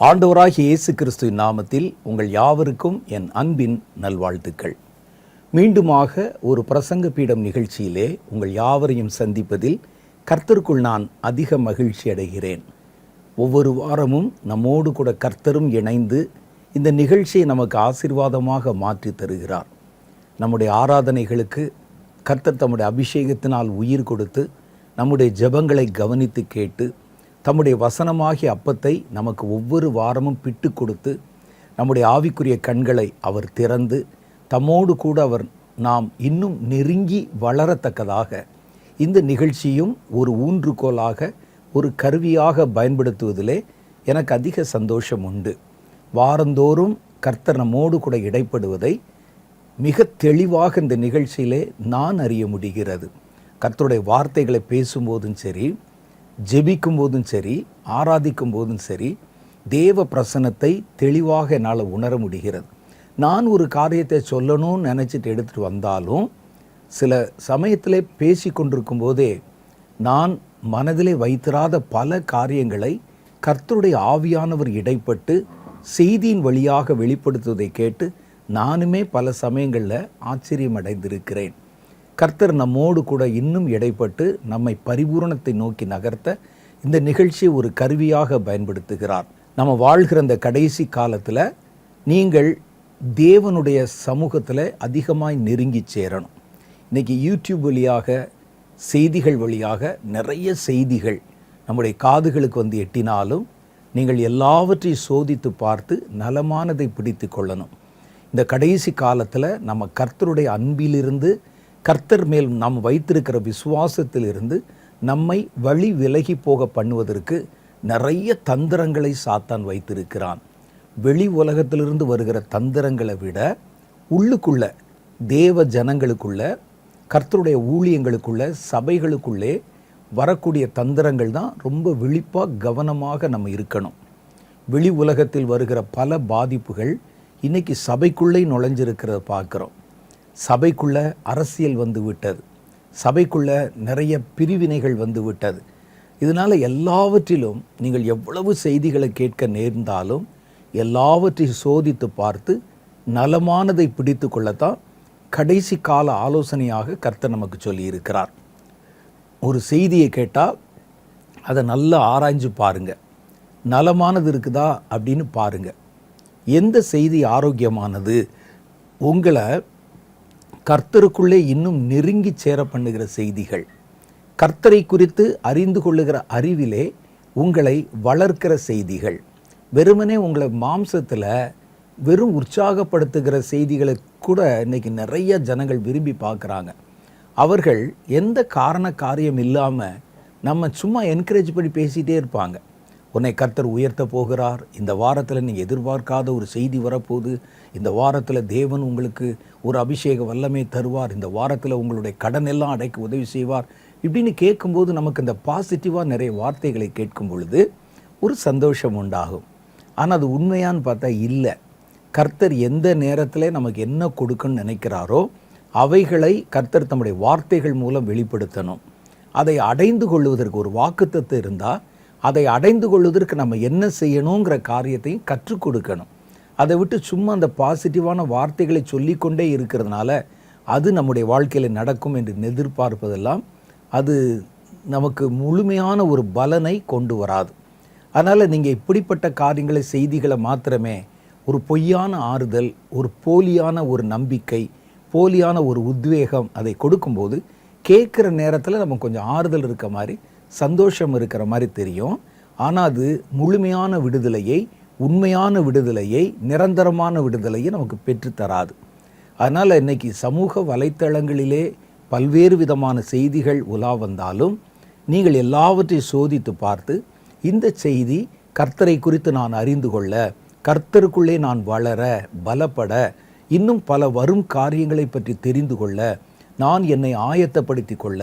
ஆண்டவராகிய இயேசு கிறிஸ்துவின் நாமத்தில் உங்கள் யாவருக்கும் என் அன்பின் நல்வாழ்த்துக்கள். மீண்டுமாக ஒரு பிரசங்க பீடம் நிகழ்ச்சியிலே உங்கள் யாவரையும் சந்திப்பதில் கர்த்தருக்குள் நான் அதிக மகிழ்ச்சி அடைகிறேன். ஒவ்வொரு வாரமும் நம்மோடு கூட கர்த்தரும் இணைந்து இந்த நிகழ்ச்சியை நமக்கு ஆசீர்வாதமாக மாற்றி தருகிறார். நம்முடைய ஆராதனைகளுக்கு கர்த்தர் தம்முடைய அபிஷேகத்தினால் உயிர் கொடுத்து நம்முடைய ஜெபங்களை கவனித்து கேட்டு தம்முடைய வசனமாகிய அப்பத்தை நமக்கு ஒவ்வொரு வாரமும் பிட்டு கொடுத்து நம்முடைய ஆவிக்குரிய கண்களை அவர் திறந்து தம்மோடு கூட அவர் நாம் இன்னும் நெருங்கி வளரத்தக்கதாக இந்த நிகழ்ச்சியும் ஒரு ஊன்றுகோலாக ஒரு கருவியாக பயன்படுத்துவதிலே எனக்கு அதிக சந்தோஷம் உண்டு. வாரந்தோறும் கர்த்தர் நம்மோடு கூட இடைப்படுவதை மிக தெளிவாக இந்த நிகழ்ச்சியிலே நான் அறிய முடிகிறது. கர்த்தருடைய வார்த்தைகளை பேசும்போதும் சரி, ஜெபிக்கும் போதும் சரி, ஆராதிக்கும் போதும் சரி, தேவ பிரசன்னத்தை தெளிவாக என்னால் உணர முடிகிறது. நான் ஒரு காரியத்தை சொல்லணும்னு நினச்சிட்டு எடுத்துகிட்டு வந்தாலும் சில சமயத்தில் பேசி கொண்டிருக்கும் போதே நான் மனதிலே வைத்திராத பல காரியங்களை கர்த்தருடைய ஆவியானவர் இடைப்பட்டு செய்தியின் வழியாக வெளிப்படுத்துவதை கேட்டு நானுமே பல சமயங்களில் ஆச்சரியம் அடைந்திருக்கிறேன். கர்த்தர் நம்மோடு கூட இன்னும் இடைப்பட்டு நம்மை பரிபூரணத்தை நோக்கி நகர்த்த இந்த நிகழ்ச்சியை ஒரு கருவியாக பயன்படுத்துகிறார். நம்ம வாழ்கிற இந்த கடைசி காலத்தில் நீங்கள் தேவனுடைய சமூகத்தில் அதிகமாய் நெருங்கி சேரணும். இன்றைக்கி யூடியூப் வழியாக, செய்திகள் வழியாக நிறைய செய்திகள் நம்முடைய காதுகளுக்கு வந்து எட்டினாலும் நீங்கள் எல்லாவற்றையும் சோதித்து பார்த்து நலமானதை பிடித்து கொள்ளணும். இந்த கடைசி காலத்தில் நம்ம கர்த்தருடைய அன்பிலிருந்து, கர்த்தர் மேல் நாம் வைத்திருக்கிற விசுவாசத்திலிருந்து நம்மை வழி விலகி போக பண்ணுவதற்கு நிறைய தந்திரங்களை சாத்தான் வைத்திருக்கிறான். வெளி உலகத்திலிருந்து வருகிற தந்திரங்களை விட உள்ளுக்குள்ள தேவ ஜனங்களுக்குள்ள, கர்த்தருடைய ஊழியங்களுக்குள்ள, சபைகளுக்குள்ளே வரக்கூடிய தந்திரங்கள் தான் ரொம்ப விழிப்பாக கவனமாக நம்ம இருக்கணும். வெளி உலகத்தில் வருகிற பல பாதிப்புகள் இன்றைக்கி சபைக்குள்ளே நுழைஞ்சிருக்கிறத பார்க்குறோம். சபைக்குள்ளே அரசியல் வந்து விட்டது, சபைக்குள்ளே நிறைய பிரிவினைகள் வந்து விட்டது. இதனால் எல்லாவற்றிலும் நீங்கள் எவ்வளவு செய்திகளை கேட்க நேர்ந்தாலும் எல்லாவற்றையும் சோதித்து பார்த்து நலமானதை பிடித்து கொள்ளத்தான் கடைசி கால ஆலோசனையாக கர்த்தர் நமக்கு சொல்லியிருக்கிறார். ஒரு செய்தியை கேட்டால் அதை நல்லா ஆராய்ஞ்சு பாருங்கள். நலமானது இருக்குதா அப்படின்னு பாருங்கள். எந்த செய்தி ஆரோக்கியமானது, உங்களை கர்த்தருக்குள்ளே இன்னும் நெருங்கி சேர பண்ணுகிற செய்திகள், கர்த்தரை குறித்து அறிந்து கொள்ளுகிற அறிவிலே உங்களை வளர்க்கிற செய்திகள், வெறுமனே உங்களை மாம்சத்தில் வெறும் உற்சாகப்படுத்துகிற செய்திகளை கூட இன்றைக்கி நிறைய ஜனங்கள் விரும்பி பார்க்குறாங்க. அவர்கள் எந்த காரியம் இல்லாமல் நம்ம சும்மா என்கரேஜ் பண்ணி பேசிகிட்டே இருப்பாங்க. உன்னை கர்த்தர் உயர்த்த போகிறார், இந்த வாரத்தில் நீங்கள் எதிர்பார்க்காத ஒரு செய்தி வரப்போகுது, இந்த வாரத்தில் தேவன் உங்களுக்கு ஒரு அபிஷேக வல்லமை தருவார், இந்த வாரத்தில் உங்களுடைய கடன் எல்லாம் அடைக்க உதவி செய்வார், இப்படின்னு கேட்கும்போது நமக்கு இந்த பாசிட்டிவாக நிறைய வார்த்தைகளை கேட்கும் பொழுது ஒரு சந்தோஷம் உண்டாகும். ஆனால் அது உண்மையான்னு பார்த்தா இல்லை. கர்த்தர் எந்த நேரத்தில் நமக்கு என்ன கொடுக்கணும்னு நினைக்கிறாரோ அவைகளை கர்த்தர் தம்முடைய வார்த்தைகள் மூலம் வெளிப்படுத்தணும். அதை அடைந்து கொள்வதற்கு ஒரு வாக்குத்தத்தம் இருந்தால் அதை அடைந்து கொள்வதற்கு நம்ம என்ன செய்யணுங்கிற காரியத்தையும் கற்றுக் கொடுக்கணும். அதை விட்டு சும்மா அந்த பாசிட்டிவான வார்த்தைகளை சொல்லிக்கொண்டே இருக்கிறதுனால அது நம்முடைய வாழ்க்கையில் நடக்கும் என்று எதிர்பார்ப்பதெல்லாம் அது நமக்கு முழுமையான ஒரு பலனை கொண்டு வராது. அதனால் நீங்கள் இப்படிப்பட்ட காரியங்களை, செய்திகளை மாத்திரமே ஒரு பொய்யான ஆறுதல், ஒரு போலியான ஒரு நம்பிக்கை, போலியான ஒரு உத்வேகம் அதை கொடுக்கும்போது கேட்குற நேரத்தில் நம்ம கொஞ்சம் ஆறுதல் இருக்க மாதிரி, சந்தோஷம் இருக்கிற மாதிரி தெரியும். ஆனால் அது முழுமையான விடுதலையை, உண்மையான விடுதலையை, நிரந்தரமான விடுதலையை நமக்கு பெற்றுத்தராது. அதனால் இன்றைக்கி சமூக வலைத்தளங்களிலே பல்வேறு விதமான செய்திகள் உலா வந்தாலும் நீங்கள் எல்லாவற்றையும் சோதித்து பார்த்து இந்த செய்தி கர்த்தரை குறித்து நான் அறிந்து கொள்ள, கர்த்தருக்குள்ளே நான் வளர, பலப்பட, இன்னும் பல வரும் காரியங்களை பற்றி தெரிந்து கொள்ள, நான் என்னை ஆயத்தப்படுத்தி கொள்ள,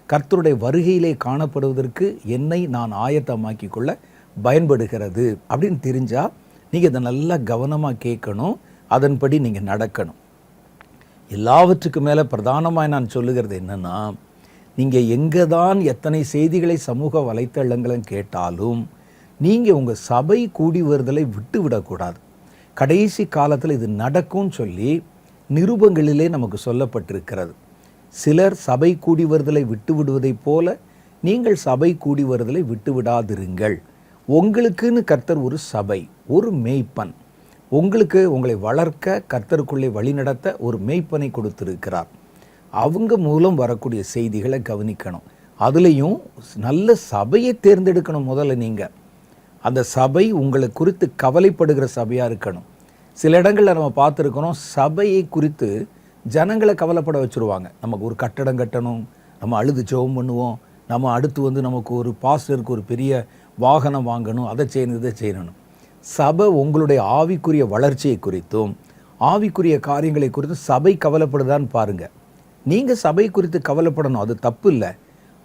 கர்த்தருடைய வருகையிலே காணப்படுவதற்கு என்னை நான் ஆயத்தமாக்கி கொள்ள பயன்படுகிறது அப்படின்னு தெரிஞ்சால் நீங்கள் இதை நல்லா கவனமாக கேட்கணும், அதன்படி நீங்கள் நடக்கணும். எல்லாவற்றுக்கு மேலே பிரதானமாக நான் சொல்லுகிறது என்னென்னா, நீங்கள் எங்கே தான் எத்தனை செய்திகளை சமூக வலைத்தளங்களும் கேட்டாலும் நீங்கள் உங்கள் சபை கூடி வருதலை விட்டு விடக்கூடாது. கடைசி காலத்தில் இது நடக்கும்னு சொல்லி நிருபங்களிலே நமக்கு சொல்லப்பட்டிருக்கிறது. சிலர் சபை கூடி வருதலை விட்டு விடுவதைப் போல நீங்கள் சபை கூடி வருதலை விட்டு விடாதிருங்கள். உங்களுக்குன்னு கர்த்தர் ஒரு சபை, ஒரு மேய்ப்பன், உங்களுக்கு உங்களை வளர்க்க கர்த்தருக்குள்ளே வழிநடத்த ஒரு மேய்ப்பனை கொடுத்திருக்கிறார். அவங்க மூலம் வரக்கூடிய செய்திகளை கவனிக்கணும். அதுலேயும் நல்ல சபையை தேர்ந்தெடுக்கணும். முதல்ல நீங்கள் அந்த சபை உங்களை குறித்து கவலைப்படுகிற சபையாக இருக்கணும். சில இடங்களில் நம்ம பார்த்துருக்கிறோம், சபையை குறித்து ஜனங்களை கவலைப்பட வச்சுருவாங்க. நமக்கு ஒரு கட்டடம் கட்டணும், நம்ம அழுது ஜெபம் பண்ணுவோம், நம்ம அடுத்து நமக்கு ஒரு பாஸ்டருக்கு ஒரு பெரிய வாகனம் வாங்கணும், அதை செய்யணும், இதை செய்யணும். சபை உங்களுடைய ஆவிக்குரிய வளர்ச்சியை குறித்தும் ஆவிக்குரிய காரியங்களை குறித்தும் சபை கவலைப்படுதான்னு பாருங்கள். நீங்கள் சபை குறித்து கவலைப்படணும், அது தப்பு இல்லை.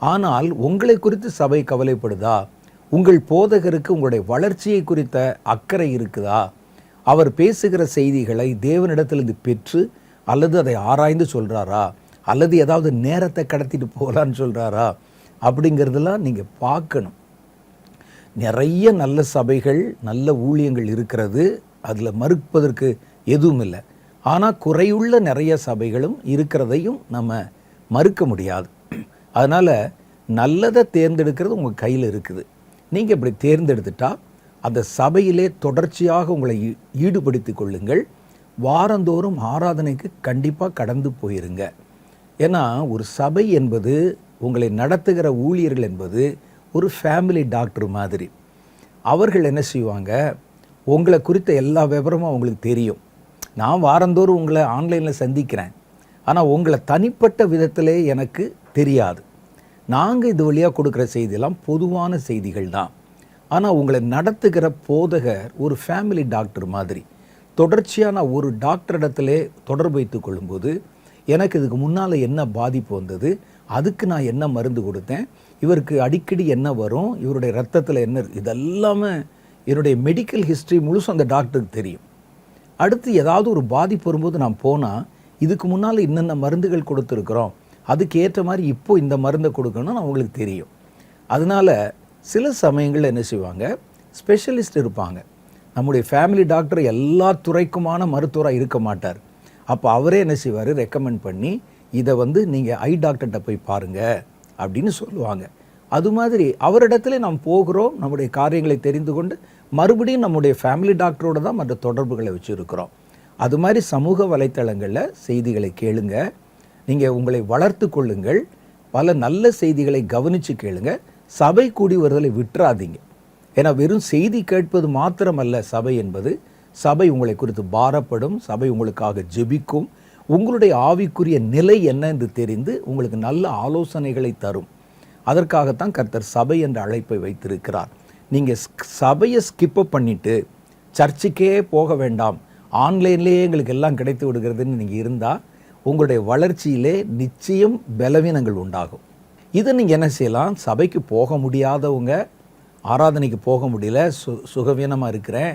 ஆனால் உங்களை குறித்து சபை கவலைப்படுதா? உங்கள் போதகருக்கு உங்களுடைய வளர்ச்சியை குறித்த அக்கறை இருக்குதா? அவர் பேசுகிற செய்திகளை தேவனிடத்திலிருந்து பெற்று அல்லது அதை ஆராய்ந்து சொல்கிறாரா, அல்லது ஏதாவது நேரத்தை கடத்திட்டு போகலான்னு சொல்கிறாரா அப்படிங்கிறதெல்லாம் நீங்கள் பார்க்கணும். நிறைய நல்ல சபைகள், நல்ல ஊழியங்கள் இருக்கிறது, அதில் மறுப்பதற்கு எதுவும் இல்லை. ஆனால் குறையுள்ள நிறைய சபைகளும் இருக்கிறதையும் நம்ம மறுக்க முடியாது. அதனால் நல்லதை தேர்ந்தெடுக்கிறது உங்கள் கையில் இருக்குது. நீங்கள் இப்படி தேர்ந்தெடுத்துட்டா அந்த சபையிலே தொடர்ச்சியாக உங்களை ஈடுபடுத்தி கொள்ளுங்கள். வாரந்தோறும் ஆராதனைக்கு கண்டிப்பாக கடந்து போயிருங்க. ஏன்னா ஒரு சபை என்பது, உங்களை நடத்துகிற ஊழியர்கள் என்பது ஒரு ஃபேமிலி டாக்டர் மாதிரி. அவர்கள் என்ன செய்வாங்க, உங்களை குறித்த எல்லா விவரமும் அவங்களுக்கு தெரியும். நான் வாரந்தோறும் உங்களை ஆன்லைனில் சந்திக்கிறேன், ஆனால் உங்களை தனிப்பட்ட விதத்திலே எனக்கு தெரியாது. நாங்கள் இது வழியாக கொடுக்குற செய்தியெல்லாம் பொதுவான செய்திகள் தான். ஆனால் உங்களை நடத்துகிற போதகர் ஒரு ஃபேமிலி டாக்டர் மாதிரி. தொடர்ச்சியாக நான் ஒரு டாக்டரிடத்திலே தொடர்பு வைத்து கொள்ளும்போது, எனக்கு இதுக்கு முன்னால் என்ன பாதிப்பு வந்தது, அதுக்கு நான் என்ன மருந்து கொடுத்தேன், இவருக்கு அடிக்கடி என்ன வரும், இவருடைய ரத்தத்தில் என்ன, இதெல்லாமே என்னுடைய மெடிக்கல் ஹிஸ்ட்ரி முழுசும் அந்த டாக்டருக்கு தெரியும். அடுத்து ஏதாவது ஒரு பாதிப்பு வரும்போது நான் போனால், இதுக்கு முன்னால் இன்னென்ன மருந்துகள் கொடுத்துருக்குறோம், அதுக்கு ஏற்ற மாதிரி இப்போது இந்த மருந்தை கொடுக்கணும்னு அவங்களுக்கு தெரியும். அதனால் சில சமயங்களில் என்ன செய்வாங்க, ஸ்பெஷலிஸ்ட் இருப்பாங்க. நம்முடைய ஃபேமிலி டாக்டர் எல்லா துறைக்குமான மருத்துவராக இருக்க மாட்டார். அப்போ அவரே என்ன செய்வார், ரெக்கமெண்ட் பண்ணி இதை நீங்கள் ஐ டாக்டர்கிட்ட போய் பாருங்கள் அப்படின்னு சொல்லுவாங்க. அது மாதிரி அவரிடத்துல நாம் போகிறோம், நம்முடைய காரியங்களை தெரிந்து கொண்டு மறுபடியும் நம்முடைய ஃபேமிலி டாக்டரோடு தான் மற்ற தொடர்புகளை வச்சுருக்கிறோம். அது மாதிரி சமூக வலைத்தளங்களில் செய்திகளை கேளுங்க. நீங்கள் உங்களை வளர்த்து கொள்ளுங்கள். பல நல்ல செய்திகளை கவனித்து கேளுங்க. சபை கூடி வருதலை விட்டுறாதீங்க. ஏன்னா வெறும் செய்தி கேட்பது மாத்திரமல்ல சபை என்பது. சபை உங்களை குறித்து பாரப்படும், சபை உங்களுக்காக ஜெபிக்கும், உங்களுடைய ஆவிக்குரிய நிலை என்ன என்று தெரிந்து உங்களுக்கு நல்ல ஆலோசனைகளை தரும். அதற்காகத்தான் கர்த்தர் சபை என்ற அழைப்பை வைத்திருக்கிறார். நீங்கள் சபையை ஸ்கிப்பப் பண்ணிவிட்டு சர்ச்சுக்கே போக வேண்டாம், ஆன்லைன்லேயே எங்களுக்கு எல்லாம் கிடைத்து விடுகிறதுன்னு நீங்கள் இருந்தால் உங்களுடைய வளர்ச்சியிலே நிச்சயம் பலவீனங்கள் உண்டாகும். இதை நீங்கள் என்ன செய்யலாம், சபைக்கு போக முடியாதவங்க, ஆராதனைக்கு போக முடியல, சுகவீனமாக இருக்கிறேன்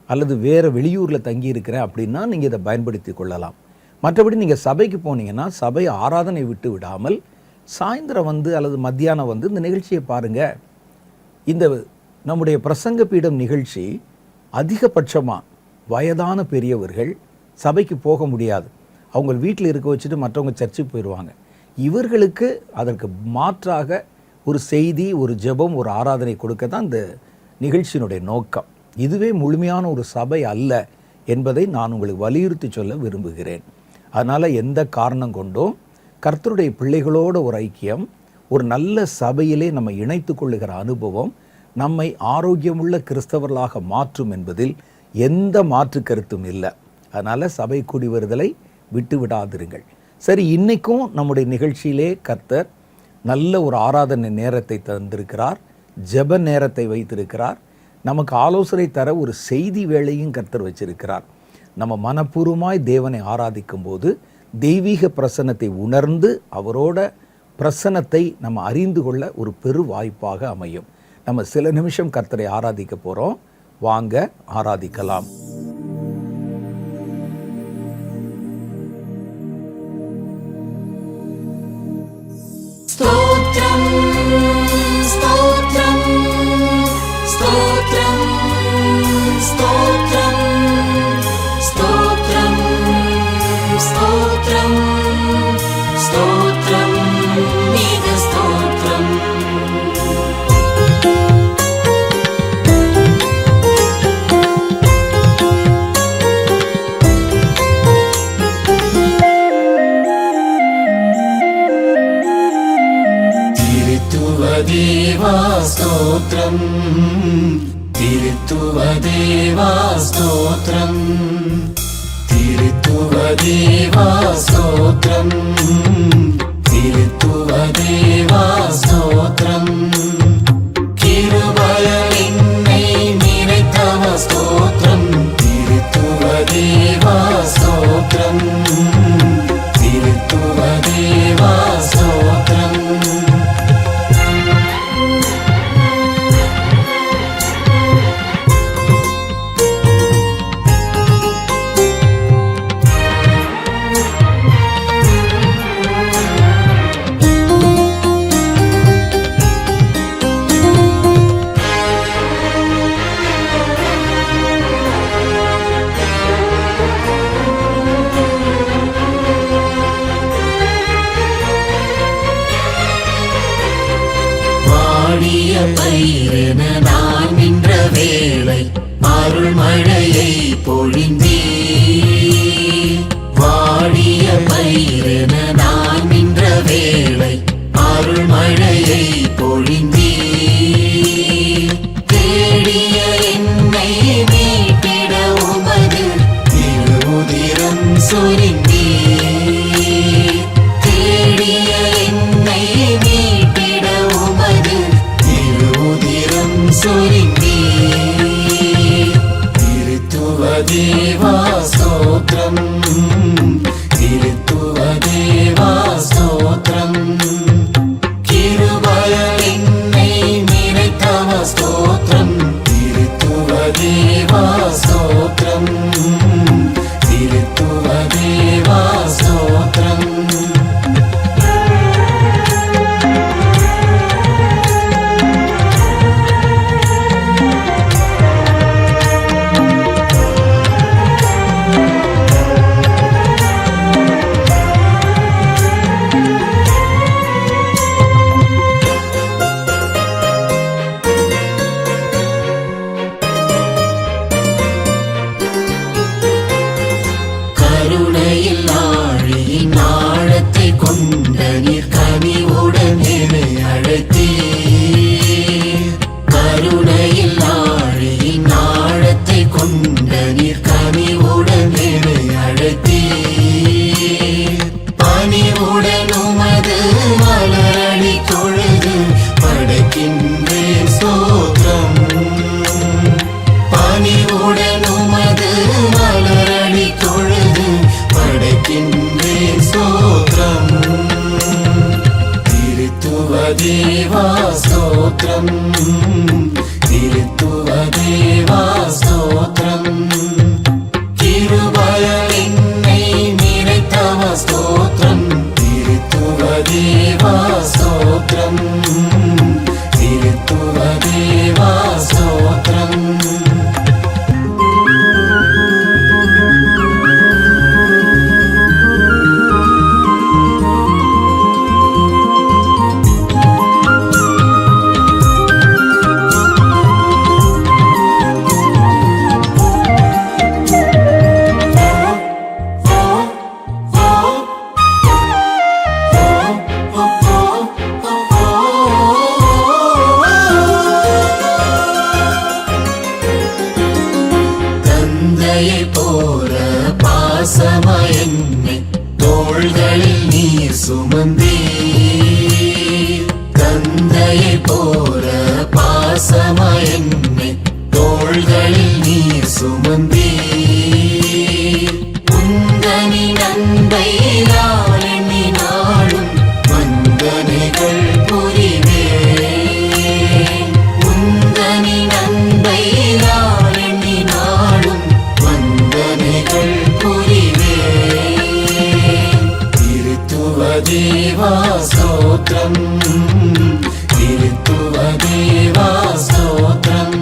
அல்லது வேறு வெளியூரில் தங்கி இருக்கிறேன் அப்படின்னா நீங்கள் இதை பயன்படுத்தி கொள்ளலாம். மற்றபடி நீங்கள் சபைக்கு போனீங்கன்னா சபை ஆராதனை விட்டு விடாமல் சாயந்தரம் அல்லது மத்தியானம் இந்த நிகழ்ச்சியை பாருங்கள். இந்த நம்முடைய பிரசங்க பீடம் நிகழ்ச்சி அதிகபட்சமாக வயதான பெரியவர்கள் சபைக்கு போக முடியாது, அவங்க வீட்டில் இருக்க வச்சுட்டு மற்றவங்க சர்ச்சுக்கு போயிடுவாங்க. இவர்களுக்கு அதற்கு மாற்றாக ஒரு செய்தி, ஒரு ஜெபம், ஒரு ஆராதனை கொடுக்க தான் இந்த நிகழ்ச்சியினுடைய நோக்கம். இதுவே முழுமையான ஒரு சபை அல்ல என்பதை நான் உங்களுக்கு வலியுறுத்தி சொல்ல விரும்புகிறேன். அதனால் எந்த காரணம் கொண்டும் கர்த்தருடைய பிள்ளைகளோட ஒரு ஐக்கியம், ஒரு நல்ல சபையிலே நம்ம இணைத்து கொள்ளுகிற அனுபவம் நம்மை ஆரோக்கியமுள்ள கிறிஸ்தவர்களாக மாற்றும் என்பதில் எந்த மாற்று கருத்தும் இல்லை. அதனால் சபை கூடி வருதலை விட்டு விடாதிருங்கள். சரி, இன்றைக்கும் நம்முடைய நிகழ்ச்சியிலே கர்த்தர் நல்ல ஒரு ஆராதனை நேரத்தை தந்திருக்கிறார், ஜெப நேரத்தை வைத்திருக்கிறார், நமக்கு ஆலோசனை தர ஒரு செய்தி வேளையும் கர்த்தர் வச்சிருக்கிறார். நம்ம மனப்பூர்வமாய் தேவனை ஆராதிக்கும் போது தெய்வீக பிரசன்னத்தை உணர்ந்து அவரோட பிரசன்னத்தை நம்ம அறிந்து கொள்ள ஒரு பெரு வாய்ப்பாக அமையும். நம்ம சில நிமிஷம் கர்த்தரை ஆராதிக்க போகிறோம். வாங்க ஆராதிக்கலாம். स्तोत्रम् स्तोत्रम् स्तोत्रम् தேவா ஸ்தோத்ரம், திருத்துவ தேவா ஸ்தோத்ரம், திருத்துவ தேவா ஸ்தோத்ரம், திருத்துவ தேவா ஸ்தோத்ரம், கிருபையால் என்னை நிறைத்தவ ஸ்தோத்ரம், திருத்துவ தேவா ஸ்தோத்ரம், திருத்துவ தேவா ஸ்தோத்ரம். வாடிய பயிரென நான் நின்ற வேளை அருள் மழையை பொழிந்தீர். வாடிய பயிரென நான் நின்ற வேளை அருள் மழையை பொழிந்தீர். தேடிய என்னை மீட்டிட உமது திருவுதிரம் சொரிந்தீர். தேடிய என்னை மீட்டிட உமது திருவுதிரம் சொரிந்தீர். திருத்துவ தேவா ஸ்தோத்ரம், திருத்துவ தேவா ஸ்தோத்ரம், கிருபையால் என்னை நிறைத்தவ ஸ்தோத்ரம், திருத்துவ தேவா ஸ்தோத்ரம், திருத்துவ தேவா ஸ்தோத்ரம். கருணையில் ஆழியின் ஆழத்தை கொண்ட நீர் கனிவுடன் என்னை அழைத்தீர். கருணையில் ஆழியின் ஆழத்தை கொண்ட நீர் கனிவுடன் என்னை அழைத்தீர். பணிவுடன் உமது மலரடி தொழுது படைக்கின்றேன் ஸ்தோத்திரம். பணிவுடன் உமது மலரடி தொழுது படைக்கின்றேன் ஸ்தோத்திரம். திருத்துவ தேவா ஸ்தோத்திரம், திருத்துவ தேவா ஸ்தோத்திரம், கிருபையால் என்னை நிறைத்தவ ஸ்தோத்திரம், திருத்துவ தேவா ஸ்தோத்திரம், திருத்துவ தேவா ஸ்தோத்திரம். தந்தையை போல பாசமாய் என்னை தோள்களில் நீர் சுமந்தீர். தந்தையை போல பாசமாய் என்னை தோள்களில் நீர் சுமந்தீர். உந்தனின் அன்பை நான் எண்ணினாலும் வந்தனைகள் புரிவேன். உந்தனின் அன்பை நான் எண்ணினாலும் வந்தனைகள் புரிவேன். திருத்துவ தேவா ஸ்தோத்ரம், திருத்துவ தேவா ஸ்தோத்ரம்,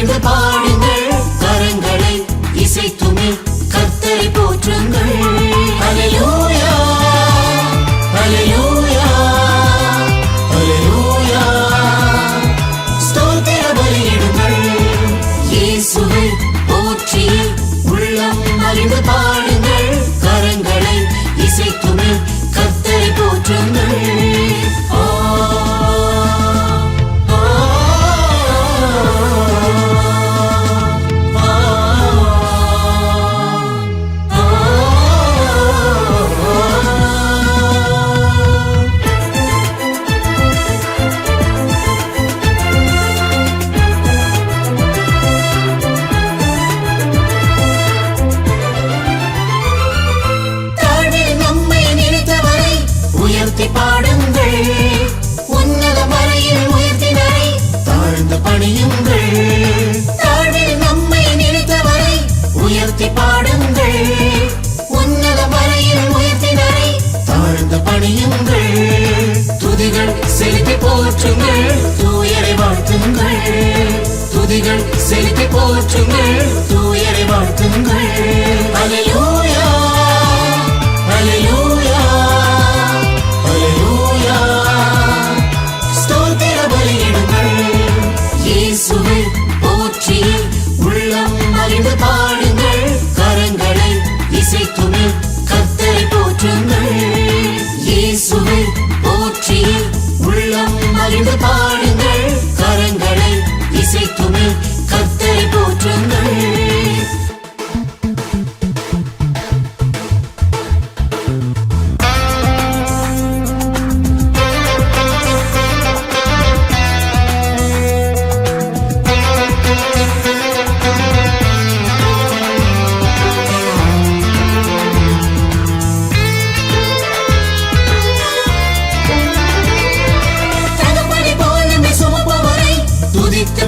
மகிழ்ந்து பாடுங்கள், கரங்களை இசைத்துமே கர்த்தரை போற்றுங்கள். அல்லேலூயா, அல்லேலூயா, அல்லேலூயா. ஸ்தோத்திர பலியிடுங்கள், இயேசுவை போற்றி உள்ளம் மகிழ்ந்து பாடுங்கள், கரங்களை இசைத்துமே கர்த்தரை போற்றுங்கள். பாடுங்கள், உன்னத மறையில் உயர்த்தினரை தாழ்ந்து பணியுங்கள். தாழ்வில் நம்மை நினைத்தவரை உயர்த்தி பாடுங்கள், உன்னத மறையில் உயர்த்தினரை தாழ்ந்து பணியுங்கள். துதிகள் செலுத்தி போற்றுங்கள், தூயரை வாழ்த்துங்கள். துதிகள் செலுத்தி போற்றுங்கள், தூயரை வாழ்த்துங்கள். அல்லேலூயா, அல்லேலூயா, அல்லேலூயா. ஸ்தோத்திர பலியிடுங்கள், இயேசுவை போற்றி உள்ளம் மகிழ்ந்து பாடுங்கள், கரங்களை இசைத்துமே கர்த்தரை போற்றுங்கள். இயேசுவை போற்றி உள்ளம் மகிழ்ந்து பாடுங்கள், கரங்களை இசைத்துமே கர்த்தரை போற்றுங்கள்.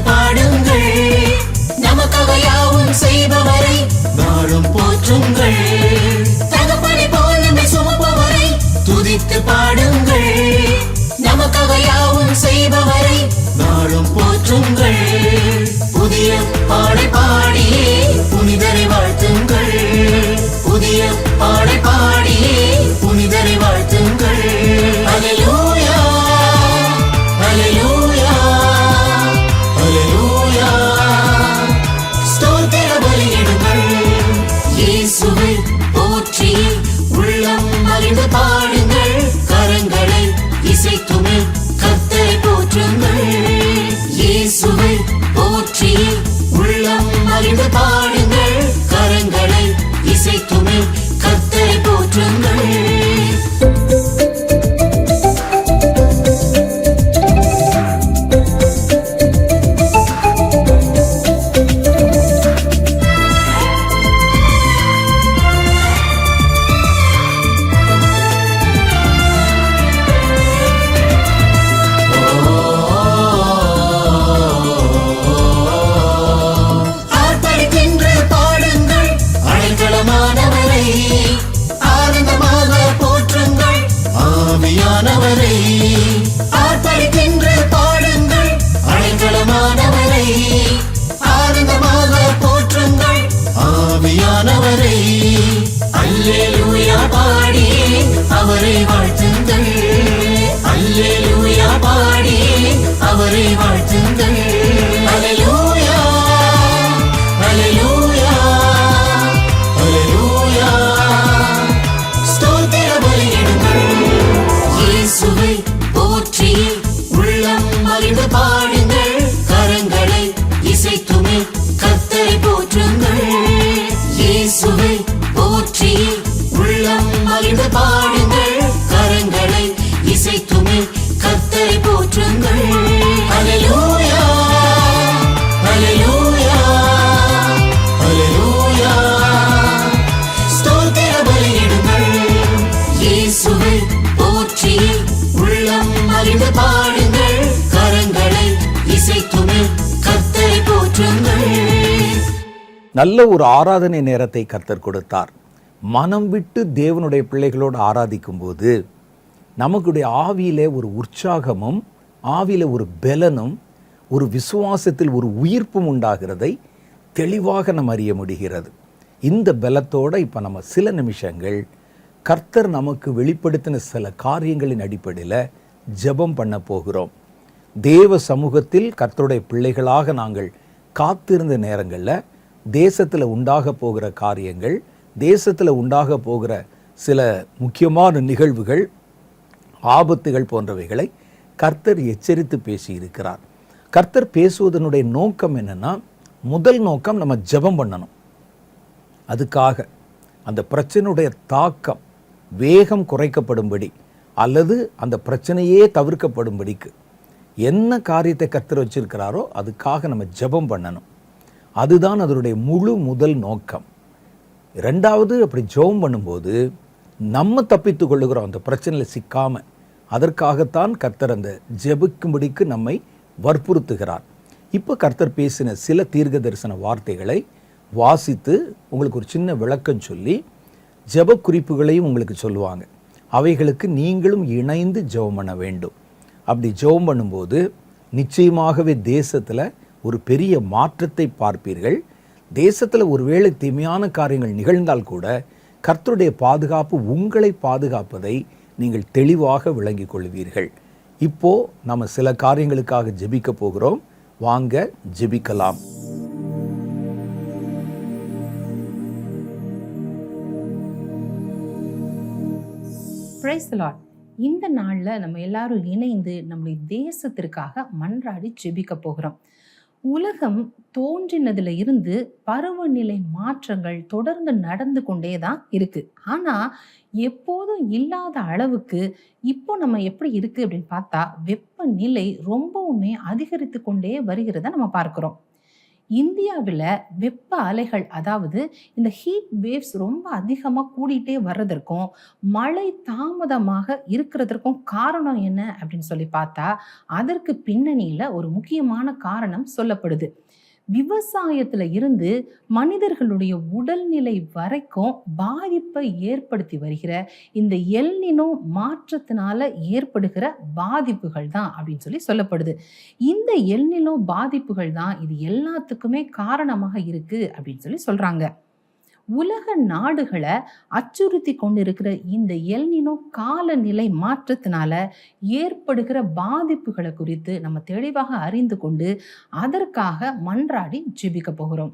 பாடுங்கள், நமக்காக யாவும் செய்பவரை நாளும் போற்றுங்கள். தகப்பனை போல் நம்மை சுமப்பவரை துதித்து பாடுங்கள், நமக்காக யாவும் செய்பவரை நாளும் போற்றுங்கள். புதிய பாடை பாடியே புனிதரை வாழ்த்துங்கள், புதிய பாடை பாடியே புனிதரை வாழ்த்துங்கள். அல்லேலூயா, அல்லேலூயா, அல்லேலூயா. ஸ்தோத்திர பலியிடுங்கள், இயேசுவை போற்றி உள்ளம் மகிழ்ந்து பாடுங்கள், கரங்களை இசைத்துமே கர்த்தரை போற்றுங்கள். இயேசுவை போற்றி உள்ளம் மகிழ்ந்து பாடுங்கள், கரங்களை இசைத்துமே கர்த்தரை போற்றுங்கள். ஆனந்தமாக போற்றுங்கள், ஆவியானவரை ஆர்ப்பரிக்கின்று பாடுங்கள், அடைக்கலமானவரை ஆனந்தமாக போற்றுங்கள், ஆவியானவரை. அல்லேலூயா பாடி அவரை வாழ்த்துங்கள், அல்லேலூயா பாடி அவரை வாழ்த்துங்கள். அல்லேலூயா, அல்லேலூயா, அல்லேலூயா. ஸ்தோத்திர பலியிடுங்கள், இயேசுவை போற்றி உள்ளம் மகிழ்ந்து பாடுங்கள், கரங்களை இசைத்துமே கர்த்தரை போற்றுங்கள். இயேசுவை போற்றி உள்ளம் மகிழ்ந்து பாடுங்கள், கரங்களை இசைத்துமே கர்த்தரை போற்றுங்கள். அல்லேலூயா, அல்லேலூயா, அல்லேலூயா. ஸ்தோத்திர பலியிடுங்கள், இயேசுவை போற்றி உள்ளம் மகிழ்ந்து பாடுங்கள், கரங்களை இசைத்துமே கர்த்தரை போற்றுங்கள். நல்ல ஒரு ஆராதனை நேரத்தை கர்த்தர் கொடுத்தார். மனம் விட்டு தேவனுடைய பிள்ளைகளோடு ஆராதிக்கும் போது நமக்குடைய ஆவியிலே ஒரு உற்சாகமும், ஆவியிலே ஒரு பலனும், ஒரு விசுவாசத்தில் ஒரு உயிர்ப்பும் உண்டாகிறதை தெளிவாக நம்ம அறிய முடிகிறது. இந்த பலத்தோடு இப்போ நம்ம சில நிமிஷங்கள் கர்த்தர் நமக்கு வெளிப்படுத்தின சில காரியங்களின் அடிப்படையில் ஜெபம் பண்ண போகிறோம். தேவ சமூகத்தில் கர்த்தருடைய பிள்ளைகளாக நாங்கள் காத்திருந்த நேரங்களில் தேசத்தில் உண்டாக போகிற காரியங்கள், தேசத்தில் உண்டாக போகிற சில முக்கியமான நிகழ்வுகள், ஆபத்துகள் போன்றவைகளை கர்த்தர் எச்சரித்து பேசியிருக்கிறார். கர்த்தர் பேசுவதனுடைய நோக்கம் என்னன்னா, முதல் நோக்கம் நம்ம ஜெபம் பண்ணணும். அதுக்காக அந்த பிரச்சனையுடைய தாக்கம் வேகம் குறைக்கப்படும்படி அல்லது அந்த பிரச்சனையே தவிர்க்கப்படும்படிக்கு என்ன காரியத்தை கர்த்தர் வச்சிருக்கிறாரோ அதுக்காக நம்ம ஜெபம் பண்ணணும். அதுதான் அதனுடைய முதல் நோக்கம். ரெண்டாவது, அப்படி ஜெபம் பண்ணும்போது நம்ம தப்பித்து கொள்ளுகிறோம் அந்த பிரச்சனையில் சிக்காமல். அதற்காகத்தான் கர்த்தர் அந்த ஜெபிக்கும்படிக்கு நம்மை வற்புறுத்துகிறார். இப்போ கர்த்தர் பேசின சில தீர்க்க தரிசன வார்த்தைகளை வாசித்து உங்களுக்கு ஒரு சின்ன விளக்கம் சொல்லி ஜெப குறிப்புகளையும் உங்களுக்கு சொல்லுவாங்க. அவைகளுக்கு நீங்களும் இணைந்து ஜெபம் பண்ண வேண்டும். அப்படி ஜெபம் பண்ணும்போது நிச்சயமாகவே தேசத்தில் ஒரு பெரிய மாற்றத்தை பார்ப்பீர்கள். தேசத்தில் ஒருவேளை தீமையான காரியங்கள் நிகழ்ந்தால் கூட கர்த்தருடைய பாதுகாப்பு உங்களை பாதுகாப்பதை நீங்கள் தெளிவாக விளங்கிக் கொள்வீர்கள். இப்போ நம்ம சில காரியங்களுக்காக ஜெபிக்க போகிறோம். வாங்க ஜெபிக்கலாம். Praise the Lord. இந்த நாளில் நம்ம எல்லாரும் இணைந்து நம்முடைய தேசத்திற்காக மன்றாடி ஜெபிக்க போகிறோம். உலகம் தோன்றினதுல இருந்து பருவநிலை மாற்றங்கள் தொடர்ந்து நடந்து கொண்டே தான் இருக்கு. ஆனா எப்போதும் இல்லாத அளவுக்கு இப்போ நம்ம எப்படி இருக்கு அப்படின்னு பார்த்தா, வெப்பநிலை ரொம்பவுமே அதிகரித்து கொண்டே வருகிறத நம்ம பார்க்கிறோம். இந்தியாவில் வெப்ப அலைகள், அதாவது இந்த ஹீட் வேவ்ஸ் ரொம்ப அதிகமாக கூடிட்டே வர்றதற்கும் மழை தாமதமாக இருக்கிறதற்கும் காரணம் என்ன அப்படின்னு சொல்லி பார்த்தா, அதற்கு பின்னணியில் ஒரு முக்கியமான காரணம் சொல்லப்படுது. விவசாயத்துல இருந்து மனிதர்களுடைய உடல்நிலை வரைக்கும் பாதிப்பை ஏற்படுத்தி வருகிற இந்த எல்னினோ மாற்றத்தினால ஏற்படுகிற பாதிப்புகள் தான் அப்படின்னு சொல்லி சொல்லப்படுது. இந்த எல்னினோ பாதிப்புகள் தான் இது எல்லாத்துக்குமே காரணமாக இருக்கு அப்படின்னு சொல்லி சொல்றாங்க. உலக நாடுகளை அச்சுறுத்தி கொண்டிருக்கிற இந்த எல்னினோ காலநிலை மாற்றத்தினால ஏற்படுகிற பாதிப்புகளை குறித்து நம்ம தெளிவாக அறிந்து கொண்டு அதற்காக மன்றாடி ஜெபிக்க போகிறோம்.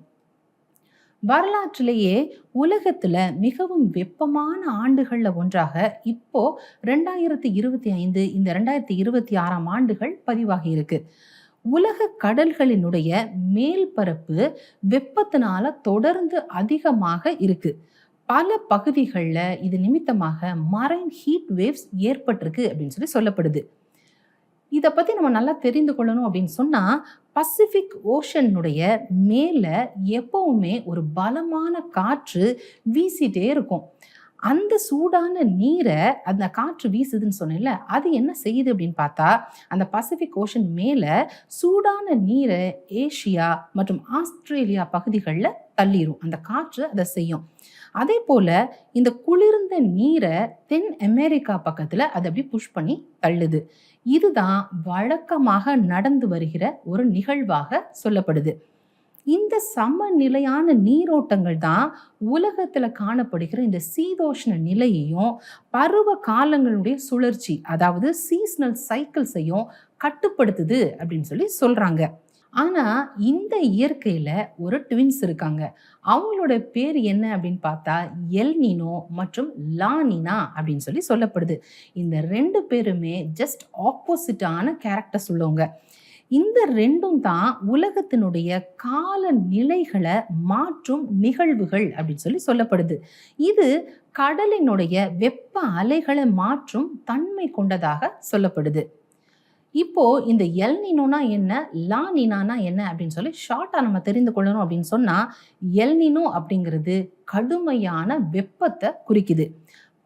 வரலாற்றிலேயே உலகத்துல மிகவும் வெப்பமான ஆண்டுகள்ல ஒன்றாக இப்போ 2025 இந்த 2026 ஆண்டுகள் பதிவாகி இருக்கு. உலக கடல்களினுடைய மேல் பரப்பு வெப்பத்தினால தொடர்ந்து அதிகமாக இருக்கு. பல பகுதிகளில் இது நிமித்தமாக மரைன் ஹீட் வேவ்ஸ் ஏற்பட்டிருக்கு அப்படின்னு சொல்லி சொல்லப்படுது. இதை பத்தி நம்ம நல்லா தெரிந்து கொள்ளணும் அப்படின்னு சொன்னா, பசிபிக் ஓஷனுடைய மேல எப்பவுமே ஒரு பலமான காற்று வீசிட்டே இருக்கும். அந்த சூடான நீரை அந்த காற்று வீசுதுன்னு சொன்னேன்ல, அது என்ன செய்யுது அப்படின்னு பார்த்தா, அந்த பசிபிக் ஓஷன் மேல சூடான நீரை ஏசியா மற்றும் ஆஸ்திரேலியா பகுதிகளில் தள்ளிரும். அந்த காற்று அதை செய்யும். அதே போல இந்த குளிர்ந்த நீரை தென் அமெரிக்கா பக்கத்துல அதை அப்படி புஷ் பண்ணி தள்ளுது. இதுதான் வழக்கமாக நடந்து வருகிற ஒரு நிகழ்வாக சொல்லப்படுது. இந்த சமநிலையான நீரோட்டங்கள் தான் உலகத்துல காணப்படுகிற இந்த சீதோஷ்ண நிலையையும் பருவ காலங்களுடைய சுழற்சி, அதாவது சீசனல் சைக்கிள்ஸையும் கட்டுப்படுத்துது அப்படின்னு சொல்லி சொல்றாங்க. ஆனா இந்த இயற்கையில ஒரு ட்வின்ஸ் இருக்காங்க. அவங்களோட பேர் என்ன அப்படின்னு பார்த்தா எல்னினோ மற்றும் லானினா அப்படின்னு சொல்லி சொல்லப்படுது. இந்த 2 பேருமே ஜஸ்ட் ஆப்போசிட்டான கேரக்டர்ஸ் உள்ளவங்க. இந்த 2ம் தான் உலகத்தினுடைய கால நிலைகளை மாற்றும் நிகழ்வுகள் அப்படின்னு சொல்லி சொல்லப்படுது. இது கடலினுடைய வெப்ப அலைகளை மாற்றும் தன்மை கொண்டதாக சொல்லப்படுது. இப்போ இந்த எல்னினோனா என்ன, லானினானா என்ன அப்படின்னு சொல்லி ஷார்ட்டா நம்ம தெரிந்து கொள்ளணும் அப்படின்னு சொன்னா, எல்னினோ அப்படிங்கிறது கடுமையான வெப்பத்தை குறிக்குது.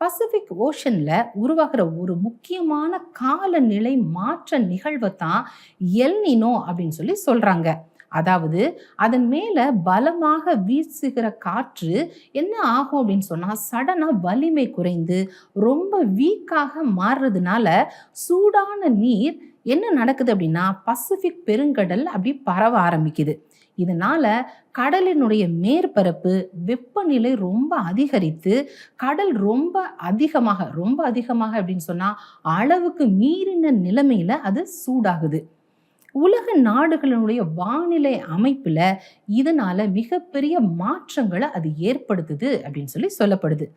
பசிபிக் ஓஷன்ல உருவாகிற ஒரு முக்கியமான காலநிலை மாற்ற நிகழ்வை தான் எல்னினோ அப்படின்னு சொல்லி சொல்றாங்க. அதாவது அதன் மேல பலமாக வீசுகிற காற்று என்ன ஆகும் அப்படின்னு சொன்னா, சடனா வலிமை குறைந்து ரொம்ப வீக்காக மாறுறதுனால சூடான நீர் என்ன நடக்குது அப்படின்னா பசிபிக் பெருங்கடல் அப்படி பரவ ஆரம்பிக்குது. இதனால கடலினுடைய மேற்பரப்பு வெப்பநிலை ரொம்ப அதிகரித்து கடல் ரொம்ப அதிகமாக அப்படின்னு சொன்னா அளவுக்கு மீறின நிலைமையில அது சூடாகுது. உலக நாடுகளினுடைய வானிலை அமைப்புல இதனால மிகப்பெரிய மாற்றங்களை அது ஏற்படுத்துது அப்படின்னு சொல்லப்படுது.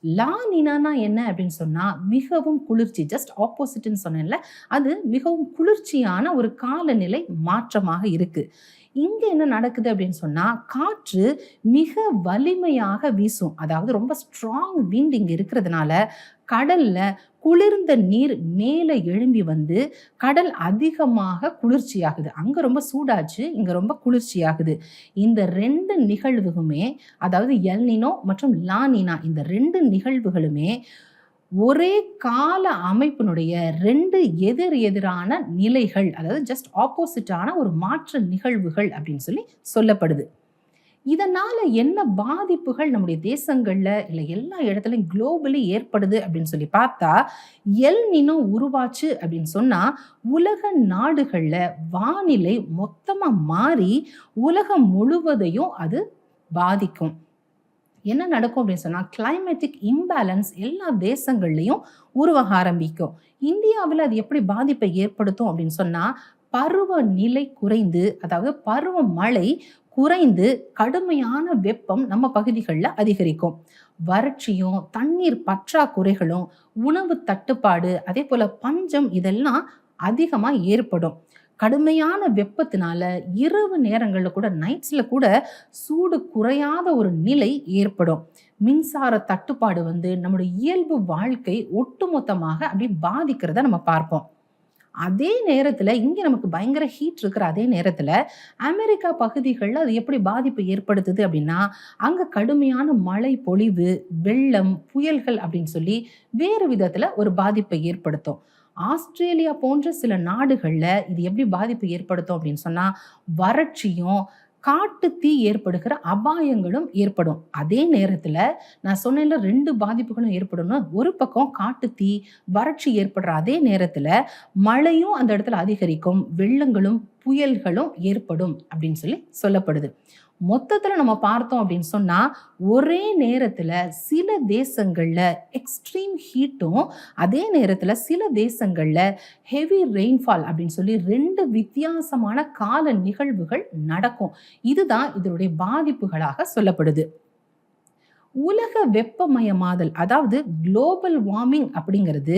லா நினானா என்ன அப்படின்னு சொன்னா மிகவும் குளிர்ச்சி, ஜஸ்ட் ஆப்போசிட்னு சொன்னேன்ல, அது மிகவும் குளிர்ச்சியான ஒரு காலநிலை மாற்றமாக இருக்கு. இங்க என்ன நடக்குது அப்படின்னு சொன்னா காற்று மிக வலிமையாக வீசும். அதாவது ரொம்ப ஸ்ட்ராங் விண்ட் இங்க இருக்கிறதுனால கடல்ல குளிர்ந்த நீர் மேலே எழும்பி வந்து கடல் அதிகமாக குளிர்ச்சியாகுது. அங்க ரொம்ப சூடாச்சு, இங்க ரொம்ப குளிர்ச்சியாகுது. இந்த 2 நிகழ்வுகளுமே, அதாவது எல்னினோ மற்றும் லானினா, இந்த 2 நிகழ்வுகளுமே ஒரே கால அமைப்பினுடைய 2 எதிரான நிலைகள், அதாவது ஜஸ்ட் ஆப்போசிட்டான ஒரு மாற்ற நிகழ்வுகள் அப்படின்னு சொல்லப்படுது. இதனால என்ன பாதிப்புகள் நம்முடைய தேசங்கள்ல இல்ல எல்லா இடத்துலயும் குளோபலி ஏற்படுது அப்படின்னு பார்த்தா, எல் நினோ உருவாச்சு அப்படின்னு சொன்னா உலக நாடுகள்ல வானிலை மொத்தமா மாறி உலகம் முழுவதையும் அது பாதிக்கும். என்ன நடக்கும் அப்படின்னு சொன்னா கிளைமேட்டிக் இம்பேலன்ஸ் எல்லா தேசங்கள்லயும் உருவாக ஆரம்பிக்கும். இந்தியாவில் அது எப்படி பாதிப்பை ஏற்படுத்தும் அப்படின்னு சொன்னா பருவ நிலை குறைந்து, அதாவது பருவ மழை குறைந்து கடுமையான வெப்பம் நம்ம பகுதிகளில் அதிகரிக்கும். வறட்சியும் தண்ணீர் பற்றாக்குறைகளும் உணவு தட்டுப்பாடு அதே போல பஞ்சம் இதெல்லாம் அதிகமா ஏற்படும். கடுமையான வெப்பத்தினால இரவு நேரங்கள்ல கூட, நைட்ஸ்ல கூட சூடு குறையாத ஒரு நிலை ஏற்படும். மின்சார தட்டுப்பாடு வந்து நம்முடைய இயல்பு வாழ்க்கை ஒட்டுமொத்தமாக அப்படி பாதிக்கிறத நம்ம பார்ப்போம். அதே நேரத்துல இங்க நமக்கு பயங்கர ஹீட் இருக்கிற அதே நேரத்துல அமெரிக்கா பகுதிகளில் அது எப்படி பாதிப்பு ஏற்படுத்துது அப்படின்னா அங்க கடுமையான மழை பொழிவு, வெள்ளம், புயல்கள் அப்படின்னு வேறு விதத்துல ஒரு பாதிப்பை ஏற்படுத்தும். ஆஸ்திரேலியா போன்ற சில நாடுகள்ல இது எப்படி பாதிப்பு ஏற்படுத்தும் அப்படின்னு சொன்னா வறட்சியும் காட்டு தீ ஏற்படுகிற அபாயங்களும் ஏற்படும். அதே நேரத்துல நான் சொன்னேன்ல 2 பாதிப்புகளும் ஏற்படணும். ஒரு பக்கம் காட்டு தீ, வறட்சி ஏற்படுற அதே நேரத்துல மழையும் அந்த இடத்துல அதிகரிக்கும், வெள்ளங்களும் புயல்களும் ஏற்படும் அப்படின்னு சொல்லப்படுது. மொத்தத்துல நம்ம பார்த்தோம் அப்படின்னு சொன்னா ஒரே நேரத்துல சில தேசங்கள்ல எக்ஸ்ட்ரீம் ஹீட்டும் அதே நேரத்துல சில தேசங்கள்ல ஹெவி ரெயின்ஃபால் அப்படின்னு 2 வித்தியாசமான கால நிகழ்வுகள் நடக்கும். இதுதான் இதனுடைய பாதிப்புகளாக சொல்லப்படுது. உலக வெப்பமயமாதல், அதாவது குளோபல் வார்மிங் அப்படிங்கிறது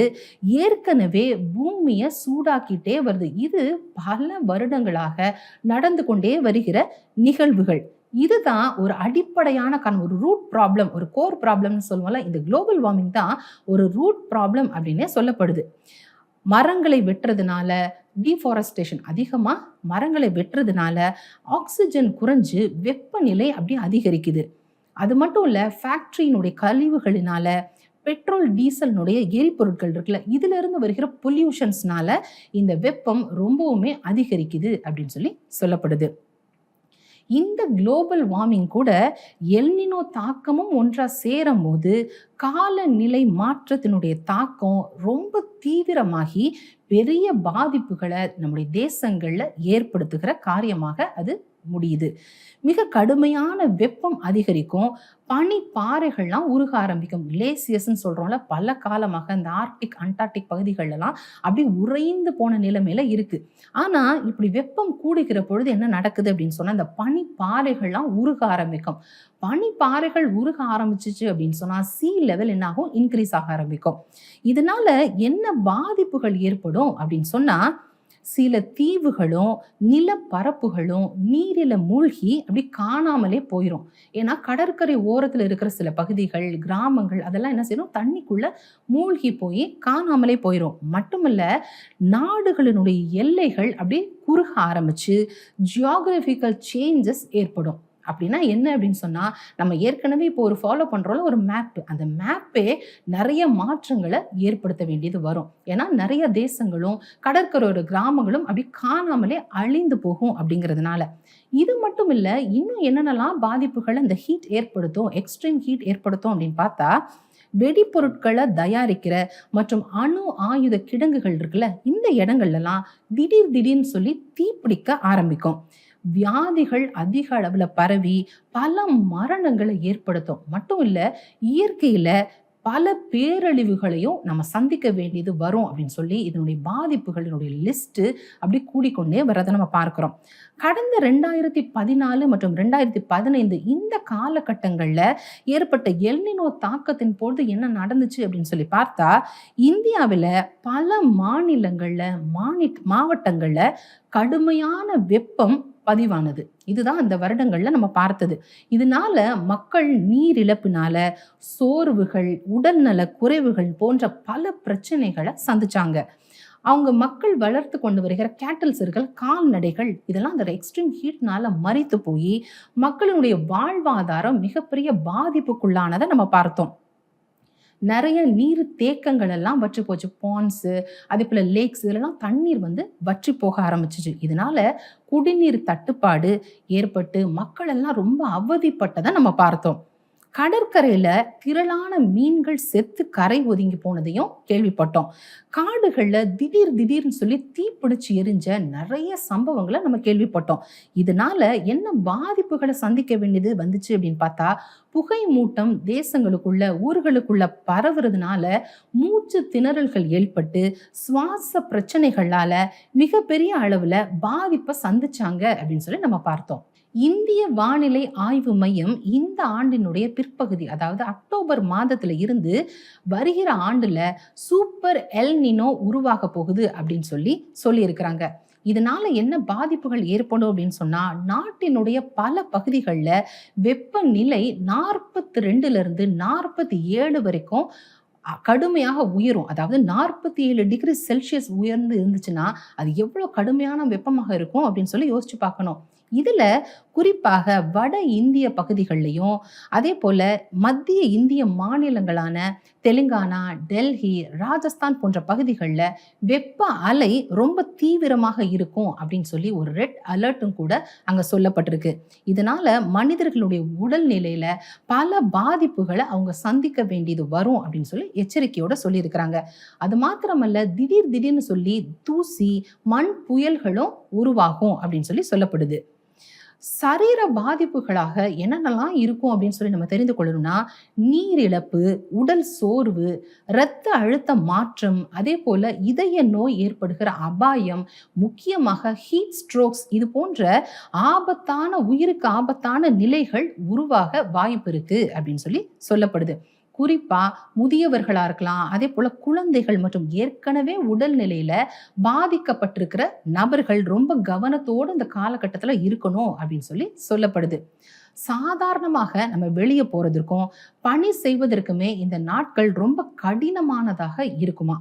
ஏற்கனவே பூமியை சூடாக்கிட்டே வருது. இது பல வருடங்களாக நடந்து கொண்டே வருகிற நிகழ்வுகள். இதுதான் ஒரு அடிப்படையான காரணம், ஒரு ரூட் ப்ராப்ளம், ஒரு கோர் ப்ராப்ளம்னு சொல்லுவோம்ல. இந்த குளோபல் வார்மிங் தான் ஒரு ரூட் ப்ராப்ளம் அப்படின்னே சொல்லப்படுது. மரங்களை வெட்டுறதுனால, டீஃபாரஸ்டேஷன், அதிகமா மரங்களை வெட்டுறதுனால ஆக்சிஜன் குறைஞ்சு வெப்பநிலை அப்படி அதிகரிக்குது. அது மட்டும் இல்ல, ஃபேக்டரியினுடைய கழிவுகளினால, பெட்ரோல் டீசலினுடைய எரிபொருட்கள் இருக்குல்ல, இதுல இருந்து வருகிற பொல்யூஷன்ஸ்னால இந்த வெப்பம் ரொம்பவுமே அதிகரிக்குது அப்படின்னு சொல்லப்படுது. இந்த குளோபல் வார்மிங் கூட எல்னினோ தாக்கமும் ஒன்றா சேரும் போது காலநிலை மாற்றத்தினுடைய தாக்கம் ரொம்ப தீவிரமாகி பெரிய பாதிப்புகளை நம்முடைய தேசங்கள்ல ஏற்படுத்துகிற காரியமாக அது முடியுது. மிக கடுமையான வெப்பம் அதிகரிக்கும், பனி பாறைகள்லாம் உருக ஆரம்பிக்கும். கிளேசியஸ்ன்னு சொல்றோம்ல, பல காலமாக இந்த ஆர்டிக், அண்டார்டிக் பகுதிகளெல்லாம் அப்படி உறைந்து போன நிலைமையில இருக்கு. ஆனா இப்படி வெப்பம் கூடுகிற பொழுது என்ன நடக்குது அப்படின்னு சொன்னா இந்த பனி பாறைகள்லாம் உருக ஆரம்பிக்கும். பனி பாறைகள் உருக ஆரம்பிச்சிச்சு அப்படின்னு சொன்னா சீ லெவல் என்ன ஆகும், இன்க்ரீஸ் ஆக ஆரம்பிக்கும். இதனால என்ன பாதிப்புகள் ஏற்படும் அப்படின்னு சொன்னா சில தீவுகளும் நிலப்பரப்புகளும் நீரில மூழ்கி அப்படி காணாமலே போயிடும். ஏன்னா கடற்கரை ஓரத்துல இருக்கிற சில பகுதிகள், கிராமங்கள் அதெல்லாம் என்ன செய்யணும், தண்ணிக்குள்ள மூழ்கி போய் காணாமலே போயிடும். மட்டுமல்ல, நாடுகளினுடைய எல்லைகள் அப்படியே குறுக ஆரம்பிச்சு ஜியோகிராபிக்கல் சேஞ்சஸ் ஏற்படும். அப்படின்னா என்ன அப்படின்னு சொன்னா நம்ம ஏற்கனவே இப்போ ஒரு ஃபாலோ பண்றோம்ல ஒரு மேப், அந்த மேப்பே நிறைய மாற்றங்களை ஏற்படுத்த வேண்டியது வரும். ஏன்னா நிறைய தேசங்களும் கடற்கரையோர கிராமங்களும் அப்படி காணாமலே அழிந்து போகும் அப்படிங்கிறதுனால. இது மட்டும் இல்ல, இன்னும் என்னென்னலாம் பாதிப்புகளை இந்த ஹீட் ஏற்படுத்தும், எக்ஸ்ட்ரீம் ஹீட் ஏற்படுத்தும் அப்படின்னு பார்த்தா வெடிப்பொருட்களை தயாரிக்கிற மற்றும் அணு ஆயுத கிடங்குகள் இருக்குல்ல, இந்த இடங்கள்லாம் திடீர்னு சொல்லி தீப்பிடிக்க ஆரம்பிக்கும். வியாதிகள் அதிக அளவுல பரவி பல மரணங்களை ஏற்படுத்தும். மட்டும் இல்ல, இயற்கையில பல பேரழிவுகளையும் நம்ம சந்திக்க வேண்டியது வரும் அப்படின்னு சொல்லி இதனுடைய பாதிப்புகளினுடைய லிஸ்ட் அப்படி கூடிக்கொண்டே வர்றதை நம்ம பார்க்கிறோம். கடந்த 2014 மற்றும் 2015 இந்த காலகட்டங்கள்ல ஏற்பட்ட எல்னினோ தாக்கத்தின் போது என்ன நடந்துச்சு அப்படின்னு சொல்லி பார்த்தா, இந்தியாவில் பல மாநிலங்கள்ல மாவட்டங்கள்ல கடுமையான வெப்பம் பதிவானது. இதுதான் அந்த வருடங்கள்ல நம்ம பார்த்தது. இதனால மக்கள் நீர் இழப்பினால சோர்வுகள், உடல்நல குறைவுகள் போன்ற பல பிரச்சனைகளை சந்திச்சாங்க. அவங்க மக்கள் வளர்த்து கொண்டு வருகிற கேட்டல்ஸர்கள், கால்நடைகள் இதெல்லாம் அந்த எக்ஸ்ட்ரீம் ஹீட்னால மரித்து போய் மக்களுடைய வாழ்வாதாரம் மிகப்பெரிய பாதிப்புக்குள்ளானதை நம்ம பார்த்தோம். நிறைய நீர் தேக்கங்கள் எல்லாம் வற்றி போச்சு. பாண்ட்ஸு, அதே போல லேக்ஸ், இதெல்லாம் தண்ணீர் வற்றி போக ஆரம்பிச்சிச்சு. இதனால குடிநீர் தட்டுப்பாடு ஏற்பட்டு மக்கள் எல்லாம் ரொம்ப அவதிப்பட்டதை நம்ம பார்த்தோம். கடற்கரையில திரளான மீன்கள் செத்து கரை ஒதுங்கி போனதையும் கேள்விப்பட்டோம். காடுகள்ல திடீர்னு சொல்லி தீப்பிடிச்சு எரிஞ்ச நிறைய சம்பவங்களை நம்ம கேள்விப்பட்டோம். இதனால என்ன பாதிப்புகளை சந்திக்க வேண்டியது வந்துச்சு அப்படின்னு பார்த்தா, புகை மூட்டம் தேசங்களுக்குள்ள, ஊர்களுக்குள்ள பரவுறதுனால மூச்சு திணறல்கள் ஏற்பட்டு சுவாச பிரச்சனைகளால மிகப்பெரிய அளவுல பாதிப்பை சந்திச்சாங்க அப்படின்னு சொல்லி நம்ம பார்த்தோம். இந்திய வானிலை ஆய்வு மையம் இந்த ஆண்டினுடைய பிற்பகுதி, அதாவது அக்டோபர் மாதத்துல இருந்து வருகிற ஆண்டுல சூப்பர் எல் நினோ உருவாக போகுது அப்படின்னு சொல்லி இருக்கிறாங்க. இதனால என்ன பாதிப்புகள் ஏற்படும் அப்படின்னு சொன்னா, நாட்டினுடைய பல பகுதிகளில் வெப்பநிலை 42 இருந்து 47 வரைக்கும் கடுமையாக உயரும். அதாவது 47 டிகிரி செல்சியஸ் உயர்ந்து இருந்துச்சுன்னா அது எவ்வளவு கடுமையான வெப்பமாக இருக்கும் அப்படின்னு சொல்லி யோசிச்சு பார்க்கணும். இதுல குறிப்பாக வட இந்திய பகுதிகளிலையும் அதே போல மத்திய இந்திய மாநிலங்களான தெலுங்கானா, டெல்லி, ராஜஸ்தான் போன்ற பகுதிகளில் வெப்ப அலை ரொம்ப தீவிரமாக இருக்கும் அப்படின்னு சொல்லி ஒரு ரெட் அலர்ட்டும் கூட அங்க சொல்லப்பட்டிருக்கு. இதனால மனிதர்களுடைய உடல்நிலையில பல பாதிப்புகளை அவங்க சந்திக்க வேண்டியது வரும் அப்படின்னு சொல்லி எச்சரிக்கையோட சொல்லியிருக்கிறாங்க. அது மாத்திரமல்ல, திடீர்னு சொல்லி தூசி, மண் புயல்களும் உருவாகும் அப்படின்னு சொல்லப்படுது. சரீர பாதிப்புகளாக என்னென்னலாம் இருக்கும் அப்படின்னு சொல்லி நம்ம தெரிந்து கொள்ளணும்னா, நீர் இழப்பு, உடல் சோர்வு, இரத்த அழுத்த மாற்றம், அதே போல இதய நோய் ஏற்படுகிற அபாயம், முக்கியமாக ஹீட் ஸ்ட்ரோக்ஸ், இது போன்ற உயிருக்கு ஆபத்தான நிலைகள் உருவாக வாய்ப்பு இருக்கு அப்படின்னு சொல்லப்படுது. குறிப்பா முதியவர்களா இருக்கலாம், அதே போல குழந்தைகள் மற்றும் ஏற்கனவே உடல்நிலையில பாதிக்கப்பட்டிருக்கிற நபர்கள் ரொம்ப கவனத்தோடு இந்த காலகட்டத்துல இருக்கணும் அப்படின்னு சொல்லப்படுது. சாதாரணமாக நம்ம வெளியே போறதற்கும் பணி செய்வதற்குமே இந்த நாட்கள் ரொம்ப கடினமானதாக இருக்குமா.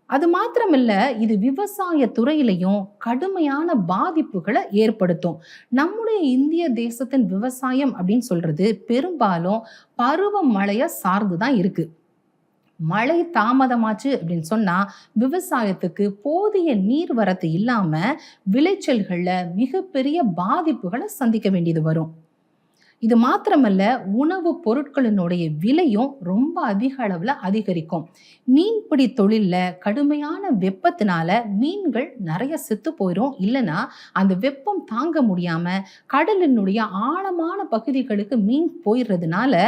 அது மாத்திரமில்ல, இது விவசாய துறையிலையும் கடுமையான பாதிப்புகளை ஏற்படுத்தும். நம்முடைய இந்திய தேசத்தின் விவசாயம் அப்படின்னு சொல்றது பெரும்பாலும் பருவ மழையை சார்ந்துதான் இருக்கு. மழை தாமதமாச்சு அப்படின்னு சொன்னா விவசாயத்துக்கு போதிய நீர் வரத்து இல்லாம விளைச்சல்கள்ல மிகப்பெரிய பாதிப்புகளை சந்திக்க வேண்டியது வரும். இது மாத்திரமல்ல, உணவு பொருட்களினுடைய விலையும் ரொம்ப அதிக அளவுல அதிகரிக்கும். மீன்பிடி தொழில்ல கடுமையான வெப்பத்தினால மீன்கள் நிறைய செத்து போயிடும். இல்லைன்னா அந்த வெப்பம் தாங்க முடியாம கடலினுடைய ஆழமான பகுதிகளுக்கு மீன் போயிடுறதுனால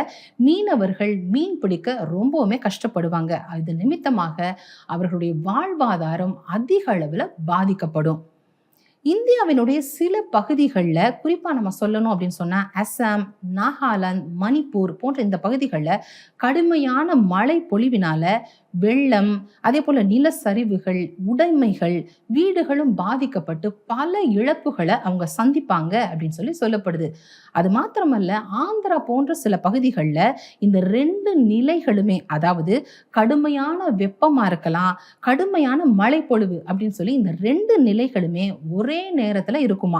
மீனவர்கள் மீன் பிடிக்க ரொம்பவுமே கஷ்டப்படுவாங்க. அது நிமித்தமாக அவர்களுடைய வாழ்வாதாரம் அதிக அளவுல பாதிக்கப்படும். இந்தியாவினுடைய சில பகுதிகளில், குறிப்பா நம்ம சொல்லணும் அப்படின்னு சொன்னா அசாம், நாகாலாந்து, மணிப்பூர் போன்ற இந்த பகுதிகளில் கடுமையான மழை பொழிவினால வெள்ளம், அதே போல நிலச்சரிவுகள், உடைமைகள், வீடுகளும் பாதிக்கப்பட்டு பல இழப்புகளை அவங்க சந்திப்பாங்க அப்படின்னு சொல்லப்படுது. அது மாத்திரமல்ல, ஆந்திரா போன்ற சில பகுதிகளில் இந்த 2 நிலைகளுமே, அதாவது கடுமையான வெப்பமா இருக்கலாம், கடுமையான மழை பொழிவு அப்படின்னு சொல்லி இந்த 2 நிலைகளுமே ஒரே நேரத்துல இருக்குமா.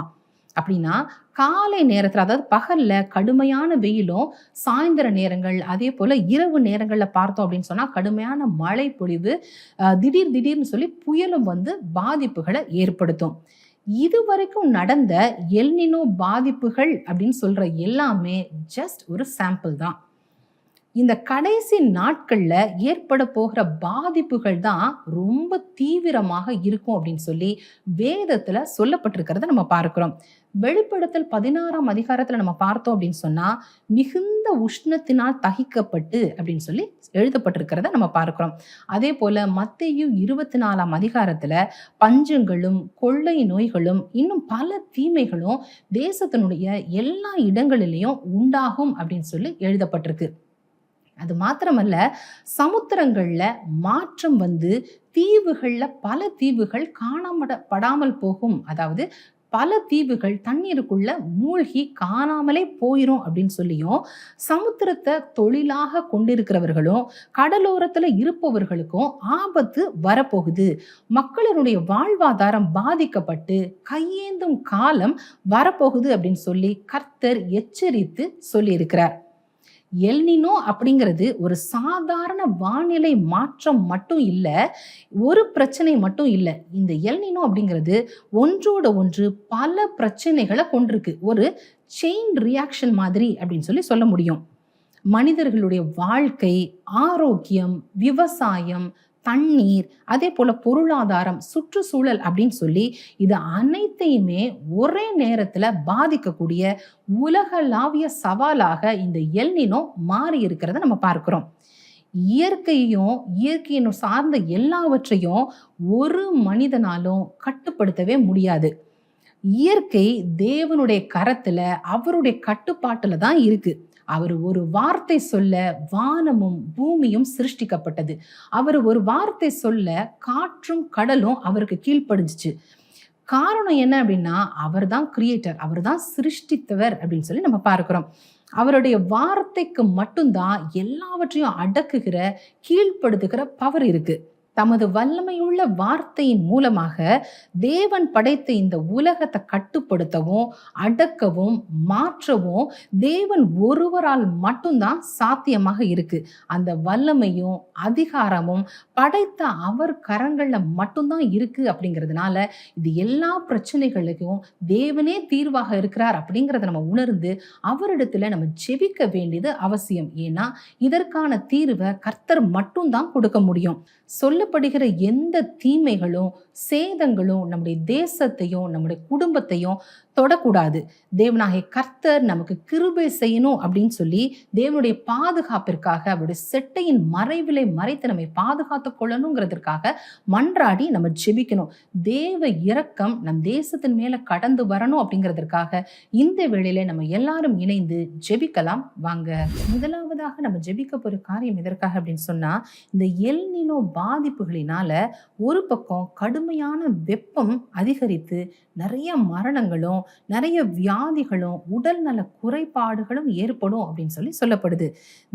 அப்படின்னா காலை நேரத்துல, அதாவது பகல்ல கடுமையான வெயிலும், சாயந்தர நேரங்கள் அதே போல இரவு நேரங்கள்ல பார்த்தோம் அப்படின்னு சொன்னா கடுமையான மழை பொழிவு, திடீர்னு சொல்லி புயலும் பாதிப்புகளை ஏற்படுத்தும். இதுவரைக்கும் நடந்த எல்னினோ பாதிப்புகள் அப்படின்னு சொல்ற எல்லாமே ஜஸ்ட் ஒரு சாம்பிள் தான். இந்த கடைசி நாட்கள்ல ஏற்பட போகிற பாதிப்புகள் தான் ரொம்ப தீவிரமாக இருக்கும் அப்படின்னு சொல்லி வேதத்துல சொல்லப்பட்டிருக்கிறத நம்ம பார்க்கிறோம். வெளிப்படுத்தல் 16ஆம் அதிகாரத்துல நம்ம பார்த்தோம் அப்படின்னு சொன்னா, மிகுந்த உஷ்ணத்தினால் தகிக்கப்பட்டு அப்படின்னு சொல்லி எழுதப்பட்டிருக்கிறத நம்ம பார்க்கிறோம். அதே போல மத்தேயு 24ஆம் அதிகாரத்துல பஞ்சங்களும் கொள்ளை நோய்களும் இன்னும் பல தீமைகளும் தேசத்தினுடைய எல்லா இடங்களிலையும் உண்டாகும் அப்படின்னு சொல்லி எழுதப்பட்டிருக்கு. அது மாத்திரமல்ல, சமுத்திரங்கள்ல மாற்றம் வந்து தீவுகள்ல பல தீவுகள் காணாம போகும். அதாவது பல தீவுகள் தண்ணீருக்குள்ள மூழ்கி காணாமலே போயிரும் அப்படின்னு சொல்லியும், சமுத்திரத்தை தொழிலாக கொண்டிருக்கிறவர்களும் கடலோரத்துல இருப்பவர்களுக்கும் ஆபத்து வரப்போகுது, மக்களினுடைய வாழ்வாதாரம் பாதிக்கப்பட்டு கையேந்தும் காலம் வரப்போகுது அப்படின்னு சொல்லி கர்த்தர் எச்சரித்து சொல்லி இருக்கிறார். எல்னினோ அப்படிங்கிறது ஒரு சாதாரண வானிலை மாற்றம் மட்டும் இல்ல, ஒரு பிரச்சனை மட்டும் இல்ல. இந்த எல்னினோ அப்படிங்கிறது ஒன்றோட ஒன்று பல பிரச்சனைகளை கொண்டிருக்கு. ஒரு செயின் ரியாக்ஷன் மாதிரி அப்படின்னு சொல்லி சொல்ல முடியும். மனிதர்களுடைய வாழ்க்கை, ஆரோக்கியம், விவசாயம், தண்ணீர், அதே போல பொருளாதாரம், சுற்றுச்சூழல் அப்படின்னு சொல்லி இது அனைத்தையுமே ஒரே நேரத்துல பாதிக்கக்கூடிய உலகளாவிய சவாலாக இந்த எல்னினோ மாறி இருக்கிறத நம்ம பார்க்கிறோம். இயற்கையும் சார்ந்த எல்லாவற்றையும் ஒரு மனிதனாலும் கட்டுப்படுத்தவே முடியாது. இயற்கை தேவனுடைய கரத்துல, அவருடைய கட்டுப்பாட்டுல தான் இருக்கு. அவர் ஒரு வார்த்தை சொல்ல வானமும் பூமியும் சிருஷ்டிக்கப்பட்டது. அவர் ஒரு வார்த்தை சொல்ல காற்றும் கடலும் அவருக்கு கீழ்ப்படிஞ்சிச்சு. காரணம் என்ன அப்படின்னா, அவர் தான் கிரியேட்டர், அவர் தான் சிருஷ்டித்தவர் அப்படின்னு சொல்லி நம்ம பார்க்கிறோம். அவருடைய வார்த்தைக்கு மட்டும்தான் எல்லாவற்றையும் அடக்குகிற, கீழ்ப்படுத்துகிற பவர் இருக்கு. தமது வல்லமையுள்ள வார்த்தையின் மூலமாக தேவன் படைத்த இந்த உலகத்தை கட்டுப்படுத்தவும், அடக்கவும், மாற்றவும் தேவன் ஒருவரால் மட்டும்தான் சாத்தியமாக இருக்கு. அந்த வல்லமையும் அதிகாரமும் படைத்த அவர் கரங்கள்ல மட்டும்தான் இருக்கு. அப்படிங்கிறதுனால இது எல்லா பிரச்சனைகளுக்கும் தேவனே தீர்வாக இருக்கிறார் அப்படிங்கிறத நம்ம உணர்ந்து அவரிடத்துல நம்ம ஜெபிக்க வேண்டியது அவசியம். ஏன்னா இதற்கான தீர்வை கர்த்தர் மட்டும்தான் கொடுக்க முடியும். சொல்லப்படுகிற எந்த தீமைகளும் சேதங்களும் நம்முடைய தேசத்தையும் நம்முடைய குடும்பத்தையும் தொடக்கூடாது. தேவனாகிய கர்த்தர் நமக்கு கிருபை செய்யணும் அப்படின்னு சொல்லி தேவனுடைய பாதுகாப்பிற்காக அவருடைய செட்டையின் மறைவிலை மறைத்து நம்மை பாதுகாத்து கொள்ளணுங்கிறதுக்காக மன்றாடி நம்ம ஜெபிக்கணும். தேவ இரக்கம் நம் தேசத்தின் மேல கடந்து வரணும் அப்படிங்கிறதுக்காக இந்த வேளையில நம்ம எல்லாரும் இணைந்து ஜெபிக்கலாம் வாங்க. முதலாவதாக நம்ம ஜெபிக்க போற காரியம் எதற்காக அப்படின்னு சொன்னா, இந்த எல்னினோ பாதிப்புகளினால ஒரு பக்கம் கடுமையான வெப்பம் அதிகரித்து நிறைய மரணங்களும் நிறைய வியாதிகளும் உடல் நல குறைபாடுகளும் ஏற்படும் அப்படின்னு சொல்லி சொல்லப்படுது.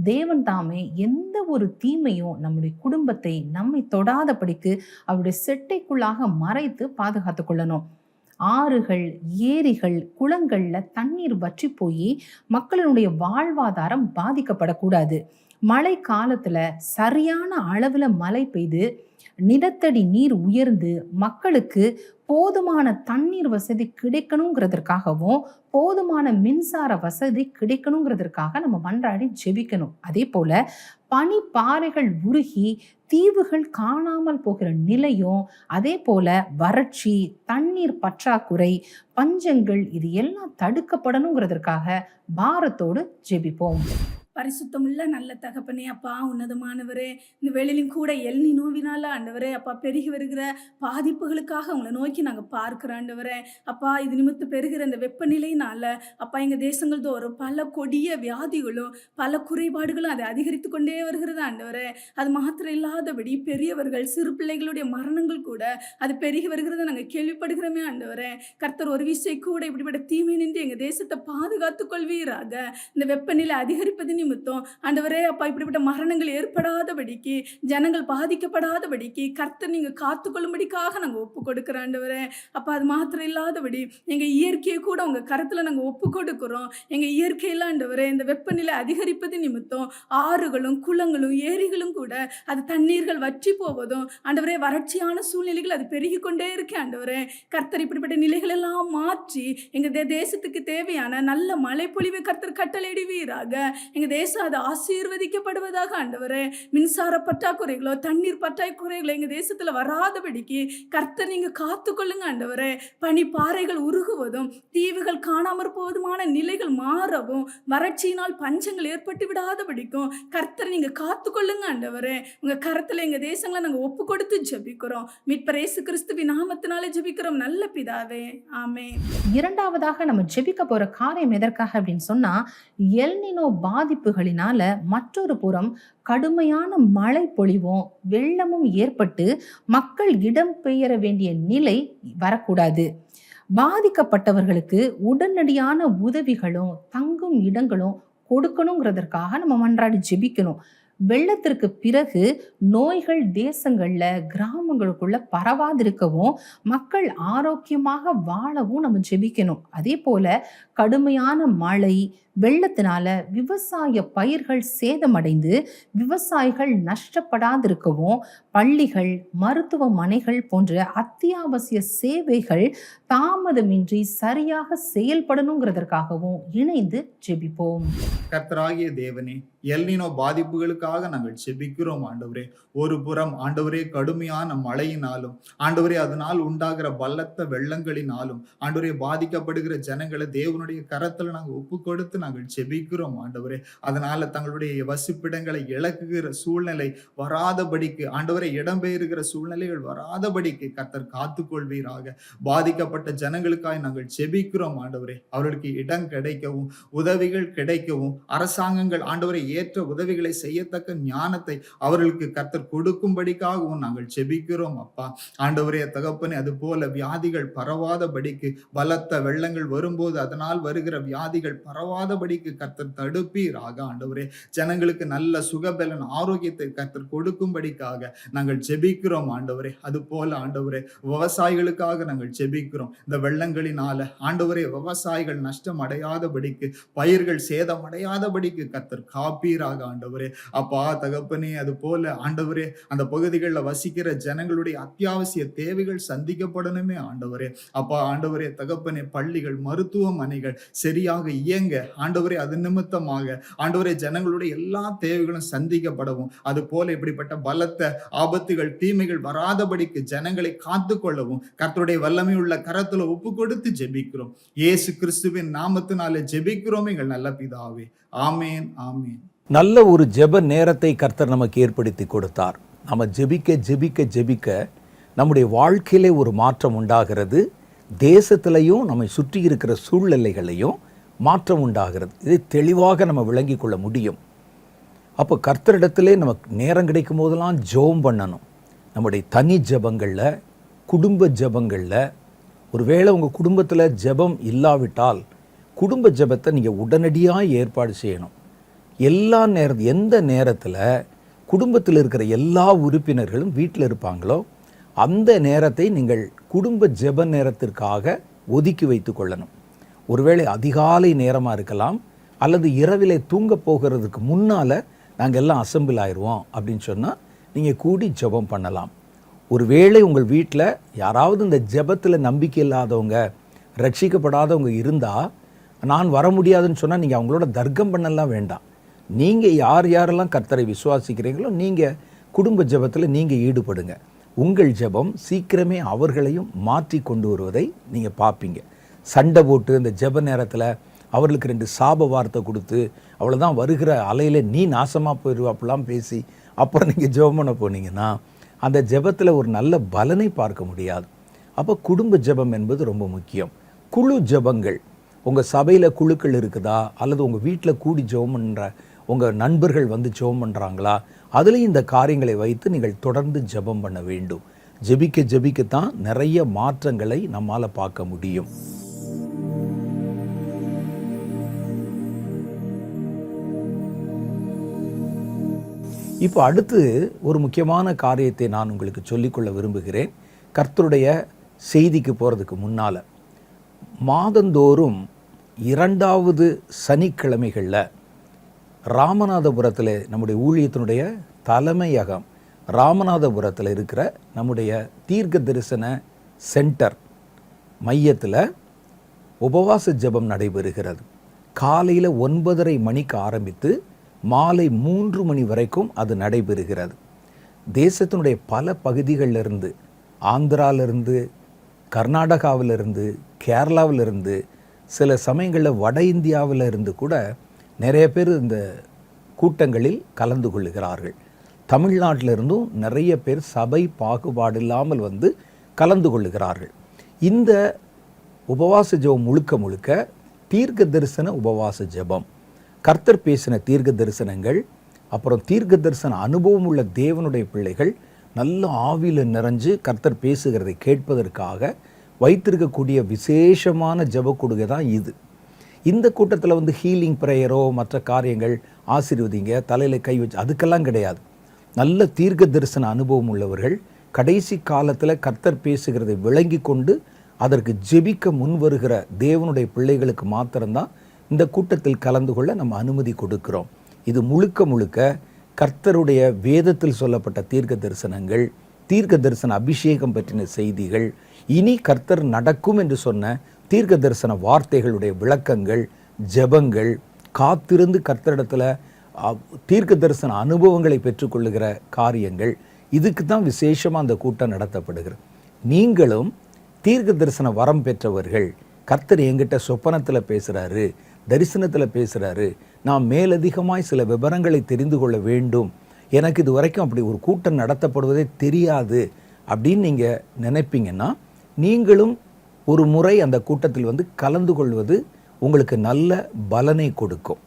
தேவன் தாமே எந்த ஒரு தீமையும் நம்முடைய குடும்பத்தை நம்மை தொடாதபடிக்கு அவருடைய செட்டைக்குள்ளாக மறைத்து பாதுகாத்து கொள்ளணும். ஆறுகள், ஏரிகள், குளங்கள்ல தண்ணீர் வற்றி போய் மக்களினுடைய வாழ்வாதாரம் பாதிக்கப்படக்கூடாது. மழை காலத்துல சரியான அளவுல மழை பெய்து நிலத்தடி நீர் உயர்ந்து மக்களுக்கு போதுமான தண்ணீர் வசதி கிடைக்கணுங்கிறதுக்காகவும் போதுமான மின்சார வசதி கிடைக்கணுங்கிறதுக்காக நம்ம மன்றாடி ஜெபிக்கணும். அதே போல பனிப்பாறைகள் உருகி தீவுகள் காணாமல் போகிற நிலையும், அதே போல வறட்சி, தண்ணீர் பற்றாக்குறை, பஞ்சங்கள் இது எல்லாம் தடுக்கப்படணுங்கிறதுக்காக பாரத்தோடு ஜெபிப்போம். பரிசுத்தமுள்ள நல்ல தகப்பனே, அப்பா உன்னதமானவரே, இந்த வேளையிலும் கூட எல்னினோவினால ஆண்டவரே அப்பா பெருகி வருகிற பாதிப்புகளுக்காக உங்களை நோக்கி நாங்கள் பார்க்கிறோம் ஆண்டவரே. அப்பா இது நிமித்து பெறுகிற இந்த வெப்பநிலையினால அப்பா எங்கள் தேசங்கள் தோறும் பல கொடிய வியாதிகளும் பல குறைபாடுகளும் அதை அதிகரித்து கொண்டே வருகிறது ஆண்டவரே. அது மாத்திரம் இல்லாதபடி பெரியவர்கள் சிறு பிள்ளைகளுடைய மரணங்கள் கூட அது பெருகி வருகிறத நாங்கள் கேள்விப்படுகிறோமே ஆண்டவரே. கர்த்தர் ஒரு விஷயம் கூட இப்படிப்பட்ட தீமை நின்று எங்கள் தேசத்தை பாதுகாத்துக் கொள்வீராக. இந்த வெப்பநிலை அதிகரிப்பது நிமித்தம் ஆண்டவரே அப்பா இப்படிப்பட்ட மரணங்கள் ஏற்படாதபடிக்கு, ஜனங்கள் பாதிக்கப்படாதபடிக்கு கர்த்தர் நீங்க காத்துக்கொள்ளும்படிக்காக நாங்கள் ஒப்பு கொடுக்கிறோம் ஆண்டவரே. அப்பா அது மாத்திரம் இல்லாதபடி எங்க இயற்கையை கூட உங்க கருத்துல நாங்கள் ஒப்பு கொடுக்கிறோம். எங்க இயற்கையில ஆண்டவரே இந்த வெப்பநிலை அதிகரிப்பது நிமித்தம் ஆறுகளும் குளங்களும் ஏரிகளும் கூட அது தண்ணீர்கள் வற்றி போவதும் ஆண்டவரே வறட்சியான சூழ்நிலைகள் அது பெருகி கொண்டே இருக்கு ஆண்டவரே. கர்த்தர் இப்படிப்பட்ட நிலைகள் எல்லாம் மாற்றி எங்க தேசத்துக்கு தேவையான நல்ல மழை பொழிவை கர்த்தர் கட்டளையிடுவீராக. எங்க தேசம் அது ஆசீர்வதிக்கப்படுவதாக ஆண்டவரே. மின்சார பற்றாக்குறைகளோ தண்ணீர் பற்றாக்குறைகளோ எங்க தேசத்துல வராதபடிக்கு கர்த்தர் நீங்க காத்துக்கொள்ளுங்க ஆண்டவரே. பனிப்பாறைகள் உருகுவதும் தீவுகள் காணாமற் போவதுமான நிலைகள் மாறவும் வறட்சியினால் பஞ்சங்கள் ஏற்பட்டு விடாதபடிக்கும் கர்த்தர் நீங்க காத்துக்கொள்ளுங்க ஆண்டவரே. உங்க கரத்துல எங்க தேசங்களை நாங்க ஒப்பு கொடுத்து ஜெபிக்கிறோம். மீட்பர் இயேசு கிறிஸ்துவின் நாமத்தினாலே ஜெபிக்கிறோம் நல்ல பிதாவே, ஆமென். இரண்டாவதாக நம்ம ஜெபிக்க போற காரியம் எதற்காக அப்படின்னு சொன்னா, எல்னினோ பாதிப்புகளினால மற்றொரு புறம் கடுமையான மழை பொழிவும் வெள்ளமும் ஏற்பட்டு மக்கள் இடம்பெயர வேண்டிய நிலை வரக்கூடாது. பாதிக்கப்பட்டவர்களுக்கு உடனடியான உதவிகளும் தங்கும் இடங்களும் கொடுக்கணுங்கிறதற்காக நம்ம மன்றாடி ஜெபிக்கணும். வெள்ளத்திற்கு பிறகு நோய்கள் தேசங்கள்ல கிராமங்களுக்குள்ள பரவாதிருக்கவும் மக்கள் ஆரோக்கியமாக வாழவும் நம்ம ஜெபிக்கணும். அதே போல கடுமையான மழை வெள்ளத்தினால விவசாய பயிர்கள் சேதமடைந்து விவசாயிகள் நஷ்டப்படாதிருக்கவும் பள்ளிகள் மருத்துவமனைகள் போன்ற அத்தியாவசிய சேவைகள் தாமதமின்றி சரியாக செயல்படணுங்கிறதற்காகவும் இணைந்து ஜெபிப்போம். கர்த்தராகிய தேவனே, எல்னினோ பாதிப்புகளுக்காக நாங்கள் ஜெபிக்கிறோம் ஆண்டவரே. ஒரு புறம் ஆண்டவரே கடுமையான மழையினாலும் ஆண்டவரே அதனால் உண்டாகிற பலத்த வெள்ளங்களினாலும் ஆண்டவரே பாதிக்கப்படுகிற ஜனங்களை தேவனுடைய கரத்துல நாங்கள் ஒப்பு கொடுத்து நாங்கள் ஜெபிக்கிறோம் ஆண்டவரே. அதனால தங்களுடைய வசிப்பிடங்களை இழக்குகிற சூழ்நிலை வராதபடிக்கு ஆண்டவரே, இடம்பெயர்கிற சூழ்நிலைகள் வராதபடிக்கு கர்த்தர் காத்துக்கொள்வீராக. பாதிக்கப்பட்ட ஜனங்களுக்காய் நாங்கள் ஜெபிக்கிறோம் ஆண்டவரே. அவர்களுக்கு இடம் கிடைக்கவும் உதவிகள் கிடைக்கவும் அரசாங்கங்கள் ஆண்டவரை ஏற்ற உதவிகளை செய்யத்தக்க ஞானத்தை அவர்களுக்கு கர்த்தர் கொடுக்கும்படிக்காகவும் நாங்கள் ஜெபிக்கிறோம் அப்பா. ஆண்டவரே தகப்பனே, அது போல வியாதிகள் பரவாதபடிக்கு பலத்த வெள்ளங்கள் வரும்போது அதனால் வருகிற வியாதிகள் பரவாதபடிக்கு கர்த்தர் தடுப்பீராக ஆண்டவரே. ஜனங்களுக்கு நல்ல சுகபலன் ஆரோக்கியத்தை கர்த்தர் கொடுக்கும்படிக்காக நாங்கள் ஜெபிக்கிறோம் ஆண்டவரே. அது போல ஆண்டவரே விவசாயிகளுக்காக நாங்கள் ஜெபிக்கிறோம். இந்த வெள்ளங்களினால ஆண்டவரே விவசாயிகள் நஷ்டம் அடையாதபடிக்கு பயிர்கள் சேதம் அடையாதபடிக்கு கர்த்தர் காப்பீராக ஆண்டவரே. அப்பா தகப்பனே, அது போல ஆண்டவரே அந்த பகுதிகளில் வசிக்கிற ஜனங்களுடைய அத்தியாவசிய தேவைகள் சந்திக்கப்படணுமே ஆண்டவரே. அப்பா ஆண்டவரே தகப்பனே, பள்ளிகள் மருத்துவமனைகள் சரியாக இயங்க ஆண்டவரே, அது நிமித்தமாக ஆண்டவரே ஜனங்களுடைய எல்லா தேவைகளும் சந்திக்கப்படவும் அது போல இப்படிப்பட்ட பலத்த ஆபத்துகள் தீமைகள் வராதபடிக்கு ஜனங்களை காத்து கொள்ளவும் கர்த்தருடைய வல்லமை உள்ள கரத்துல ஒப்பு கொடுத்து ஜெபிக்கிறோம். இயேசு கிறிஸ்துவின் நாமத்தினாலே ஜெபிக்கிறோம் எங்கள் நல்ல பிதாவே, ஆமேன் ஆமேன். நல்ல ஒரு ஜெப நேரத்தை கர்த்தர் நமக்கு ஏற்படுத்தி கொடுத்தார். நம்ம ஜெபிக்க ஜெபிக்க ஜெபிக்க நம்முடைய வாழ்க்கையிலே ஒரு மாற்றம் உண்டாகிறது. தேசத்திலையும் நம்மை சுற்றி இருக்கிற சூழ்நிலைகளையும் மாற்றம் உண்டாகிறது. இதை தெளிவாக நம்ம விளங்கி கொள்ள முடியும். அப்போ கர்த்தரிடத்திலே நமக்கு நேரம் கிடைக்கும் போதெல்லாம் ஜெபம் பண்ணணும். நம்முடைய தனி ஜெபங்களில் குடும்ப ஜெபங்களில் ஒருவேளை உங்கள் குடும்பத்தில் ஜெபம் இல்லாவிட்டால் குடும்ப ஜெபத்தை நீங்கள் உடனடியாக ஏற்பாடு செய்யணும். எந்த நேரத்தில் குடும்பத்தில் இருக்கிற எல்லா உறுப்பினர்களும் வீட்டில் இருப்பாங்களோ அந்த நேரத்தை நீங்கள் குடும்ப ஜெப நேரத்திற்காக ஒதுக்கி வைத்து கொள்ளணும். ஒருவேளை அதிகாலை நேரமாக இருக்கலாம், அல்லது இரவிலே தூங்க போகிறதுக்கு முன்னால் நாங்கள் எல்லாம் அசம்பிள் ஆயிடுவோம் அப்படின்னு சொன்னால் நீங்கள் கூடி ஜெபம் பண்ணலாம். ஒருவேளை உங்கள் வீட்டில் யாராவது இந்த ஜெபத்தில் நம்பிக்கை இல்லாதவங்க ரட்சிக்கப்படாதவங்க இருந்தால் நான் வர முடியாதுன்னு சொன்னால் நீங்கள் அவங்களோட தர்க்கம் பண்ணலாம் வேண்டாம். நீங்கள் யாரெல்லாம் கர்த்தரை விசுவாசிக்கிறீங்களோ நீங்கள் குடும்ப ஜெபத்தில் நீங்கள் ஈடுபடுங்க. உங்கள் ஜெபம் சீக்கிரமே அவர்களையும் மாற்றி கொண்டு வருவதை நீங்கள் பார்ப்பீங்க. சண்டை போட்டு இந்த ஜெப நேரத்தில் அவர்களுக்கு 2 சாப வார்த்தை கொடுத்து அவ்வளோதான் வருகிற அலையில் நீ நாசமாக போயிடுவா அப்படிலாம் பேசி அப்புறம் நீங்கள் ஜெபம் பண்ண போனீங்கன்னா அந்த ஜெபத்தில் ஒரு நல்ல பலனை பார்க்க முடியாது. அப்போ குடும்ப ஜெபம் என்பது ரொம்ப முக்கியம். குழு ஜெபங்கள், உங்கள் சபையில் குழுக்கள் இருக்குதா, அல்லது உங்கள் வீட்டில் கூடி ஜெபம் பண்ணுற உங்கள் நண்பர்கள் வந்து ஜெபம் பண்ணுறாங்களா, அதுலேயும் இந்த காரியங்களை வைத்து நீங்கள் தொடர்ந்து ஜெபம் பண்ண வேண்டும். ஜெபிக்க ஜெபிக்கத்தான் நிறைய மாற்றங்களை நம்மால் பார்க்க முடியும். இப்போ அடுத்து ஒரு முக்கியமான காரியத்தை நான் உங்களுக்கு சொல்லிக்கொள்ள விரும்புகிறேன். கர்த்தருடைய செய்திக்கு போகிறதுக்கு முன்னால் மாதந்தோறும் 2வது சனிக்கிழமைகளில் ராமநாதபுரத்தில் நம்முடைய ஊழியத்தினுடைய தலைமையகம் ராமநாதபுரத்தில் இருக்கிற நம்முடைய தீர்க்க தரிசன சென்டர் மையத்தில் உபவாச ஜெபம் நடைபெறுகிறது. காலையில் 9:30 மணிக்கு ஆரம்பித்து மாலை 3 மணி வரைக்கும் அது நடைபெறுகிறது. தேசத்தினுடைய பல பகுதிகளிலிருந்து, ஆந்திராவிலிருந்து, கர்நாடகாவிலிருந்து, கேரளாவிலிருந்து, சில சமயங்களில் வட இந்தியாவில் இருந்து கூட நிறைய பேர் இந்த கூட்டங்களில் கலந்து கொள்ளுகிறார்கள். தமிழ்நாட்டிலிருந்தும் நிறைய பேர் சபை பாகுபாடு இல்லாமல் வந்து கலந்து கொள்ளுகிறார்கள். இந்த உபவாச ஜெபம் முழுக்க முழுக்க தீர்க்க தரிசன உபவாச ஜெபம். கர்த்தர் பேசின தீர்க்க தரிசனங்கள், அப்புறம் தீர்க்க தரிசன அனுபவம் உள்ள தேவனுடைய பிள்ளைகள் நல்ல ஆவியில் நிறைஞ்சு கர்த்தர் பேசுகிறதை கேட்பதற்காக வைத்திருக்கக்கூடிய விசேஷமான ஜெப கொடுகை தான் இது. இந்த கூட்டத்தில் வந்து ஹீலிங் ப்ரேயரோ மற்ற காரியங்கள் ஆசீர்வதிங்க தலையில் கை வச்சு அதுக்கெல்லாம் கிடையாது. நல்ல தீர்க்க தரிசன அனுபவம் உள்ளவர்கள் கடைசி காலத்தில் கர்த்தர் பேசுகிறதை விளங்கி கொண்டு அதற்கு ஜெபிக்க முன் வருகிற தேவனுடைய பிள்ளைகளுக்கு மாத்திரம்தான் இந்த கூட்டத்தில் கலந்து கொள்ள நம்ம அனுமதி கொடுக்கிறோம். இது முழுக்க முழுக்க கர்த்தருடைய வேதத்தில் சொல்லப்பட்ட தீர்க்க தரிசனங்கள், தீர்க்க தரிசன அபிஷேகம் பற்றின செய்திகள், இனி கர்த்தர் நடக்கும் என்று சொன்ன தீர்க்க தரிசன வார்த்தைகளுடைய விளக்கங்கள், ஜெபங்கள், காத்திருந்து கர்த்தரிடத்தில் தீர்க்க தரிசன அனுபவங்களை பெற்றுக்கொள்ளுகிற காரியங்கள், இதுக்கு தான் விசேஷமாக அந்த கூட்டம் நடத்தப்படுகிறது. நீங்களும் தீர்க்க தரிசன வரம் பெற்றவர்கள், கர்த்தர் என்கிட்ட சொப்பனத்தில் பேசுகிறாரு, தரிசனத்தில் பேசுகிறாரு, நான் மேலதிகமாய் சில விவரங்களை தெரிந்து கொள்ள வேண்டும், எனக்கு இது வரைக்கும் அப்படி ஒரு கூட்டம் நடத்தப்படுவதே தெரியாது அப்படின்னு நீங்கள் நினைப்பீங்கன்னா, நீங்களும் ஒரு முறை அந்த கூட்டத்தில் வந்து கலந்து கொள்வது உங்களுக்கு நல்ல பலனை கொடுக்கும்.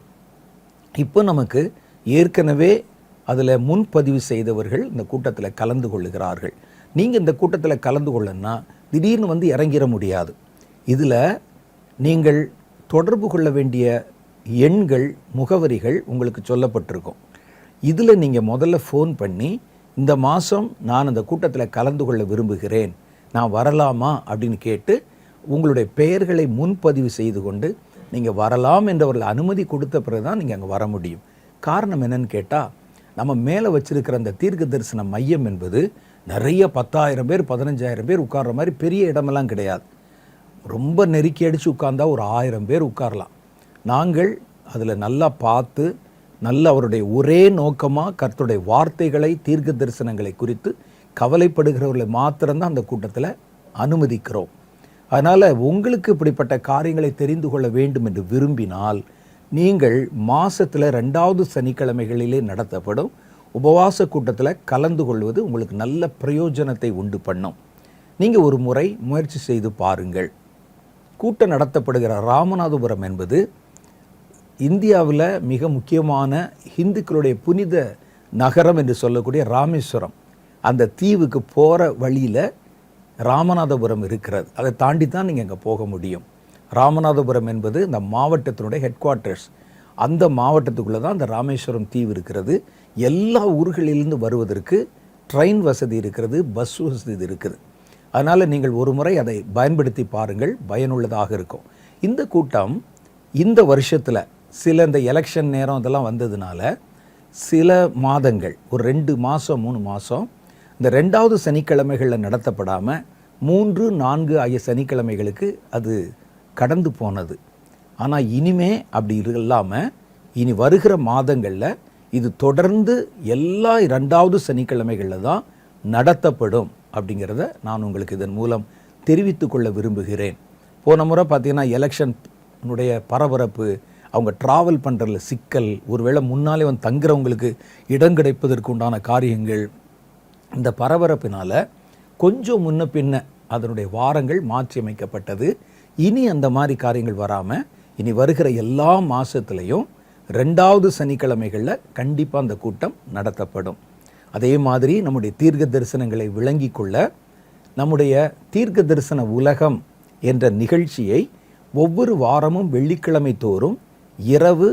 இப்போ நமக்கு ஏற்கனவே அதில் முன்பதிவு செய்தவர்கள் இந்த கூட்டத்தில் கலந்து கொள்ளுகிறார்கள். நீங்கள் இந்த கூட்டத்தில் கலந்து கொள்ளணும்னா திடீர்னு வந்து இறங்கிட முடியாது. இதில் நீங்கள் தொடர்பு கொள்ள வேண்டிய எண்கள், முகவரிகள் உங்களுக்கு சொல்லப்பட்டிருக்கும். இதில் நீங்கள் முதல்ல ஃபோன் பண்ணி, இந்த மாதம் நான் அந்த கூட்டத்தில் கலந்து கொள்ள விரும்புகிறேன், நான் வரலாமா அப்படின்னு கேட்டு உங்களுடைய பெயர்களை முன்பதிவு செய்து கொண்டு நீங்கள் வரலாம் என்றவர்கள் அனுமதி கொடுத்த பிறகு தான் நீங்கள் அங்கே வர முடியும். காரணம் என்னன்னு கேட்டால், நம்ம மேலே வச்சிருக்கிற அந்த தீர்க்க தரிசன மையம் என்பது நிறைய 10,000 பேர் 15,000 பேர் உட்கார்ற மாதிரி பெரிய இடமெல்லாம் கிடையாது. ரொம்ப நெருக்கி அடித்து உட்கார்ந்தா ஒரு 1000 பேர் உட்காரலாம். நாங்கள் அதில் நல்லா பார்த்து நல்ல அவருடைய ஒரே நோக்கமாக கர்த்தருடைய வார்த்தைகளை, தீர்க்க தரிசனங்களை குறித்து கவலைப்படுகிறவர்களை மாத்திரம்தான் அந்த கூட்டத்தில் அனுமதிக்கிறோம். அதனால் உங்களுக்கு இப்படிப்பட்ட காரியங்களை தெரிந்து கொள்ள வேண்டும் என்று விரும்பினால், நீங்கள் மாதத்தில் 2வது சனிக்கிழமைகளிலே நடத்தப்படும் உபவாச கூட்டத்தில் கலந்து கொள்வது உங்களுக்கு நல்ல பிரயோஜனத்தை உண்டு பண்ணும். நீங்கள் ஒரு முறை முயற்சி செய்து பாருங்கள். கூட்டம் நடத்தப்படுகிற ராமநாதபுரம் என்பது இந்தியாவில் மிக முக்கியமான இந்துக்களுடைய புனித நகரம் என்று சொல்லக்கூடிய ராமேஸ்வரம், அந்த தீவுக்கு போகிற வழியில் ராமநாதபுரம் இருக்கிறது. அதை தாண்டி தான் நீங்கள் அங்கே போக முடியும். ராமநாதபுரம் என்பது இந்த மாவட்டத்தினுடைய ஹெட் குவார்ட்டர்ஸ். அந்த மாவட்டத்துக்குள்ளே தான் அந்த ராமேஸ்வரம் தீவு இருக்கிறது. எல்லா ஊர்களிலிருந்து வருவதற்கு ட்ரெயின் வசதி இருக்கிறது, பஸ் வசதி இருக்குது. அதனால் நீங்கள் ஒரு முறை அதை பயன்படுத்தி பாருங்கள், பயனுள்ளதாக இருக்கும். இந்த கூட்டம் இந்த வருஷத்தில் சில இந்த எலெக்ஷன் நேரம் இதெல்லாம் வந்ததுனால சில மாதங்கள், ஒரு 2 மாதம் 3 மாதம் இந்த 2வது சனிக்கிழமைகளில் நடத்தப்படாமல் 3, 4 ஆகிய சனிக்கிழமைகளுக்கு அது கடந்து போனது. ஆனால் இனிமே அப்படி இல்லாமல் இனி வருகிற மாதங்களில் இது தொடர்ந்து எல்லா 2வது சனிக்கிழமைகளில் தான் நடத்தப்படும் அப்படிங்கிறத நான் உங்களுக்கு இதன் மூலம் தெரிவித்து கொள்ள விரும்புகிறேன். போன முறை பார்த்திங்கன்னா எலெக்ஷனுடைய பரபரப்பு, அவங்க ட்ராவல் பண்ணுறதுல சிக்கல், ஒருவேளை முன்னாலே வந்து தங்குறவங்களுக்கு இடம் கிடைப்பதற்கு உண்டான காரியங்கள், இந்த பரபரப்பினால் கொஞ்சம் முன்ன பின்ன அதனுடைய வாரங்கள் மாற்றி அமைக்கப்பட்டது. இனி அந்த மாதிரி காரியங்கள் வராமல் இனி வருகிற எல்லா மாதத்துலேயும் 2வது சனிக்கிழமைகளில் கண்டிப்பாக அந்த கூட்டம் நடத்தப்படும். அதே மாதிரி நம்முடைய தீர்க்க தரிசனங்களை விளங்கி கொள்ள நம்முடைய தீர்க்க தரிசன உலகம் என்ற நிகழ்ச்சியை ஒவ்வொரு வாரமும் வெள்ளிக்கிழமை தோறும் இரவு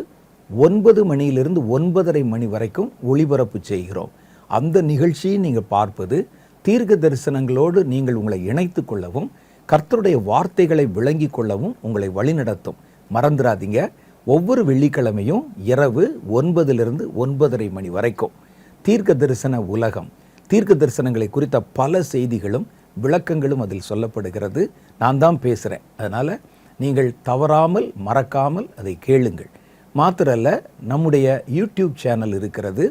9 மணியிலிருந்து 9:30 மணி வரைக்கும் ஒளிபரப்பு செய்கிறோம். அந்த நிகழ்ச்சியை நீங்கள் பார்ப்பது தீர்க்க தரிசனங்களோடு நீங்கள் உங்களை இணைத்து கொள்ளவும், கர்த்தருடைய வார்த்தைகளை விளங்கி கொள்ளவும் உங்களை வழிநடத்தும். மறந்துடாதீங்க, ஒவ்வொரு வெள்ளிக்கிழமையும் இரவு 9லிருந்து 9:30 மணி வரைக்கும் தீர்க்க தரிசன உலகம், தீர்க்க தரிசனங்களை குறித்த பல செய்திகளும் விளக்கங்களும் அதில் சொல்லப்படுகிறது. நான் தான் பேசுகிறேன். அதனால் நீங்கள் தவறாமல் மறக்காமல் அதை கேளுங்கள். மாத்திரல்ல, நம்முடைய யூடியூப் சேனல் இருக்கிறது.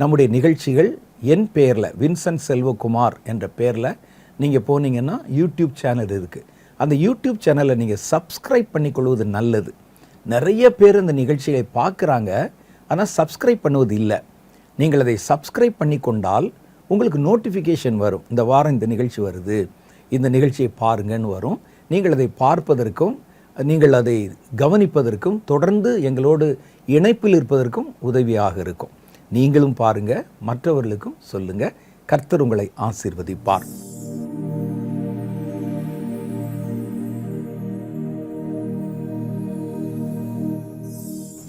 நம்முடைய நிகழ்ச்சிகள் என் பேரில் வின்சென்ட் செல்வகுமார் என்ற பேரில் நீங்கள் போனீங்கன்னா யூடியூப் சேனல் இருக்குது. அந்த யூடியூப் சேனலை நீங்கள் சப்ஸ்கிரைப் பண்ணிக்கொள்வது நல்லது. நிறைய பேர் இந்த நிகழ்ச்சிகளை பார்க்குறாங்க, ஆனால் சப்ஸ்கிரைப் பண்ணுவது இல்லை. நீங்கள் அதை சப்ஸ்கிரைப் பண்ணி கொண்டால் உங்களுக்கு நோட்டிஃபிகேஷன் வரும். இந்த வாரம் இந்த நிகழ்ச்சி வருது, இந்த நிகழ்ச்சியை பாருங்கன்னு வரும். நீங்கள் அதை பார்ப்பதற்கும் நீங்கள் அதை கவனிப்பதற்கும் தொடர்ந்து எங்களோடு இணைப்பில் இருப்பதற்கும் உதவியாக இருக்கும். நீங்களும் பாருங்க, மற்றவர்களுக்கும் சொல்லுங்க. கர்த்தர் உங்களை ஆசீர்வதிப்பார்.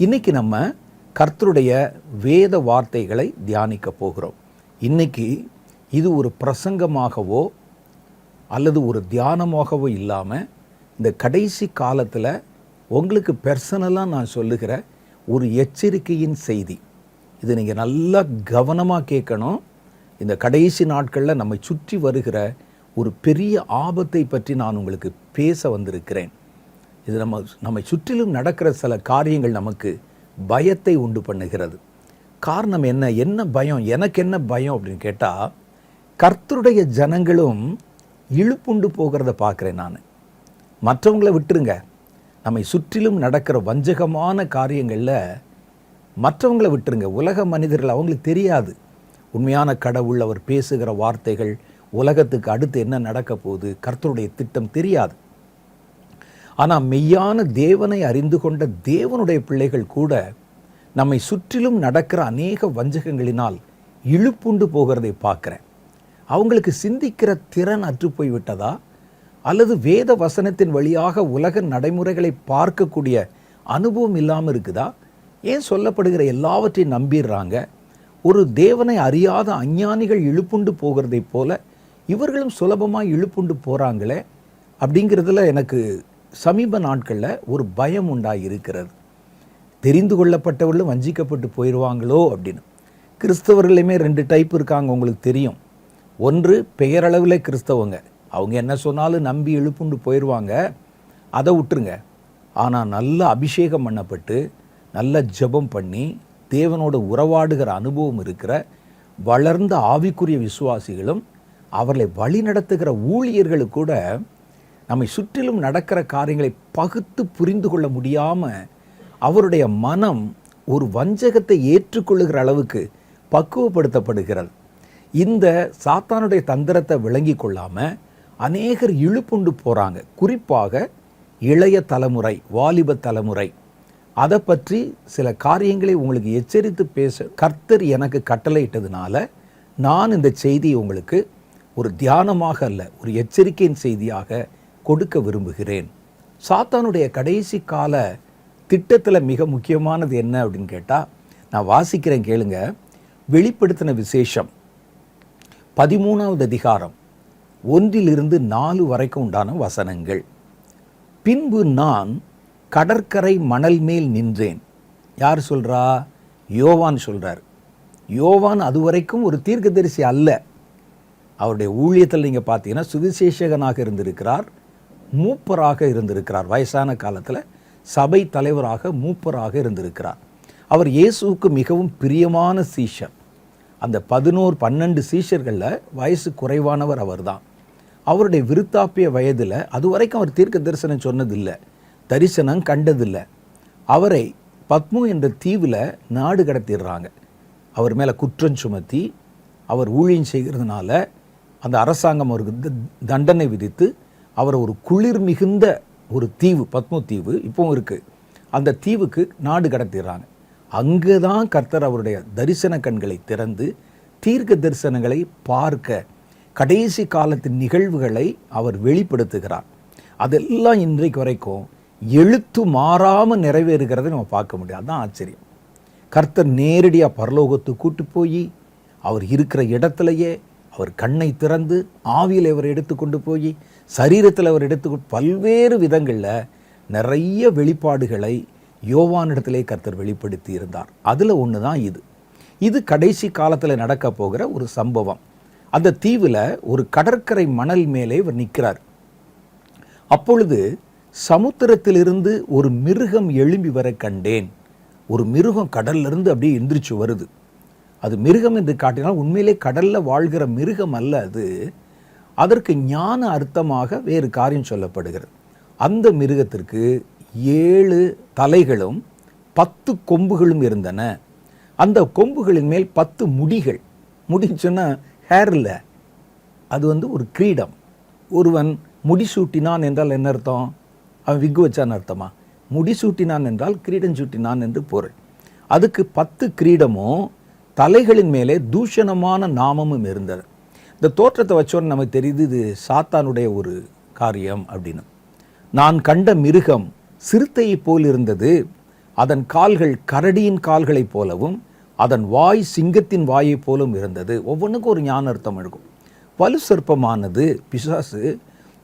இன்னைக்கு நம்ம கர்த்தருடைய வேத வார்த்தைகளை தியானிக்க போகிறோம். இன்னைக்கு இது ஒரு பிரசங்கமாகவோ அல்லது ஒரு தியானமாகவோ இல்லாமல், இந்த கடைசி காலத்தில் உங்களுக்கு பர்சனலாக நான் சொல்லுகிற ஒரு எச்சரிக்கையின் செய்தி. இது நீங்கள் நல்லா கவனமாக கேட்கணும். இந்த கடைசி நாட்களில் நம்மை சுற்றி வருகிற ஒரு பெரிய ஆபத்தை பற்றி நான் உங்களுக்கு பேச வந்திருக்கிறேன். இது நம்மை சுற்றிலும் நடக்கிற சில காரியங்கள் நமக்கு பயத்தை உண்டு பண்ணுகிறது. காரணம் என்ன பயம்? எனக்கு என்ன பயம் அப்படின்னு கேட்டால், கர்த்தருடைய ஜனங்களும் இழுப்புண்டு போகிறத பார்க்குறேன் நான். மற்றவங்கள விட்டுருங்க, நம்மை சுற்றிலும் நடக்கிற வஞ்சகமான காரியங்களில் மற்றவங்கள விட்டுருங்க. உலக மனிதர்கள், அவங்களுக்கு தெரியாது உண்மையான கடவுள், அவர் பேசுகிற வார்த்தைகள், உலகத்துக்கு அடுத்து என்ன நடக்க போகுது, கர்த்தருடைய திட்டம் தெரியாது. ஆனால் மெய்யான தேவனை அறிந்து கொண்ட தேவனுடைய பிள்ளைகள் கூட நம்மை சுற்றிலும் நடக்கிற அநேக வஞ்சகங்களினால் இழுப்புண்டு போகிறதை பார்க்குறேன். அவங்களுக்கு சிந்திக்கிற திறன் அற்று போய்விட்டதா, அல்லது வேத வசனத்தின் வழியாக உலக நடைமுறைகளை பார்க்கக்கூடிய அனுபவம் இல்லாமல் இருக்குதா? ஏன் சொல்லப்படுகிற எல்லாவற்றையும் நம்பிடுறாங்க? ஒரு தேவனை அறியாத அஞ்ஞானிகள் இழுப்புண்டு போகிறதை போல இவர்களும் சுலபமாக இழுப்புண்டு போகிறாங்களே அப்படிங்கிறதுல எனக்கு சமீப நாட்களில் ஒரு பயம் உண்டாயிருக்கிறது. தெரிந்து கொள்ளப்பட்டவர்களும் வஞ்சிக்கப்பட்டு போயிடுவாங்களோ அப்படின்னு. கிறிஸ்தவர்களையுமே 2 டைப் இருக்காங்க, உங்களுக்கு தெரியும். ஒன்று பெயரளவில் கிறிஸ்தவங்க, அவங்க என்ன சொன்னாலும் நம்பி இழுப்புண்டு போயிடுவாங்க, அதை விட்டுருங்க. ஆனால் நல்ல அபிஷேகம் பண்ணப்பட்டு நல்ல ஜெபம் பண்ணி தேவனோட உறவாடுகிற அனுபவம் இருக்கிற வளர்ந்த ஆவிக்குரிய விசுவாசிகளும் அவர்களை வழி நடத்துகிற ஊழியர்கள் கூட நம்மை சுற்றிலும் நடக்கிற காரியங்களை பகுத்து புரிந்து கொள்ள முடியாமல் அவருடைய மனம் ஒரு வஞ்சகத்தை ஏற்றுக்கொள்ளுகிற அளவுக்கு பக்குவப்படுத்தப்படுகிறது. இந்த சாத்தானுடைய தந்திரத்தை விளங்கி கொள்ளாமல் அநேகர் இழுப்புண்டு போகிறாங்க. குறிப்பாக இளைய தலைமுறை, வாலிப தலைமுறை. அதை பற்றி சில காரியங்களை உங்களுக்கு எச்சரித்து பேச கர்த்தர் எனக்கு கட்டளையிட்டதுனால நான் இந்த செய்தியை உங்களுக்கு ஒரு தியானமாக அல்ல, ஒரு எச்சரிக்கையின் செய்தியாக கொடுக்க விரும்புகிறேன். சாத்தானுடைய கடைசி கால திட்டத்தில் மிக முக்கியமானது என்ன அப்படின்னு கேட்டால், நான் வாசிக்கிறேன் கேளுங்க. வெளிப்படுத்தின விசேஷம் 13வது அதிகாரம் 1-4 வரைக்கும் உண்டான வசனங்கள். பின்பு நான் கடற்கரை மணல் மேல் நின்றேன். யார் சொல்றா? யோவான் சொல்றார். யோவான் அதுவரைக்கும் ஒரு தீர்க்கதரிசி அல்ல. அவருடைய ஊழியத்தில் நீங்கள் பார்த்தீங்கன்னா சுவிசேஷகனாக இருந்திருக்கிறார், மூப்பராக இருந்திருக்கிறார். வயசான காலத்தில் சபை தலைவராக மூப்பராக இருந்திருக்கிறார். அவர் இயேசுவுக்கு மிகவும் பிரியமான சீஷர். அந்த 12 சீஷர்களில் வயசு குறைவானவர் அவர் தான். அவருடைய விருத்தாப்பிய வயதில் அதுவரைக்கும் அவர் தீர்க்க தரிசனம் சொன்னதில்லை, தரிசனம் கண்டதில்லை. அவரை பத்மு என்ற தீவில் நாடு கடத்திடுறாங்க. அவர் மேலே குற்றம் சுமத்தி அவர் ஊழியம் செய்கிறதுனால அந்த அரசாங்கம் அவருக்கு தண்டனை விதித்து அவரை ஒரு குளிர் மிகுந்த ஒரு தீவு, பத்மு தீவு இப்போவும் இருக்குது, அந்த தீவுக்கு நாடு கடத்திடுறாங்க. அங்கே தான் கர்த்தர் அவருடைய தரிசன கண்களை திறந்து தீர்க்க தரிசனங்களை பார்க்க கடைசி காலத்தின் நிகழ்வுகளை அவர் வெளிப்படுத்துகிறார். அதெல்லாம் இன்றைக்கு வரைக்கும் எழுத்து மாறாமல் நிறைவேறுகிறத நம்ம பார்க்க முடியாது. அதுதான் ஆச்சரியம். கர்த்தர் நேரடியாக பரலோகத்துக்கு கூட்டு போய் அவர் இருக்கிற இடத்துலையே அவர் கண்ணை திறந்து ஆவியில் அவர் எடுத்துக்கொண்டு போய் சரீரத்தில் அவர் எடுத்துக்கொண்டு பல்வேறு விதங்களில் நிறைய வெளிப்பாடுகளை யோவானிடத்திலே கர்த்தர் வெளிப்படுத்தி இருந்தார். அதில் ஒன்று தான் இது. இது கடைசி காலத்தில் நடக்க போகிற ஒரு சம்பவம். அந்த தீவில் ஒரு கடற்கரை மணல் மேலே இவர் நிற்கிறார். அப்பொழுது சமுத்திரத்திலிருந்து ஒரு மிருகம் எழும்பி வர கண்டேன் ஒரு மிருகம் கடல்ல இருந்து அப்படியே எந்திரிச்சு வருது. அது மிருகம் என்று காட்டினால் உண்மையிலே கடல்ல வாழ்கிற மிருகம் அல்ல அது. அதற்கு ஞான அர்த்தமாக வேறு காரியம் சொல்லப்படுகிறது. அந்த மிருகத்திற்கு 7 தலைகளும் 10 கொம்புகளும் இருந்தன. அந்த கொம்புகளின் மேல் 10 முடிகள். முடிச்சுன்னா ஹேர்ல, அது ஒரு கிரீடம். ஒருவன் முடிசூட்டினான் என்றால் என்ன அர்த்தம்? அவன் விக்கு வச்சான்னு அர்த்தமா? முடிசூட்டினான் என்றால் கிரீடம் சூட்டினான் என்று பொருள். அதுக்கு 10 கிரீடமும் தலைகளின் மேலே தூஷணமான நாமமும் இருந்தது. இந்த தோற்றத்தை வச்சோன்னு நமக்கு தெரியுது இது சாத்தானுடைய ஒரு காரியம் அப்படின்னு. நான் கண்ட மிருகம் சிறுத்தையை போல் இருந்தது. அதன் கால்கள் கரடியின் கால்களைப் போலவும் அதன் வாய் சிங்கத்தின் வாயை போலும் இருந்தது. ஒவ்வொன்றுக்கும் ஒரு ஞான அர்த்தம் இருக்கும். வலு சர்ப்பமானது பிசாசு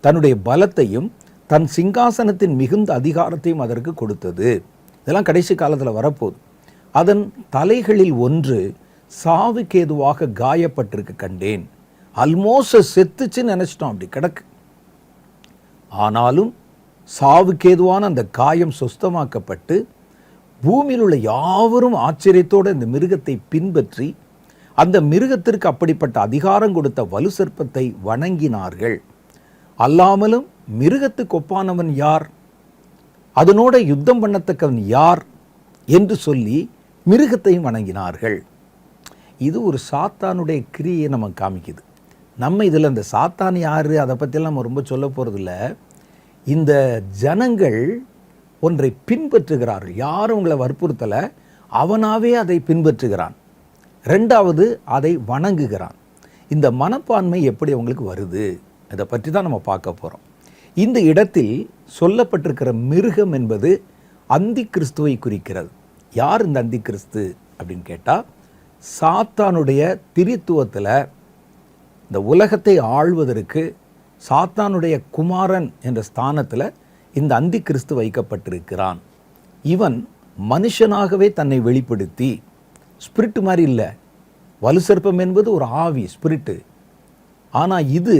தன்னுடைய பலத்தையும் தன் சிங்காசனத்தின் மிகுந்த அதிகாரத்தையும் அதற்கு கொடுத்தது. இதெல்லாம் கடைசி காலத்தில் வரப்போகுது. அதன் தலைகளில் ஒன்று சாவுக்கேதுவாக காயப்பட்டிருக்க கண்டேன். ஆல்மோஸ்ட் செத்துச்சுன்னு நினைச்சிட்டோம், அப்படி கிடக்கு. ஆனாலும் சாவுக்கேதுவான அந்த காயம் சுஸ்தமாக்கப்பட்டு பூமியில் உள்ள யாவரும் ஆச்சரியத்தோடு இந்த மிருகத்தை பின்பற்றி அந்த மிருகத்திற்கு அப்படிப்பட்ட அதிகாரம் கொடுத்த வலு சர்ப்பத்தை வணங்கினார்கள். அல்லாமலும் மிருகத்துக்கு ஒப்பானவன் யார், அதனோட யுத்தம் பண்ணத்தக்கவன் யார் என்று சொல்லி மிருகத்தையும் வணங்கினார்கள். இது ஒரு சாத்தானுடைய கிரியை நமக்கு காமிக்குது. நம்ம இதில் இந்த சாத்தான் யார் அதை பற்றியெல்லாம் நம்ம ரொம்ப சொல்ல போகிறதில்ல. இந்த ஜனங்கள் ஒன்றை பின்பற்றுகிறார்கள். யாரும் உங்களை வற்புறுத்தலை, அவனாவே அதை பின்பற்றுகிறான். 2வது அதை வணங்குகிறான். இந்த மனப்பான்மை எப்படி அவங்களுக்கு வருது, அதை பற்றி தான் நம்ம பார்க்க போகிறோம். இந்த இடத்தில் சொல்லப்பட்டிருக்கிற மிருகம் என்பது அந்தி கிறிஸ்துவை குறிக்கிறது. யார் இந்த அந்தி கிறிஸ்து அப்படின்னு கேட்டால், சாத்தானுடைய திரித்துவத்தில் இந்த உலகத்தை ஆள்வதற்கு சாத்தானுடைய குமாரன் என்ற ஸ்தானத்தில் இந்த அந்தி கிறிஸ்து வைக்கப்பட்டிருக்கிறான். இவன் மனுஷனாகவே தன்னை வெளிப்படுத்தி, ஸ்பிரிட் மாதிரி இல்லை. வலு சர்ப்பம் என்பது ஒரு ஆவி, ஸ்பிரிட்டு. ஆனால் இது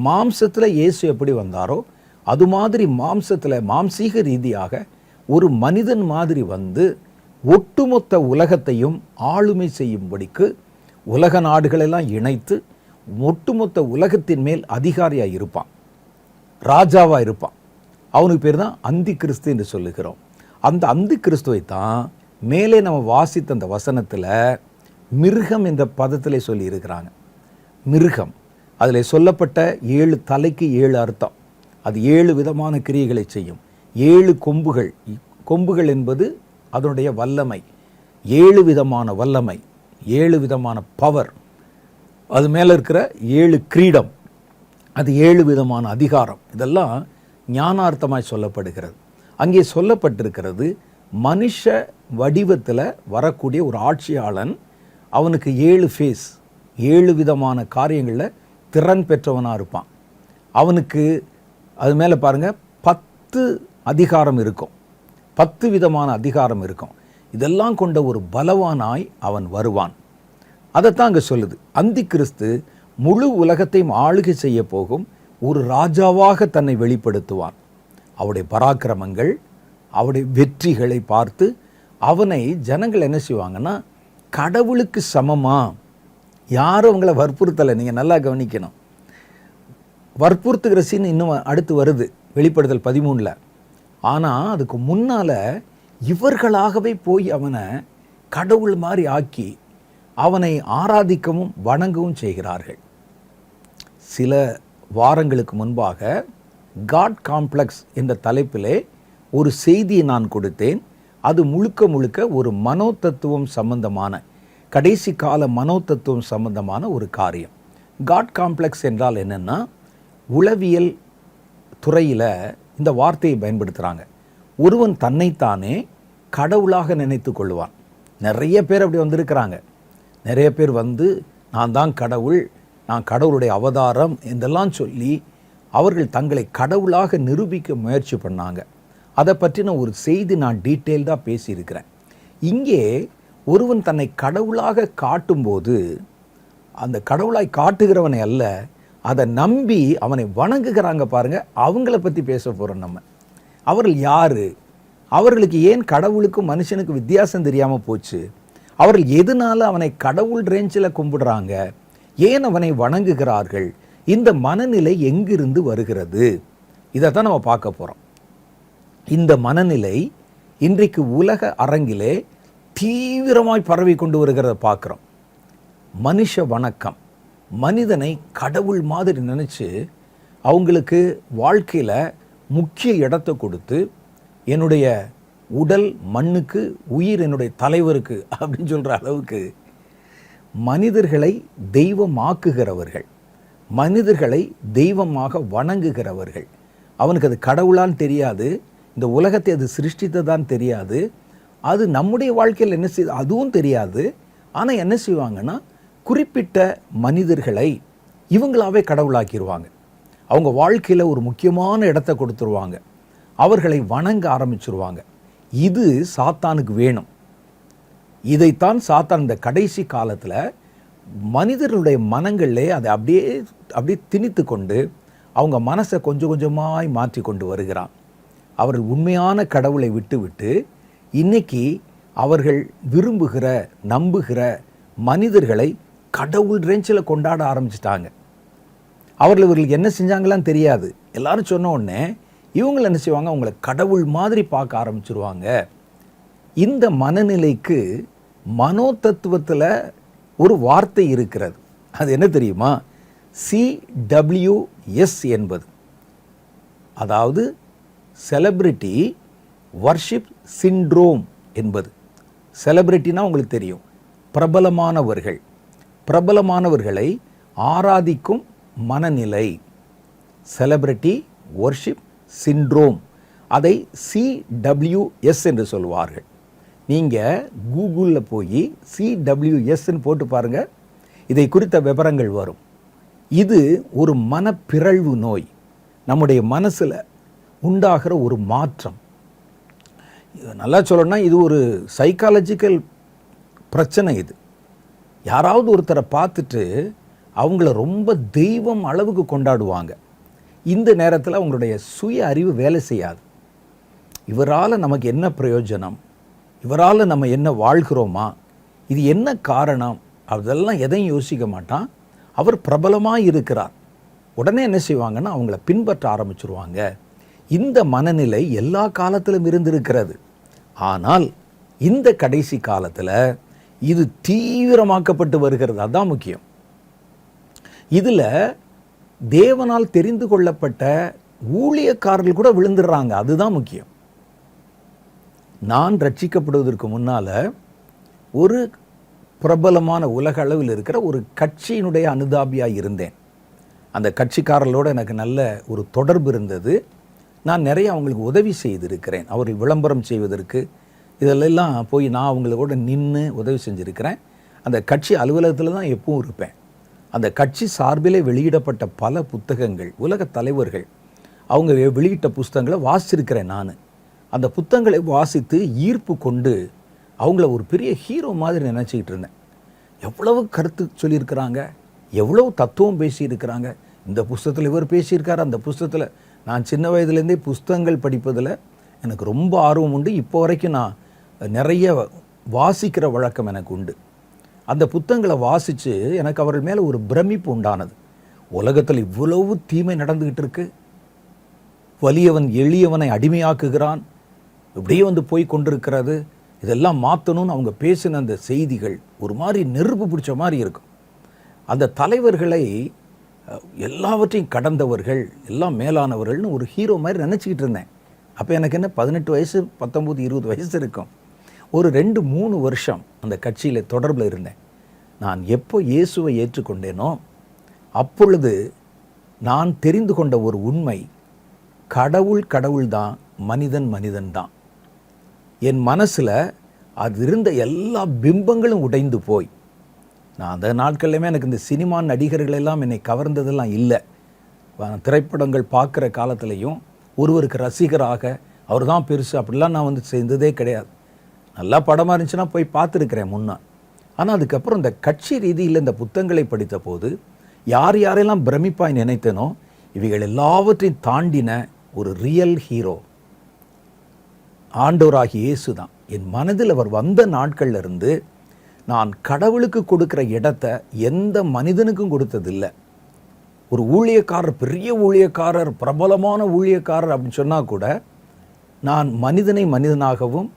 மாம்சத்தில் இயேசு எப்படி வந்தாரோ அது மாதிரி மாம்சத்தில் மாம்சீக ரீதியாக ஒரு மனிதன் மாதிரி வந்து ஒட்டுமொத்த உலகத்தையும் ஆளுமை செய்யும்படிக்கு உலக நாடுகளெல்லாம் இணைத்து ஒட்டுமொத்த உலகத்தின் மேல் அதிகாரியாக இருப்பான், ராஜாவாக இருப்பான். அவனுக்கு பேர் தான் அந்தி கிறிஸ்து என்று சொல்லுகிறோம். அந்த அந்தி கிறிஸ்துவை தான் மேலே நம்ம வாசித்த அந்த வசனத்தில் மிருகம் என்ற பதத்திலே சொல்லி இருக்கிறாங்க. மிருகம், அதில் சொல்லப்பட்ட 7 தலைக்கு 7 அர்த்தம். அது 7 விதமான கிரியைகளை செய்யும். 7 கொம்புகள். கொம்புகள் என்பது அதனுடைய வல்லமை. 7 விதமான வல்லமை, 7 விதமான பவர். அது மேலே இருக்கிற 7 கிரீடம், அது 7 விதமான அதிகாரம். இதெல்லாம் ஞானார்த்தமாய் சொல்லப்படுகிறது. அங்கே சொல்லப்பட்டிருக்கிறது மனுஷ வடிவத்தில் வரக்கூடிய ஒரு ஆட்சியாளன். அவனுக்கு 7 ஃபேஸ், 7 விதமான காரியங்களில் திறன் பெற்றவனாக இருப்பான். அவனுக்கு அது மேலே பாருங்கள் 10 அதிகாரம் இருக்கும், 10 விதமான அதிகாரம் இருக்கும். இதெல்லாம் கொண்ட ஒரு பலவானாய் அவன் வருவான். அதைத்தான் அங்கே சொல்லுது. அந்தி கிறிஸ்து முழு உலகத்தையும் ஆளுகை செய்ய போகும் ஒரு ராஜாவாக தன்னை வெளிப்படுத்துவான். அவருடைய பராக்கிரமங்கள், அவருடைய வெற்றிகளை பார்த்து அவனை ஜனங்கள் என்ன செய்வாங்கன்னா, கடவுளுக்கு சமமா, யாரும் அவங்கள வற்புறுத்தலை. நீங்கள் நல்லா கவனிக்கணும். வற்புறுத்துகிற சீன் இன்னும் அடுத்து வருது வெளிப்படுத்தல் 13. ஆனால் அதுக்கு முன்னால் இவர்களாகவே போய் அவனை கடவுள் மாதிரி ஆக்கி அவனை ஆராதிக்கவும் வணங்கவும் செய்கிறார்கள். சில வாரங்களுக்கு முன்பாக காட் காம்ப்ளெக்ஸ் என்ற தலைப்பிலே ஒரு செய்தியை நான் கொடுத்தேன். அது முழுக்க முழுக்க ஒரு மனோதத்துவம் சம்பந்தமான, கடைசி கால மனோதத்துவம் சம்பந்தமான ஒரு காரியம். காட் காம்ப்ளெக்ஸ் என்றால் என்னென்னா, உளவியல் துறையில் இந்த வார்த்தையை பயன்படுத்துகிறாங்க. ஒருவன் தன்னைத்தானே கடவுளாக நினைத்து கொள்வான். நிறைய பேர் அப்படி வந்திருக்கிறாங்க. நிறைய பேர் வந்து நான் தான் கடவுள், நான் கடவுளுடைய அவதாரம் என்றெல்லாம் சொல்லி அவர்கள் தங்களை கடவுளாக நிரூபிக்க முயற்சி பண்ணாங்க. அதை பற்றின ஒரு செய்தி நான் டீட்டெயில்டாக பேசியிருக்கிறேன். இங்கே ஒருவன் தன்னை கடவுளாக காட்டும்போது அந்த கடவுளாய் காட்டுகிறவனை அல்ல, அதை நம்பி அவனை வணங்குகிறாங்க பாருங்க, அவங்கள பற்றி பேச போகிறோம் நம்ம. அவர்கள் யார்? அவர்களுக்கு ஏன் கடவுளுக்கும் மனுஷனுக்கு வித்தியாசம் தெரியாமல் போச்சு? அவர்கள் எதனால அவனை கடவுள் ரேஞ்சில் கும்பிடுறாங்க? ஏன் அவனை வணங்குகிறார்கள்? இந்த மனநிலை எங்கிருந்து வருகிறது? இதைத்தான் நம்ம பார்க்க போகிறோம். இந்த மனநிலை இன்றைக்கு உலக அரங்கிலே தீவிரமாய் பரவி கொண்டு வருகிறத பார்க்குறோம். மனுஷ வணக்கம், மனிதனை கடவுள் மாதிரி நினச்சி அவங்களுக்கு வாழ்க்கையில் முக்கிய இடத்தை கொடுத்து, என்னுடைய உடல் மண்ணுக்கு, உயிர் என்னுடைய தலைவருக்கு அப்படின்னு சொல்கிற அளவுக்கு மனிதர்களை தெய்வமாக்குகிறவர்கள், மனிதர்களை தெய்வமாக வணங்குகிறவர்கள். அவனுக்கு அது கடவுளான்னு தெரியாது, இந்த உலகத்தை அது சிருஷ்டித்ததான் தெரியாது, அது நம்முடைய வாழ்க்கையில் என்ன செய்யுது அதுவும் தெரியாது. ஆனால் என்ன செய்வாங்கன்னா, குறிப்பிட்ட மனிதர்களை இவங்களாவே கடவுளாக்கிடுவாங்க. அவங்க வாழ்க்கையில் ஒரு முக்கியமான இடத்தை கொடுத்துருவாங்க, அவர்களை வணங்க ஆரம்பிச்சிருவாங்க. இது சாத்தானுக்கு வேணும். இதைத்தான் சாத்தான் இந்த கடைசி காலத்தில் மனிதர்களுடைய மனங்களிலே அதை அப்படியே திணித்து கொண்டு அவங்க மனசை கொஞ்சம் கொஞ்சமாய் மாற்றி கொண்டு வருகிறான். அவர்கள் உண்மையான கடவுளை விட்டுவிட்டு இன்னைக்கு அவர்கள் விரும்புகிற, நம்புகிற மனிதர்களை கடவுள் ரேஞ்சில் கொண்டாட ஆரம்பிச்சிட்டாங்க. இவர்களுக்கு என்ன செஞ்சாங்களான்னு தெரியாது. எல்லாரும் சொன்ன உடனே இவங்க என்ன செய்வாங்க, அவங்கள கடவுள் மாதிரி பார்க்க ஆரம்பிச்சிருவாங்க. இந்த மனநிலைக்கு மனோ தத்துவத்தில் ஒரு வார்த்தை இருக்கிறது. அது என்ன தெரியுமா? CWS என்பது, அதாவது செலிபிரிட்டி வர்ஷிப் சிண்ட்ரோம் என்பது. செலிபிரிட்டினா உங்களுக்கு தெரியும், பிரபலமானவர்கள், பிரபலமானவர்களை ஆராதிக்கும் மனநிலை. செலிபிரிட்டி வர்ஷிப் சிண்ட்ரோம், அதை CWS என்று சொல்வார்கள். நீங்கள் கூகுளில் போய் CWSன்னு போட்டு பாருங்கள், இதை குறித்த விவரங்கள் வரும். இது ஒரு மனப்பிறழ்வு நோய், நம்முடைய மனசில் உண்டாகிற ஒரு மாற்றம். நல்லா சொல்லணும்னா இது ஒரு சைக்காலஜிக்கல் பிரச்சனை. இது யாராவது ஒருத்தரை பார்த்துட்டு அவங்கள ரொம்ப தெய்வம் அளவுக்கு கொண்டாடுவாங்க. இந்த நேரத்தில் அவங்களுடைய சுய அறிவு வேலை செய்யாது. இவரால் நமக்கு என்ன பிரயோஜனம், இவரால் நம்ம என்ன வாழ்கிறோமா, இது என்ன காரணம், அதெல்லாம் எதையும் யோசிக்க மாட்டான். அவர் பிரபலமாக இருக்கிறார், உடனே என்ன செய்வாங்கன்னா அவங்கள பின்பற்ற ஆரம்பிச்சிருவாங்க. இந்த மனநிலை எல்லா காலத்திலும் இருந்திருக்கிறது. ஆனால் இந்த கடைசி காலத்தில் இது தீவிரமாக்கப்பட்டு வருகிறது. அதுதான் முக்கியம். இதில் தேவனால் தெரிந்து கொள்ளப்பட்ட ஊழியக்காரர்கள் கூட விழுந்துடுறாங்க. அதுதான் முக்கியம். நான் ரட்சிக்கப்படுவதற்கு முன்னால் ஒரு பிரபலமான உலக அளவில் இருக்கிற ஒரு கட்சியினுடைய அனுதாபியாக இருந்தேன். அந்த கட்சிக்காரர்களோடு எனக்கு நல்ல ஒரு தொடர்பு இருந்தது. நான் நிறைய அவங்களுக்கு உதவி செய்திருக்கிறேன். அவர்கள் விளம்பரம் செய்வதற்கு இதெல்லாம் போய் நான் அவங்களோட நின்று உதவி செஞ்சுருக்கிறேன். அந்த கட்சி அலுவலகத்தில் தான் எப்பவும் இருப்பேன். அந்த கட்சி சார்பிலே வெளியிடப்பட்ட பல புத்தகங்கள், உலக தலைவர்கள் அவங்க வெளியிட்ட புத்தகங்களை வாசிச்சிருக்கிறேன். நான் அந்த புத்தகங்களை வாசித்து ஈர்ப்பு கொண்டு அவங்கள ஒரு பெரிய ஹீரோ மாதிரி நினச்சிக்கிட்டு இருந்தேன். எவ்வளவு கருத்து சொல்லியிருக்கிறாங்க, எவ்வளவு தத்துவம் பேசியிருக்கிறாங்க. இந்த புஸ்தகத்தில் இவர் பேசியிருக்காரு, அந்த புஸ்தகத்தில். நான் சின்ன வயதுலேருந்தே புஸ்தகங்கள் படிப்பதில் எனக்கு ரொம்ப ஆர்வம் உண்டு. இப்போ வரைக்கும் நான் நிறைய வாசிக்கிற வழக்கம் எனக்கு உண்டு. அந்த புத்தகங்களை வாசித்து எனக்கு அவர்கள் மேலே ஒரு பிரமிப்பு உண்டானது. உலகத்தில் இவ்வளவு தீமை நடந்துக்கிட்டு இருக்கு, வலியவன் எளியவனை அடிமையாக்குகிறான், இப்படியே போய் கொண்டிருக்கிறது. இதெல்லாம் மாற்றணும்னு அவங்க பேசின அந்த செய்திகள் ஒரு மாதிரி நெருப்பு பிடிச்ச மாதிரி இருக்கும். அந்த தலைவர்களை எல்லாவற்றையும் கடந்தவர்கள், எல்லாம் மேலானவர்கள்னு ஒரு ஹீரோ மாதிரி நினச்சிக்கிட்டு இருந்தேன். அப்போ எனக்கு என்ன 18 வயசு, 19, 20 வயசு இருக்கும். ஒரு 2-3 வருஷம் அந்த கட்சியில் தொடர்பில் இருந்தேன். நான் எப்போ இயேசுவை ஏற்றுக்கொண்டேனோ அப்பொழுது நான் தெரிந்து கொண்ட ஒரு உண்மை, கடவுள் தான், மனிதன் தான். என் மனசில் அது இருந்த எல்லா பிம்பங்களும் உடைந்து போய், நான் அந்த நாட்கள்லையுமே எனக்கு இந்த சினிமா நடிகர்கள் எல்லாம் என்னை கவர்ந்ததெல்லாம் இல்லை. திரைப்படங்கள் பார்க்குற காலத்துலேயும் ஒருவருக்கு ரசிகராக அவர் தான் பெருசு அப்படிலாம் நான் சேர்ந்ததே கிடையாது. நல்லா படமாக இருந்துச்சுன்னா போய் பார்த்துருக்கிறேன் முன்னா. ஆனால் அதுக்கப்புறம் இந்த கட்சி ரீதியில் இந்த புத்தகங்களை படித்த போது யாரெல்லாம் பிரமிப்பாய் நினைத்தனோ இவைகள் எல்லாவற்றையும் தாண்டின ஒரு ரியல் ஹீரோ, ஆண்டவராகிய இயேசு தான். என் மனதில் அவர் வந்த நாட்கள்ல இருந்து நான் கடவுளுக்கு கொடுக்கிற இடத்தை எந்த மனிதனுக்கும் கொடுத்ததில்லை. ஒரு ஊழியக்காரர், பெரிய ஊழியக்காரர், பிரபலமான ஊழியக்காரர் அப்படின்னு சொன்னால் கூட நான் மனிதனை மனிதனாகவும்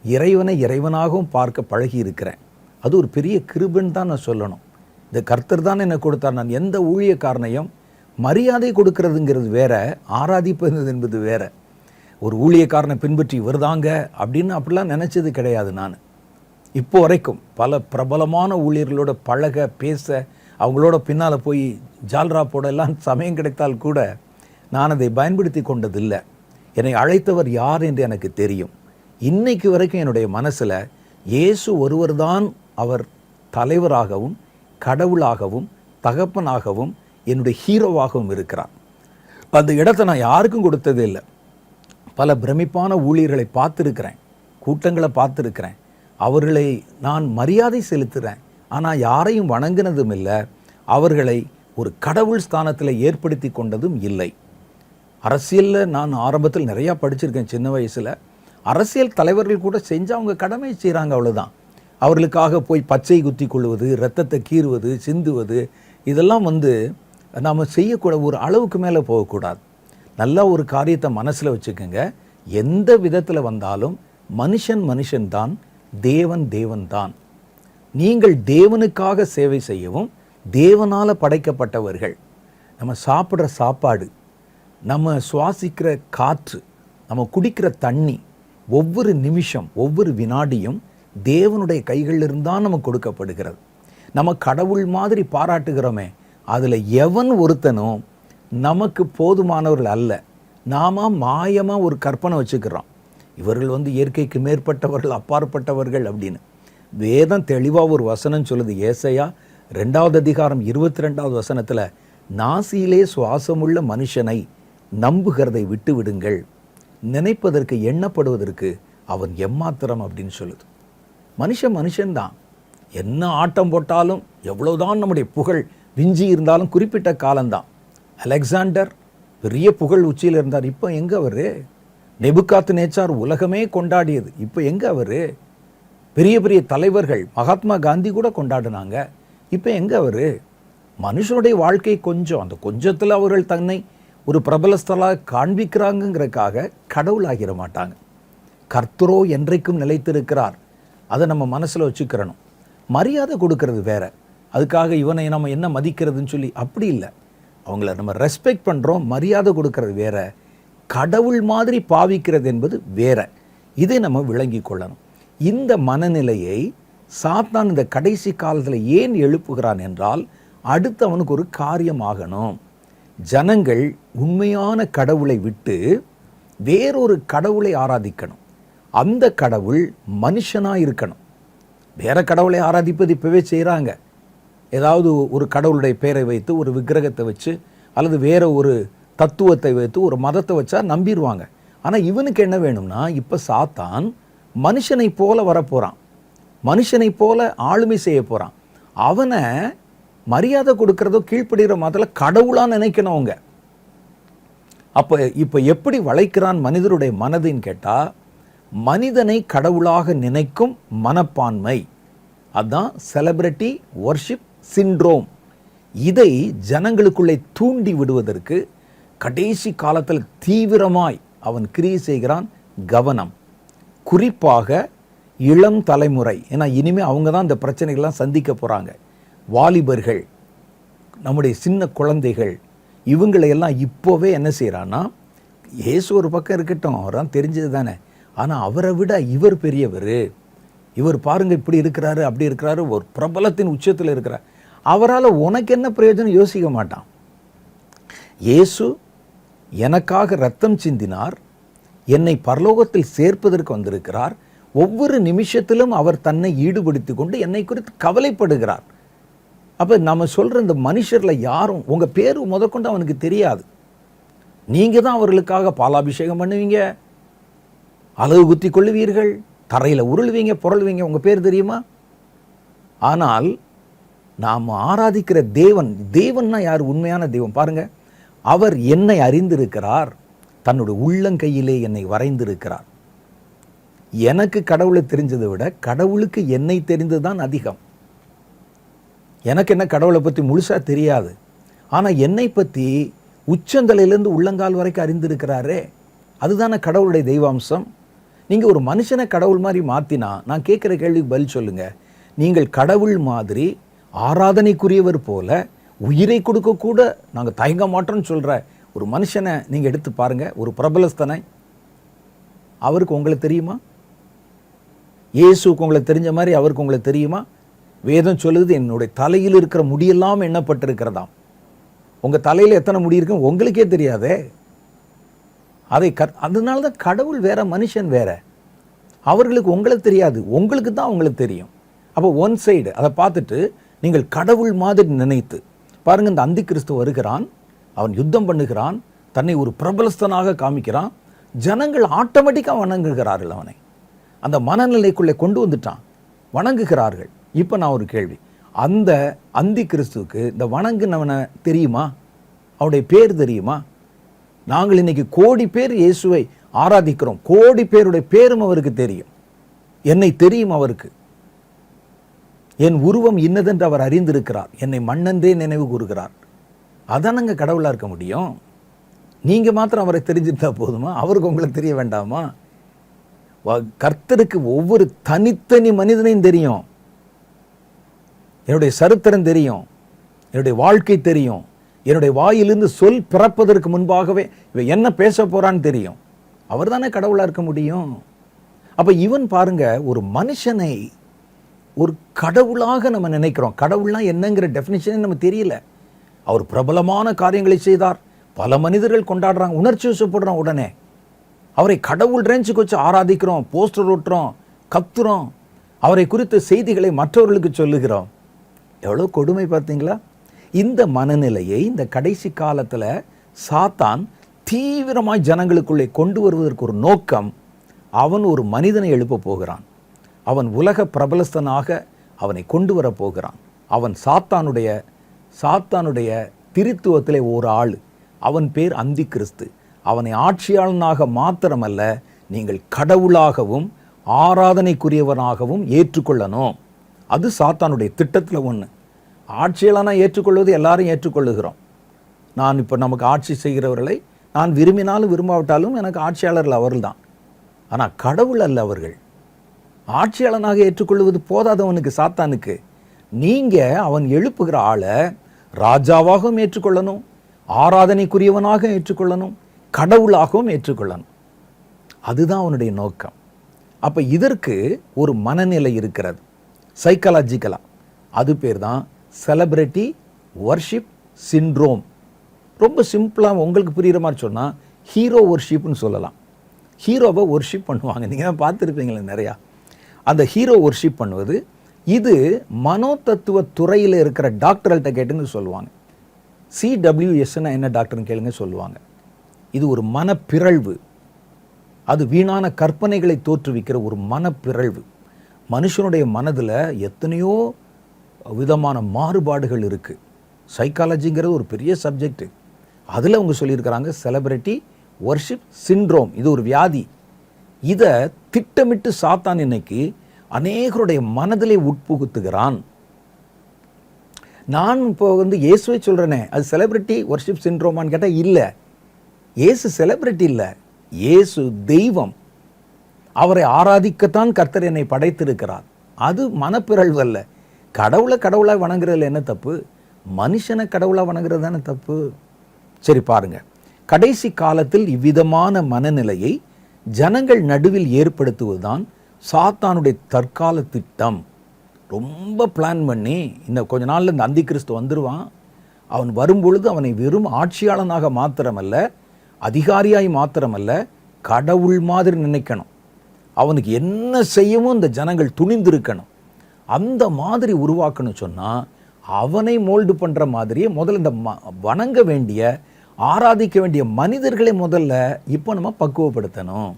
இறைவனை இறைவனாகவும் பார்க்க பழகி இருக்கிறேன். அது ஒரு பெரிய கிருபைன்னு தான் நான் சொல்லணும். இந்த கர்த்தர் தான் என்னை கொடுத்தார். நான் எந்த ஊழியக்காரனையும் மரியாதை கொடுக்கறதுங்கிறது வேற, ஆராதிப்பது என்பது வேற. ஒரு ஊழியக்காரனை பின்பற்றி வருதாங்க அப்படின்னு அப்படிலாம் நினச்சது கிடையாது. நான் இப்போ வரைக்கும் பல பிரபலமான ஊழியர்களோட பழக, பேச, அவங்களோட பின்னால் போய் ஜால்ரா போட எல்லாம் சமயம் கிடைத்தால் கூட நான் அதை பயன்படுத்தி கொண்டதில்லை. என்னை அழைத்தவர் யார் என்று எனக்கு தெரியும். இன்னைக்கு வரைக்கும் என்னுடைய மனசில் இயேசு ஒருவர் தான் அவர் தலைவராகவும் கடவுளாகவும் தகப்பனாகவும் என்னுடைய ஹீரோவாகவும் இருக்கிறார். அந்த இடத்தை நான் யாருக்கும் கொடுத்ததே இல்லை. பல பிரமிப்பான ஊழியர்களை பார்த்துருக்கிறேன், கூட்டங்களை பார்த்துருக்கிறேன். அவர்களை நான் மரியாதை செலுத்துகிறேன். ஆனால் யாரையும் வணங்கினதும் இல்லை, அவர்களை ஒரு கடவுள் ஸ்தானத்தில் ஏற்படுத்தி கொண்டதும் இல்லை. அரசியலில் நான் ஆரம்பத்தில் நிறையா படிச்சிருக்கேன். சின்ன வயசில் அரசியல் தலைவர்கள் கூட செஞ்சு அவங்க கடமை செய்கிறாங்க, அவ்வளோதான். அவர்களுக்காக போய் பச்சை குத்தி கொள்வது, இரத்தத்தை கீறுவது, சிந்துவது, இதெல்லாம் நாம் செய்யக்கூட ஒரு அளவுக்கு மேலே போகக்கூடாது. நல்லா ஒரு காரியத்தை மனசில் வச்சுக்கோங்க. எந்த விதத்தில் வந்தாலும் மனுஷன் மனுஷன்தான், தேவன் தேவன்தான். நீங்கள் தேவனுக்காக சேவை செய்யவும் தேவனால் படைக்கப்பட்டவர்கள். நம்ம சாப்பிட்ற சாப்பாடு, நம்ம சுவாசிக்கிற காற்று, நம்ம குடிக்கிற தண்ணி, ஒவ்வொரு நிமிஷம் ஒவ்வொரு வினாடியும் தேவனுடைய கைகளிலிருந்து தான் நமக்கு கொடுக்கப்படுகிறது. நம்ம கடவுள் மாதிரி பாராட்டுகிறோமே, அதில் எவன் ஒருத்தனும் நமக்கு போதுமானவர்கள் அல்ல. நாம மாயமாக ஒரு கற்பனை வச்சுக்கிறோம், இவர்கள் இயற்கைக்கு மேற்பட்டவர்கள், அப்பாற்பட்டவர்கள் அப்படின்னு. வேதம் தெளிவாக ஒரு வசனம் சொல்லுது. ஏசாயா 2வது அதிகாரம் 22வது வசனத்தில், நாசியிலே சுவாசமுள்ள மனுஷனை நம்புகிறதை விட்டு விடுங்கள், நினைப்பதற்கு எண்ணப்படுவதற்கு அவன் எம்மாத்திரம் அப்படின்னு சொல்லுது. மனுஷன்தான். என்ன ஆட்டம் போட்டாலும், எவ்வளவுதான் நம்முடைய புகழ் விஞ்சி இருந்தாலும் குறிப்பிட்ட காலம்தான். அலெக்சாண்டர் பெரிய புகழ் உச்சியில் இருந்தார், இப்போ எங்கே அவர்? நெபுகாத்நேச்சார் உலகமே கொண்டாடியது, இப்போ எங்கே அவர்? பெரிய பெரிய தலைவர்கள், மகாத்மா காந்தி கூட கொண்டாடினாங்க, இப்போ எங்கே அவர்? மனுஷனுடைய வாழ்க்கை கொஞ்சம், அந்த கொஞ்சத்தில் அவர்கள் தன்னை ஒரு பிரபலஸ்தலாக காண்பிக்கிறாங்கிறதுக்காக கடவுளாகிட மாட்டாங்க. கர்த்தரோ என்றைக்கும் நிலைத்திருக்கிறார். அதை நம்ம மனசில் வச்சுக்கிறணும். மரியாதை கொடுக்கறது வேற, அதுக்காக இவனை நம்ம என்ன மதிக்கிறதுன்னு சொல்லி அப்படி இல்லை. அவங்கள நம்ம ரெஸ்பெக்ட் பண்ணுறோம், மரியாதை கொடுக்கறது வேற, கடவுள் மாதிரி பாவிக்கிறது என்பது வேற. இதை நம்ம விளங்கி கொள்ளணும். இந்த மனநிலையை சாத்தான் இந்த கடைசி காலத்தில் ஏன் எழுப்புகிறான் என்றால், அடுத்து அவனுக்கு ஒரு காரியம் ஆகணும். ஜனங்கள் உண்மையான கடவுளை விட்டு வேறொரு கடவுளை ஆராதிக்கணும். அந்த கடவுள் மனுஷனாக இருக்கணும். வேற கடவுளை ஆராதிப்பது இப்போவே செய்கிறாங்க. ஏதாவது ஒரு கடவுளுடைய பெயரை வைத்து, ஒரு விக்கிரகத்தை வச்சு, அல்லது வேற ஒரு தத்துவத்தை வைத்து, ஒரு மதத்தை வச்சா நம்பிடுவாங்க. ஆனால் இவனுக்கு என்ன வேணும்னா, இப்போ சாத்தான் மனுஷனை போல வரப்போகிறான், மனுஷனை போல ஆளுமை செய்ய போகிறான். அவனை மரியாதை கொடுக்கறதோ கீழ்ப்படுகிற மதத்தில் கடவுளாக நினைக்கணும் அவங்க. அப்போ இப்போ எப்படி வளைக்கிறான் மனிதருடைய மனதின்னு கேட்டால், மனிதனை கடவுளாக நினைக்கும் மனப்பான்மை, அதுதான் செலிபிரிட்டி வர்ஷிப் சிண்ட்ரோம். இதை ஜனங்களுக்குள்ளே தூண்டி விடுவதற்கு கடைசி காலத்தில் தீவிரமாய் அவன் கிரியை செய்கிறான். கவனம், குறிப்பாக இளம் தலைமுறை. ஏன்னா இனிமேல் அவங்க தான் இந்த பிரச்சனைகள்லாம் சந்திக்க போகிறாங்க. வாலிபர்கள், நம்முடைய சின்ன குழந்தைகள், இவங்களையெல்லாம் இப்போவே என்ன செய்கிறான்னா, இயேசு ஒரு பக்கம் இருக்கட்டும், அவர்தான் தெரிஞ்சது தானே, ஆனால் அவரை விட இவர் பெரியவர், இவர் பாருங்க இப்படி இருக்கிறாரு, அப்படி இருக்கிறாரு, ஒரு பிரபலத்தின் உச்சத்தில் இருக்கிறார், அவரால் உனக்கு என்ன பிரயோஜனம் யோசிக்க மாட்டான். இயேசு எனக்காக ரத்தம் சிந்தினார், என்னை பரலோகத்தில் சேர்ப்பதற்கு வந்திருக்கிறார், ஒவ்வொரு நிமிஷத்திலும் அவர் தன்னை ஈடுபடுத்தி கொண்டு என்னை குறித்து கவலைப்படுகிறார். அப்போ நம்ம சொல்கிற இந்த மனுஷரில் யாரும், உங்கள் பேர் முதற்கொண்டு அவனுக்கு தெரியாது. நீங்கள் தான் அவர்களுக்காக பாலாபிஷேகம் பண்ணுவீங்க, அலகு குத்தி கொள்ளுவீர்கள், தரையில் உருள்வீங்க, புரள்வீங்க, உங்கள் பேர் தெரியுமா? ஆனால் நாம் ஆராதிக்கிற தேவன், தேவன்னா யார்? உண்மையான தெய்வம். பாருங்க, அவர் என்னை அறிந்திருக்கிறார், தன்னுடைய உள்ளங்கையிலே என்னை வரைந்திருக்கிறார். எனக்கு கடவுளை தெரிஞ்சதை விட கடவுளுக்கு என்னை தெரிந்தது தான் அதிகம். எனக்கு என்ன கடவுளை பற்றி முழுசாக தெரியாது, ஆனால் என்னை பற்றி உச்சந்தலையிலேருந்து உள்ளங்கால் வரைக்கும் அறிந்திருக்கிறாரே, அதுதானே கடவுளுடைய தெய்வாம்சம். நீங்கள் ஒரு மனுஷனை கடவுள் மாதிரி மாற்றினா நான் கேட்குற கேள்விக்கு பதில் சொல்லுங்கள். நீங்கள் கடவுள் மாதிரி ஆராதனைக்குரியவர் போல உயிரை கொடுக்க கூட நாங்கள் தயங்க மாட்டோம்னு சொல்கிற ஒரு மனுஷனை நீங்கள் எடுத்து பாருங்கள், ஒரு பிரபலஸ்தனை. அவருக்கு உங்களை தெரியுமா? இயேசுக்கு உங்களை தெரிஞ்ச மாதிரி அவருக்கு உங்களை தெரியுமா? வேதம் சொல்லுது, என்னுடைய தலையில் இருக்கிற முடியெல்லாம் எண்ணப்பட்டிருக்கிறதாம். உங்கள் தலையில் எத்தனை முடி இருக்கு உங்களுக்கே தெரியாதே. அதனால தான் கடவுள் வேற, மனுஷன் வேற. அவர்களுக்கு உங்களை தெரியாது, உங்களுக்கு தான் உங்களுக்கு தெரியும். அப்போ ஒன் சைடு அதை பார்த்துட்டு நீங்கள் கடவுள் மாதிரி நினைத்து பாருங்கள். இந்த அந்தி கிறிஸ்து வருகிறான், அவன் யுத்தம் பண்ணுகிறான், தன்னை ஒரு பிரபலஸ்தனாக காமிக்கிறான். ஜனங்கள் ஆட்டோமேட்டிக்காக வணங்குகிறார்கள் அவனை. அந்த மனநிலைக்குள்ளே கொண்டு வந்துட்டான், வணங்குகிறார்கள். இப்போ நான் ஒரு கேள்வி, அந்த அந்தி கிறிஸ்துவுக்கு இந்த வணங்குனவனை தெரியுமா? அவருடைய பேர் தெரியுமா? நாங்கள் இன்னைக்கு கோடி பேர் இயேசுவை ஆராதிக்கிறோம், கோடி பேருடைய பேரும் அவருக்கு தெரியும், என்னை தெரியும் அவருக்கு. என் உருவம் இன்னதென்று அவர் அறிந்திருக்கிறார், என்னை மண்ணென்றே நினைவு கூறுகிறார். அதான் நாங்கள் கடவுளாக இருக்க முடியும். நீங்கள் மாத்திரம் அவரை தெரிஞ்சிருந்தா போதுமா? அவருக்கு உங்களை தெரிய வேண்டாமா? கர்த்தருக்கு ஒவ்வொரு தனித்தனி மனிதனையும் தெரியும். என்னுடைய சரித்திரம் தெரியும், என்னுடைய வாழ்க்கை தெரியும், என்னுடைய வாயிலிருந்து சொல் பிறப்பதற்கு முன்பாகவே இவன் என்ன பேச போறான்னு தெரியும். அவர் தானே கடவுளாக இருக்க முடியும். அப்போ இவன் பாருங்க, ஒரு மனுஷனை ஒரு கடவுளாக நம்ம நினைக்கிறோம். கடவுள்னா என்னங்கிற டெஃபினிஷனே நம்ம தெரியல. அவர் பிரபலமான காரியங்களை செய்தார், பல மனிதர்கள் கொண்டாடுறாங்க, உணர்ச்சி வசப்படுறோம். உடனே அவரை கடவுள் ரேஞ்சுக்கு வச்சு ஆராதிக்கிறோம், போஸ்டர் ஓட்டுறோம், கத்துறோம், அவரை குறித்த செய்திகளை மற்றவர்களுக்கு சொல்லுகிறோம். எவ்வளோ கொடுமை பார்த்தீங்களா? இந்த மனநிலையை இந்த கடைசி காலத்தில் சாத்தான் தீவிரமாய் ஜனங்களுக்குள்ளே கொண்டு வருவதற்கு ஒரு நோக்கம். அவன் ஒரு மனிதனை எழுப்ப போகிறான், அவன் உலக பிரபலஸ்தனாக அவனை கொண்டு வர போகிறான். அவன் சாத்தானுடைய திருத்துவத்திலே ஒரு ஆள், அவன் பேர் அந்தி கிறிஸ்து. அவனை ஆட்சியாளனாக மாத்திரமல்ல, நீங்கள் கடவுளாகவும் ஆராதனைக்குரியவனாகவும் ஏற்றுக்கொள்ளணும். அது சாத்தானுடைய திட்டத்தில் ஒன்று. ஆட்சியாளனாக ஏற்றுக்கொள்வது எல்லாரும் ஏற்றுக்கொள்ளுகிறோம். நான் இப்போ நமக்கு ஆட்சி செய்கிறவர்களை நான் விரும்பினாலும் விரும்பாவிட்டாலும் எனக்கு ஆட்சியாளர்கள் அவர்கள் தான். ஆனால் கடவுள் அல்ல அவர்கள். ஆட்சியாளனாக ஏற்றுக்கொள்வது போதாதவனுக்கு, சாத்தானுக்கு. நீங்கள் அவன் எழுப்புகிற ஆளை ராஜாவாகவும் ஏற்றுக்கொள்ளணும், ஆராதனைக்குரியவனாக ஏற்றுக்கொள்ளணும், கடவுளாகவும் ஏற்றுக்கொள்ளணும். அதுதான் அவனுடைய நோக்கம். அப்போ இதற்கு ஒரு மனநிலை இருக்கிறது சைக்காலஜிக்கலாக. அது பேர் தான் செலிபிரிட்டி வர்ஷிப் சிண்ட்ரோம். ரொம்ப சிம்பிளாக உங்களுக்கு புரிகிற மாதிரி சொன்னால் ஹீரோ வர்ஷிப்னு சொல்லலாம். ஹீரோவை வர்ஷிப் பண்ணுவாங்க, நீங்கள் தான் பார்த்துருப்பீங்களே நிறையா. அந்த ஹீரோ வர்ஷிப் பண்ணுவது இது மனோதத்துவ துறையில் இருக்கிற டாக்டர்கள்ட்ட கேட்டுன்னு சொல்லுவாங்க. CWSன்னா என்ன டாக்டர்னு கேளுங்க சொல்லுவாங்க. இது ஒரு மனப்பிறழ்வு, அது வீணான கற்பனைகளை தோற்றுவிக்கிற ஒரு மனப்பிறழ்வு. மனுஷனுடைய மனதில் எத்தனையோ விதமான மாறுபாடுகள் இருக்குது. சைக்காலஜிங்கிறது ஒரு பெரிய சப்ஜெக்ட். அதில் அவங்க சொல்லியிருக்கிறாங்க செலிபிரிட்டி வர்ஷிப் சிண்ட்ரோம், இது ஒரு வியாதி. இதை திட்டமிட்டு சாத்தான் இன்னைக்கு அநேகருடைய மனதிலே உட்புகுத்துகிறான். நான் இப்போ இயேசுவை சொல்கிறேனே, அது செலிபிரிட்டி வர்ஷிப் சிண்ட்ரோமான்னு கேட்டால் இல்லை. இயேசு செலிபிரிட்டி இல்லை, இயேசு தெய்வம். அவரை ஆராதிக்கத்தான் கர்த்தர் என்னை படைத்திருக்கிறார். அது மனப்பிறழ்வு அல்ல. கடவுளாக வணங்குறதுல என்ன தப்பு? மனுஷனை கடவுளாக வணங்குறது தானே தப்பு. சரி பாருங்க, கடைசி காலத்தில் இவ்விதமான மனநிலையை ஜனங்கள் நடுவில் ஏற்படுத்துவதுதான் சாத்தானுடைய தற்கால திட்டம். ரொம்ப பிளான் பண்ணி இன்னும் கொஞ்ச நாளில் இந்த அந்தி கிறிஸ்து வந்துடுவான். அவன் வரும்பொழுது அவனை வெறும் ஆட்சியாளனாக மாத்திரமல்ல, அதிகாரியாய் மாத்திரமல்ல, கடவுள் மாதிரி நினைக்கணும். அவனுக்கு என்ன செய்யவும் இந்த ஜனங்கள் துணிந்திருக்கணும். அந்த மாதிரி உருவாக்கணும் சொன்னால் அவனை மோல்டு பண்ணுற மாதிரியே முதல்ல இந்த வணங்க வேண்டிய, ஆராதிக்க வேண்டிய மனிதர்களை முதல்ல இப்போ நம்ம பக்குவப்படுத்தணும்.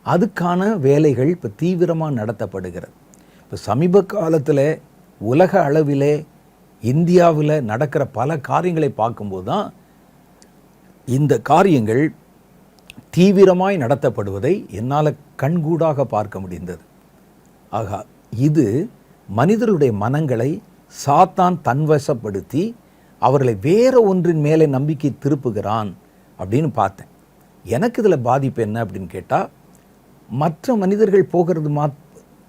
அதுக்கான வேலைகள் இப்போ தீவிரமாக நடத்தப்படுகிறது. இப்போ சமீப காலத்தில் உலக அளவிலே இந்தியாவில் நடக்கிற பல காரியங்களை பார்க்கும்போது தான் இந்த காரியங்கள் தீவிரமாய் நடத்தப்படுவதை என்னால் கண்கூடாக பார்க்க முடிந்தது. ஆகா, இது மனிதர்களுடைய மனங்களை சாத்தான் தன்வசப்படுத்தி அவர்களை வேற ஒன்றின் மேலே நம்பிக்கை திருப்புகிறான் அப்படின்னு பார்த்தேன். எனக்கு இதில் பாதிப்பு என்ன அப்படின்னு கேட்டால், மற்ற மனிதர்கள் போகிறது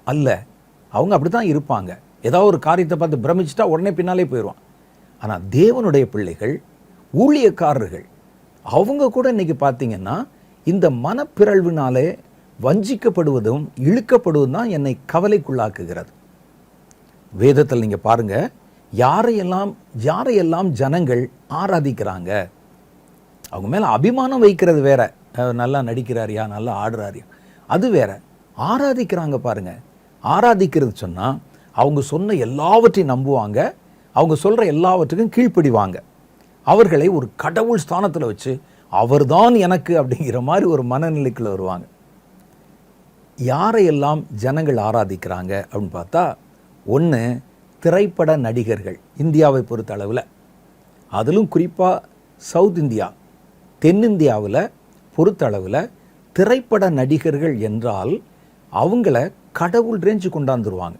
அல்ல, அவங்க அப்படி தான் இருப்பாங்க. ஏதாவது ஒரு காரியத்தை பார்த்து பிரமிச்சிட்டா உடனே பின்னாலே போயிடுவான். ஆனால் தேவனுடைய பிள்ளைகள், ஊழியக்காரர்கள், அவங்க கூட இன்னைக்கு பார்த்தீங்கன்னா இந்த மனப்பிறழ்வினாலே வஞ்சிக்கப்படுவதும் இழுக்கப்படுவதும் தான் என்னை கவலைக்குள்ளாக்குகிறது. வேதத்தில் நீங்கள் பாருங்க, யாரையெல்லாம் ஜனங்கள் ஆராதிக்கிறாங்க, அவங்க மேலே அபிமானம் வைக்கிறது வேற, நல்லா நடிக்கிறாரியா, நல்லா ஆடுறாரியா, அது வேற. ஆராதிக்கிறாங்க பாருங்க. ஆராதிக்கிறது சொன்னால் அவங்க சொன்ன எல்லாவற்றையும் நம்புவாங்க, அவங்க சொல்கிற எல்லாவற்றுக்கும் கீழ்ப்படிவாங்க. அவர்களை ஒரு கடவுள் ஸ்தானத்தில் வச்சு அவர்தான் எனக்கு அப்படிங்கிற மாதிரி ஒரு மனநிலைக்குள்ள வருவாங்க. யாரையெல்லாம் ஜனங்கள் ஆராதிக்கிறாங்க அப்படின்னு பார்த்தா, ஒன்று திரைப்பட நடிகர்கள். இந்தியாவை பொறுத்த அளவில், அதிலும் குறிப்பாக சவுத் இந்தியா, தென்னிந்தியாவில் பொறுத்த அளவில் திரைப்பட நடிகர்கள் என்றால் அவங்கள கடவுள் ரேஞ்சு கொண்டாந்துருவாங்க.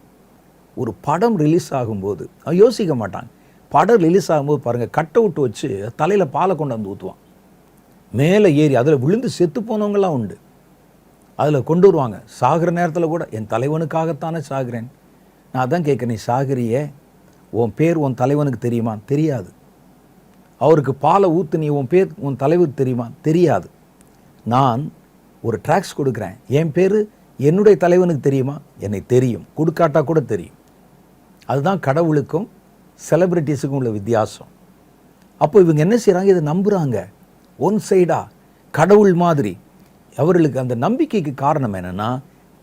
ஒரு படம் ரிலீஸ் ஆகும்போது யோசிக்க மாட்டாங்க. படம் ரிலீஸ் ஆகும்போது பாருங்கள், கட் அவுட் வச்சு தலையில் பாலை கொண்டாந்து ஊற்றுவான், மேலே ஏறி அதில் விழுந்து செத்து போனவங்களாம் உண்டு. அதில் கொண்டு வருவாங்க. சாகிற நேரத்தில் கூட என் தலைவனுக்காகத்தானே சாகிறேன். நான் அதான் கேட்குறேன், நீ சாகிறியே, உன் பேர் உன் தலைவனுக்கு தெரியுமா? தெரியாது. அவருக்கு பாலை ஊற்று, நீ உன் பேர் உன் தலைவருக்கு தெரியுமா? தெரியாது. நான் ஒரு ட்ராக்ஸ் கொடுக்குறேன், என் பேர் என்னுடைய தலைவனுக்கு தெரியுமா? என்னை தெரியும், கொடுக்காட்டா கூட தெரியும். அதுதான் கடவுளுக்கும் செலிபிரிட்டிஸுக்கும் உள்ள வித்தியாசம். அப்போ இவங்க என்ன செய்கிறாங்க? இதை நம்புகிறாங்க ஒன் சைடா, கடவுள் மாதிரி. அவர்களுக்கு அந்த நம்பிக்கைக்கு காரணம் என்னென்னா,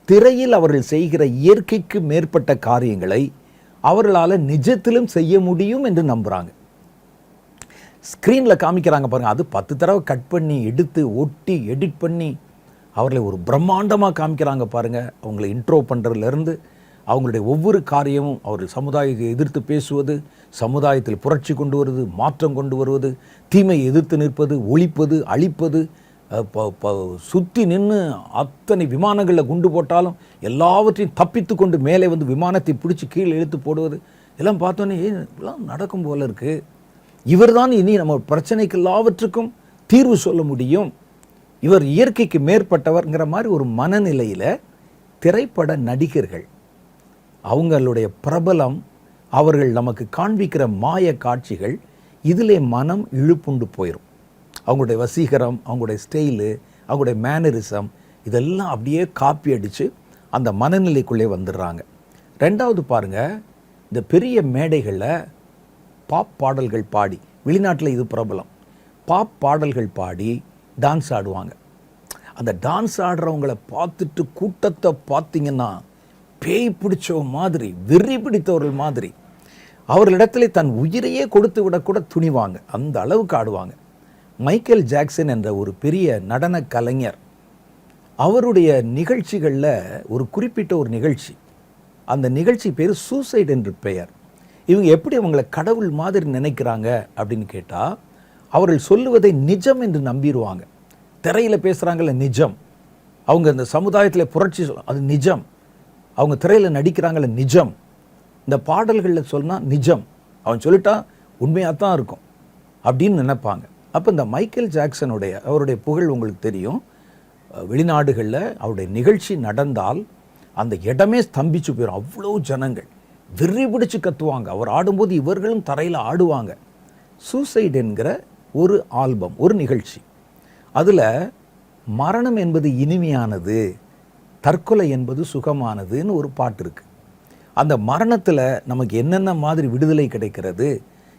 திரையில் அவர்கள் செய்கிற இயற்கைக்கு மேற்பட்ட காரியங்களை அவர்களால் நிஜத்திலும் செய்ய முடியும் என்று நம்புகிறாங்க. ஸ்க்ரீனில் காமிக்கிறாங்க பாருங்கள், அது 10 தடவை கட் பண்ணி எடுத்து ஒட்டி எடிட் பண்ணி அவர்களை ஒரு பிரம்மாண்டமாக காமிக்கிறாங்க பாருங்கள். அவங்களை இன்ட்ரோ பண்ணுறதுலேருந்து அவங்களுடைய ஒவ்வொரு காரியமும், அவர்கள் சமுதாயத்தை எதிர்த்து பேசுவது, சமுதாயத்தில் புரட்சி கொண்டு வருவது, மாற்றம் கொண்டு வருவது, தீமையை எதிர்த்து நிற்பது, ஒழிப்பது, அழிப்பது, சுற்றி நின்று அத்தனை விமானங்களில் குண்டு போட்டாலும் எல்லாவற்றையும் தப்பித்து கொண்டு மேலே வந்து விமானத்தை பிடிச்சி கீழே இழுத்து போடுவது, எல்லாம் பார்த்தோன்னே இதெல்லாம் நடக்கும் போல இருக்குது. இவர் தான் இனி நம்ம பிரச்சனைக்கு எல்லாவற்றுக்கும் தீர்வு சொல்ல முடியும், இவர் இயற்கைக்கு மேற்பட்டவர்ங்கிற மாதிரி ஒரு மனநிலையில் திரைப்பட நடிகர்கள், அவங்களுடைய பிரபலம், அவர்கள் நமக்கு காண்பிக்கிற மாய காட்சிகள், இதிலே மனம் இழுப்புண்டு போயிடும். அவங்களுடைய வசீகரம், அவங்களுடைய ஸ்டைலு, அவங்களுடைய மேனரிசம், இதெல்லாம் அப்படியே காப்பி அடித்து அந்த மனநிலைக்குள்ளே வந்துடுறாங்க. ரெண்டாவது பாருங்கள், இந்த பெரிய மேடைகளில் பாப் பாடல்கள் பாடி, வெளிநாட்டில் இது பிரபலம், பாப் பாடல்கள் பாடி டான்ஸ் ஆடுவாங்க. அந்த டான்ஸ் ஆடுறவங்களை பார்த்துட்டு கூட்டத்தை பார்த்தீங்கன்னா பேய் பிடிச்ச மாதிரி, வெறி பிடித்தவர்கள் மாதிரி, அவர்களிடத்துல தன் உயிரையே கொடுத்து விடக்கூட துணிவாங்க, அந்த அளவுக்கு ஆடுவாங்க. மைக்கேல் ஜாக்சன் என்ற ஒரு பெரிய நடன கலைஞர், அவருடைய நிகழ்ச்சிகளில் ஒரு குறிப்பிட்ட ஒரு நிகழ்ச்சி, அந்த நிகழ்ச்சி பேர் சூசைட் என்று பெயர். இவங்க எப்படி அவங்களை கடவுள் மாதிரி நினைக்கிறாங்க அப்படின்னு கேட்டால், அவர்கள் சொல்லுவதை நிஜம் என்று நம்பிடுவாங்க. திரையில் பேசுகிறாங்கல்ல நிஜம், அவங்க இந்த சமுதாயத்தில் புரட்சி அது நிஜம், அவங்க திரையில் நடிக்கிறாங்கல்ல நிஜம், இந்த பாடல்களில் சொன்னால் நிஜம், அவன் சொல்லிட்டா உண்மையாக தான் இருக்கும் அப்படின்னு நினைப்பாங்க. அப்போ இந்த மைக்கேல் ஜாக்சனுடைய அவருடைய புகழ் உங்களுக்கு தெரியும். வெளிநாடுகளில் அவருடைய நிகழ்ச்சி நடந்தால் அந்த இடமே ஸ்தம்பிச்சு போயிடும். அவ்வளோ ஜனங்கள் வெறி பிடிச்சு கத்துவாங்க. அவர் ஆடும்போது இவர்களும் தரையில் ஆடுவாங்க. சூசைட் என்கிற ஒரு ஆல்பம், ஒரு நிகழ்ச்சி, அதில் மரணம் என்பது இனிமையானது, தற்கொலை என்பது சுகமானதுன்னு ஒரு பாட்டு இருக்குது. அந்த மரணத்தில் நமக்கு என்னென்ன மாதிரி விடுதலை கிடைக்கிறது,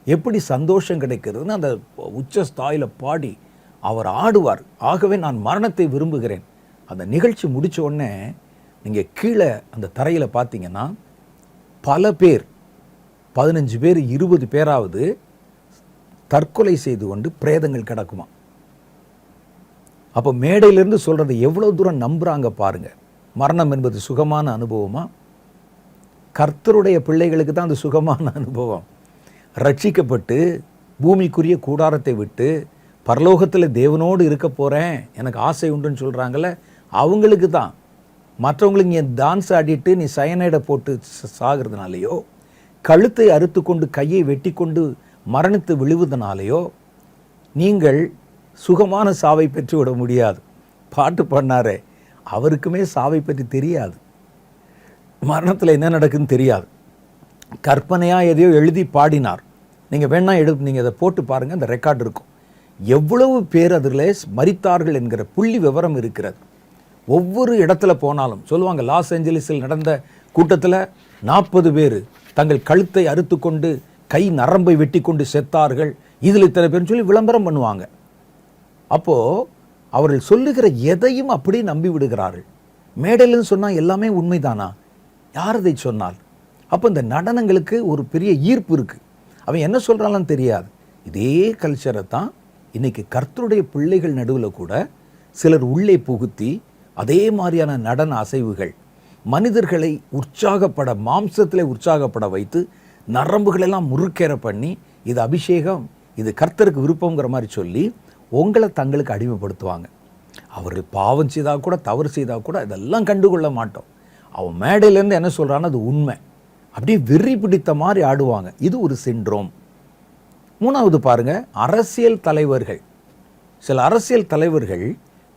எப்படி சந்தோஷம் கிடைக்கிறதுன்னு அந்த உச்ச ஸ்தாயில் பாடி அவர் ஆடுவார். ஆகவே நான் மரணத்தை விரும்புகிறேன். அந்த நிகழ்ச்சி முடித்த உடனே நீங்கள் கீழே அந்த தரையில் பார்த்தீங்கன்னா பல பேர், 15 பேர் 20 பேராவது தற்கொலை செய்து கொண்டு பிரேதங்கள் கிடக்குமா. அப்போ மேடையிலிருந்து சொல்கிறத எவ்வளோ தூரம் நம்புகிறாங்க பாருங்கள். மரணம் என்பது சுகமான அனுபவமா? கர்த்தருடைய பிள்ளைகளுக்கு தான் அது சுகமான அனுபவம். ரட்சிக்கப்பட்டு பூமிக்குரிய கூடாரத்தை விட்டு பரலோகத்தில் தேவனோடு இருக்க போகிறேன், எனக்கு ஆசை உண்டுன்னு சொல்கிறாங்கல்ல, அவங்களுக்கு தான். மற்றவங்களுக்கு நீ டான்ஸ் ஆடிட்டு நீ சயனைடை போட்டு சாகிறதுனாலையோ, கழுத்தை அறுத்து கொண்டு கையை வெட்டி கொண்டு மரணித்து விழுவதனாலேயோ நீங்கள் சுகமான சாவை பெற்று விட முடியாது. பாட்டு பண்ணாரே, அவருக்குமே சாவை பற்றி தெரியாது, மரணத்தில் என்ன நடக்குதுன்னு தெரியாது. கற்பனையாக எதையோ எழுதி பாடினார். நீங்கள் வேணா நீங்கள் அதை போட்டு பாருங்கள், அந்த ரெக்கார்டு இருக்கும். எவ்வளவு பேர் அதில் மரித்தார்கள் என்கிற புள்ளி விவரம் இருக்கிறது. ஒவ்வொரு இடத்துல போனாலும் சொல்லுவாங்க, லாஸ் ஏஞ்சலிஸில் நடந்த கூட்டத்தில் 40 பேர் தங்கள் கழுத்தை அறுத்து கொண்டு கை நரம்பை வெட்டி கொண்டு செத்தார்கள், இதில் இத்தனை பேர்னு சொல்லி விளம்பரம் பண்ணுவாங்க. அப்போது அவர்கள் சொல்லுகிற எதையும் அப்படியே நம்பி விடுகிறார்கள். மேடையில்னு சொன்னால் எல்லாமே உண்மைதானா? யார் அதை சொன்னால்? அப்போ இந்த நடனங்களுக்கு ஒரு பெரிய ஈர்ப்பு இருக்குது. அவன் என்ன சொல்கிறான்னு தெரியாது. இதே கல்ச்சரை தான் இன்னைக்கு கர்த்தருடைய பிள்ளைகள் நடுவில் கூட சிலர் உள்ளே புகுத்தி அதே மாதிரியான நடன அசைவுகள் மனிதர்களை உற்சாகப்பட, மாம்சத்தில் உற்சாகப்பட வைத்து நரம்புகளெல்லாம் முறுக்கேற பண்ணி, இது அபிஷேகம், இது கர்த்தருக்கு விருப்பங்கிற மாதிரி சொல்லி உங்களை தங்களுக்கு அடிமைப்படுத்துவாங்க. அவர்கள் பாவம் செய்தால் கூட, தவறு செய்தால் கூட இதெல்லாம் கண்டுகொள்ள மாட்டோம். அவன் மேடையிலேருந்து என்ன சொல்கிறான்னு அது உண்மை. அப்படியே வெறி பிடித்த மாதிரி ஆடுவாங்க. இது ஒரு சிண்ட்ரோம். மூணாவது பாருங்க, அரசியல் தலைவர்கள். சில அரசியல் தலைவர்கள்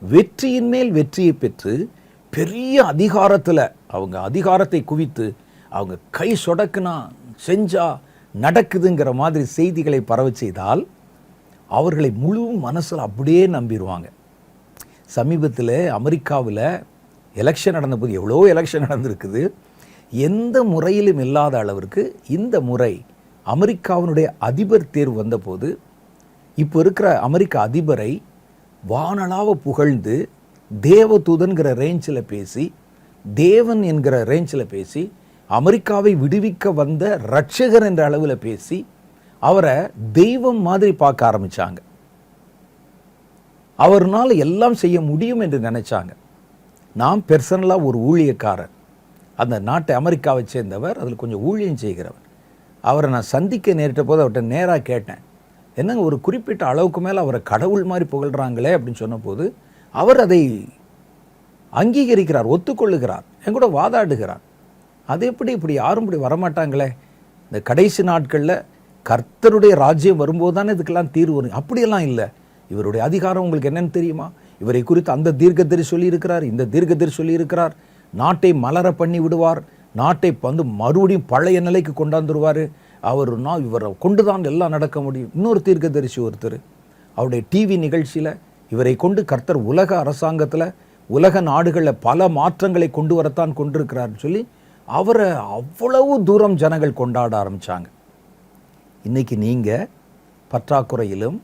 வெற்றியின் மேல் வெற்றியை பெற்று பெரிய அதிகாரத்தில் அவங்க அதிகாரத்தை குவித்து அவங்க கை சொடக்குனா செஞ்சா நடக்குதுங்கிற மாதிரி செய்திகளை பரவ செய்தால் அவர்களை முழு மனசில் அப்படியே நம்பிடுவாங்க. சமீபத்தில் அமெரிக்காவில் எலெக்ஷன் நடந்தபோது, எவ்வளோ எலெக்ஷன் நடந்திருக்குது, எந்த முறையிலும் இல்லாத அளவிற்கு இந்த முறை அமெரிக்காவினுடைய அதிபர் தேர்வு வந்தபோது இப்போ இருக்கிற அமெரிக்க அதிபரை வானளாவ புகழ்ந்து தேவதூதன்கிற ரேஞ்சில் பேசி, தேவன் என்கிற ரேஞ்சில் பேசி, அமெரிக்காவை விடுவிக்க வந்த ரட்சகர் என்ற அளவில் பேசி அவரை தெய்வம் மாதிரி பார்க்க ஆரம்பித்தாங்க. அவர்னால் எல்லாம் செய்ய முடியும் என்று நினைச்சாங்க. நான் பர்சனலாக ஒரு ஊழியக்காரர், அந்த நாட்டை அமெரிக்காவை சேர்ந்தவர், அதில் கொஞ்சம் ஊழியம் செய்கிறவர். அவரை நான் சந்திக்க நேரிட்ட போது அவர்கிட்ட நேராக கேட்டேன், என்னங்க ஒரு குறிப்பிட்ட அளவுக்கு மேலே அவரை கடவுள் மாதிரி புகழ்கிறாங்களே அப்படின்னு சொன்னபோது அவர் அதை அங்கீகரிக்கிறார், ஒத்துக்கொள்ளுகிறார், என் கூட வாதாடுகிறார். அது எப்படி இப்படி யாரும் இப்படி வரமாட்டாங்களே, இந்த கடைசி நாட்களில் கர்த்தருடைய ராஜ்யம் வரும்போது தானே இதுக்கெல்லாம் தீர்வு வரும். அப்படியெல்லாம் இல்லை. இவருடைய அதிகாரம் உங்களுக்கு என்னன்னு தெரியுமா? இவரை குறித்து அந்த தீர்க்கதரி சொல்லியிருக்கிறார், இந்த தீர்க்கதரி சொல்லியிருக்கிறார், நாட்டை மலர பண்ணி விடுவார், நாட்டை வந்து மறுபடியும் பழைய நிலைக்கு கொண்டாந்துருவார், இவரை கொண்டு தான் எல்லாம் நடக்க முடியும். இன்னொரு தீர்க்கதரிசி ஒருத்தர் அவருடைய டிவி நிகழ்ச்சியில் இவரை கொண்டு கர்த்தர் உலக அரசாங்கத்தில் உலக நாடுகளில் பல மாற்றங்களை கொண்டு வரத்தான் கொண்டிருக்கிறார்னு சொல்லி அவரை அவ்வளவு தூரம் ஜனங்கள் கொண்டாட ஆரம்பித்தாங்க. இன்றைக்கி நீங்கள் பற்றாக்குறையிலும்,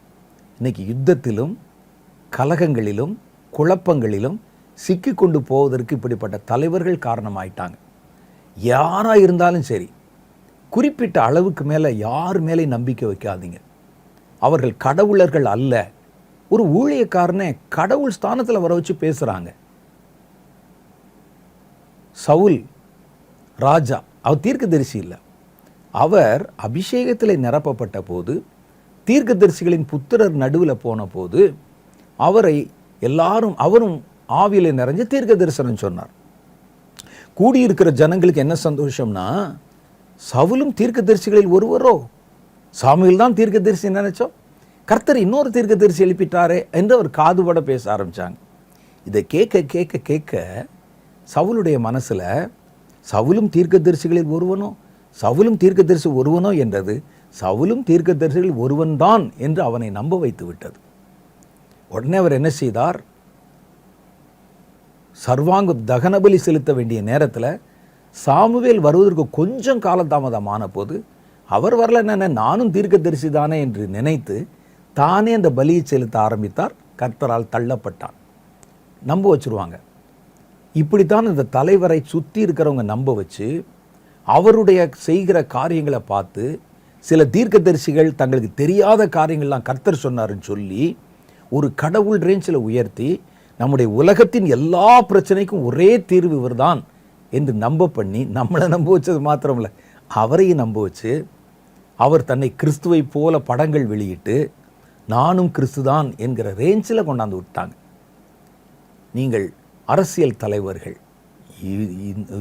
இன்றைக்கி யுத்தத்திலும், கலகங்களிலும், குழப்பங்களிலும் சிக்கி கொண்டு போவதற்கு இப்படிப்பட்ட தலைவர்கள் காரணமாயிட்டாங்க. யாராக இருந்தாலும் சரி, குறிப்பிட்ட அளவுக்கு மேலே யார் மேலே நம்பிக்கை வைக்காதீங்க. அவர்கள் கடவுளர்கள் அல்ல. ஒரு ஊழியக்காரனே கடவுள் ஸ்தானத்தில் வர வச்சு பேசுகிறாங்க. சவுல் ராஜா, அவர் தீர்க்கதரிசி இல்லை. அவர் அபிஷேகத்தில் நிரப்பப்பட்ட போது, தீர்க்கதரிசிகளின் புத்திரர் நடுவில் போன போது அவரை எல்லாரும், அவரும் ஆவியில் நிறைஞ்சு தீர்க்க தரிசனம் சொன்னார். கூடியிருக்கிற ஜனங்களுக்கு என்ன சந்தோஷம்னா, சவுலும் தீர்க்கதரிசிகளில் ஒருவரோ, சாமுவேல் தான் தீர்க்கதரிசி நினைச்சோம், கர்த்தர் இன்னொரு தீர்க்கதரிசி எழுப்பிட்டாரே என்று அவர் காதுபட பேச ஆரம்பித்தாங்க. இதை கேட்க கேட்க கேட்க சவுலுடைய மனசில் சவுலும் தீர்க்கதரிசிகளில் ஒருவனோ, சவுலும் தீர்க்கதரிசி ஒருவனோ என்றது சவுலும் தீர்க்கதரிசிகளில் ஒருவன் தான் என்று அவனை நம்ப வைத்து விட்டது. உடனே அவர் என்ன செய்தார்? சர்வாங்க தகனபலி செலுத்த வேண்டிய நேரத்தில் சாமுவேல் வருவதற்கு கொஞ்சம் காலதாமதமான போது அவர் வரல, என்ன நானும் தீர்க்கதரிசி தானே என்று நினைத்து தானே அந்த பலியை செலுத்த ஆரம்பித்தார். கர்த்தரால் தள்ளப்பட்டான். நம்ப வச்சுருவாங்க. இப்படித்தான் இந்த தலைவரை சுற்றி இருக்கிறவங்க நம்ப வச்சு அவருடைய செய்கிற காரியங்களை பார்த்து சில தீர்க்கதரிசிகள் தங்களுக்கு தெரியாத காரியங்கள்லாம் கர்த்தர் சொன்னாருன்னு சொல்லி ஒரு கடவுள் ரேஞ்சில் உயர்த்தி நம்முடைய உலகத்தின் எல்லா பிரச்சனைக்கும் ஒரே தீர்வு இவர்தான் என்று நம்ப பண்ணி நம்மளை நம்ப வச்சது மாத்திரமில்ல, அவரையும் நம்ப வச்சு அவர் தன்னை கிறிஸ்துவை போல படங்கள் வெளியிட்டு நானும் கிறிஸ்துதான் என்கிற ரேஞ்சில் கொண்டாந்து விட்டாங்க. நீங்கள் அரசியல் தலைவர்கள்,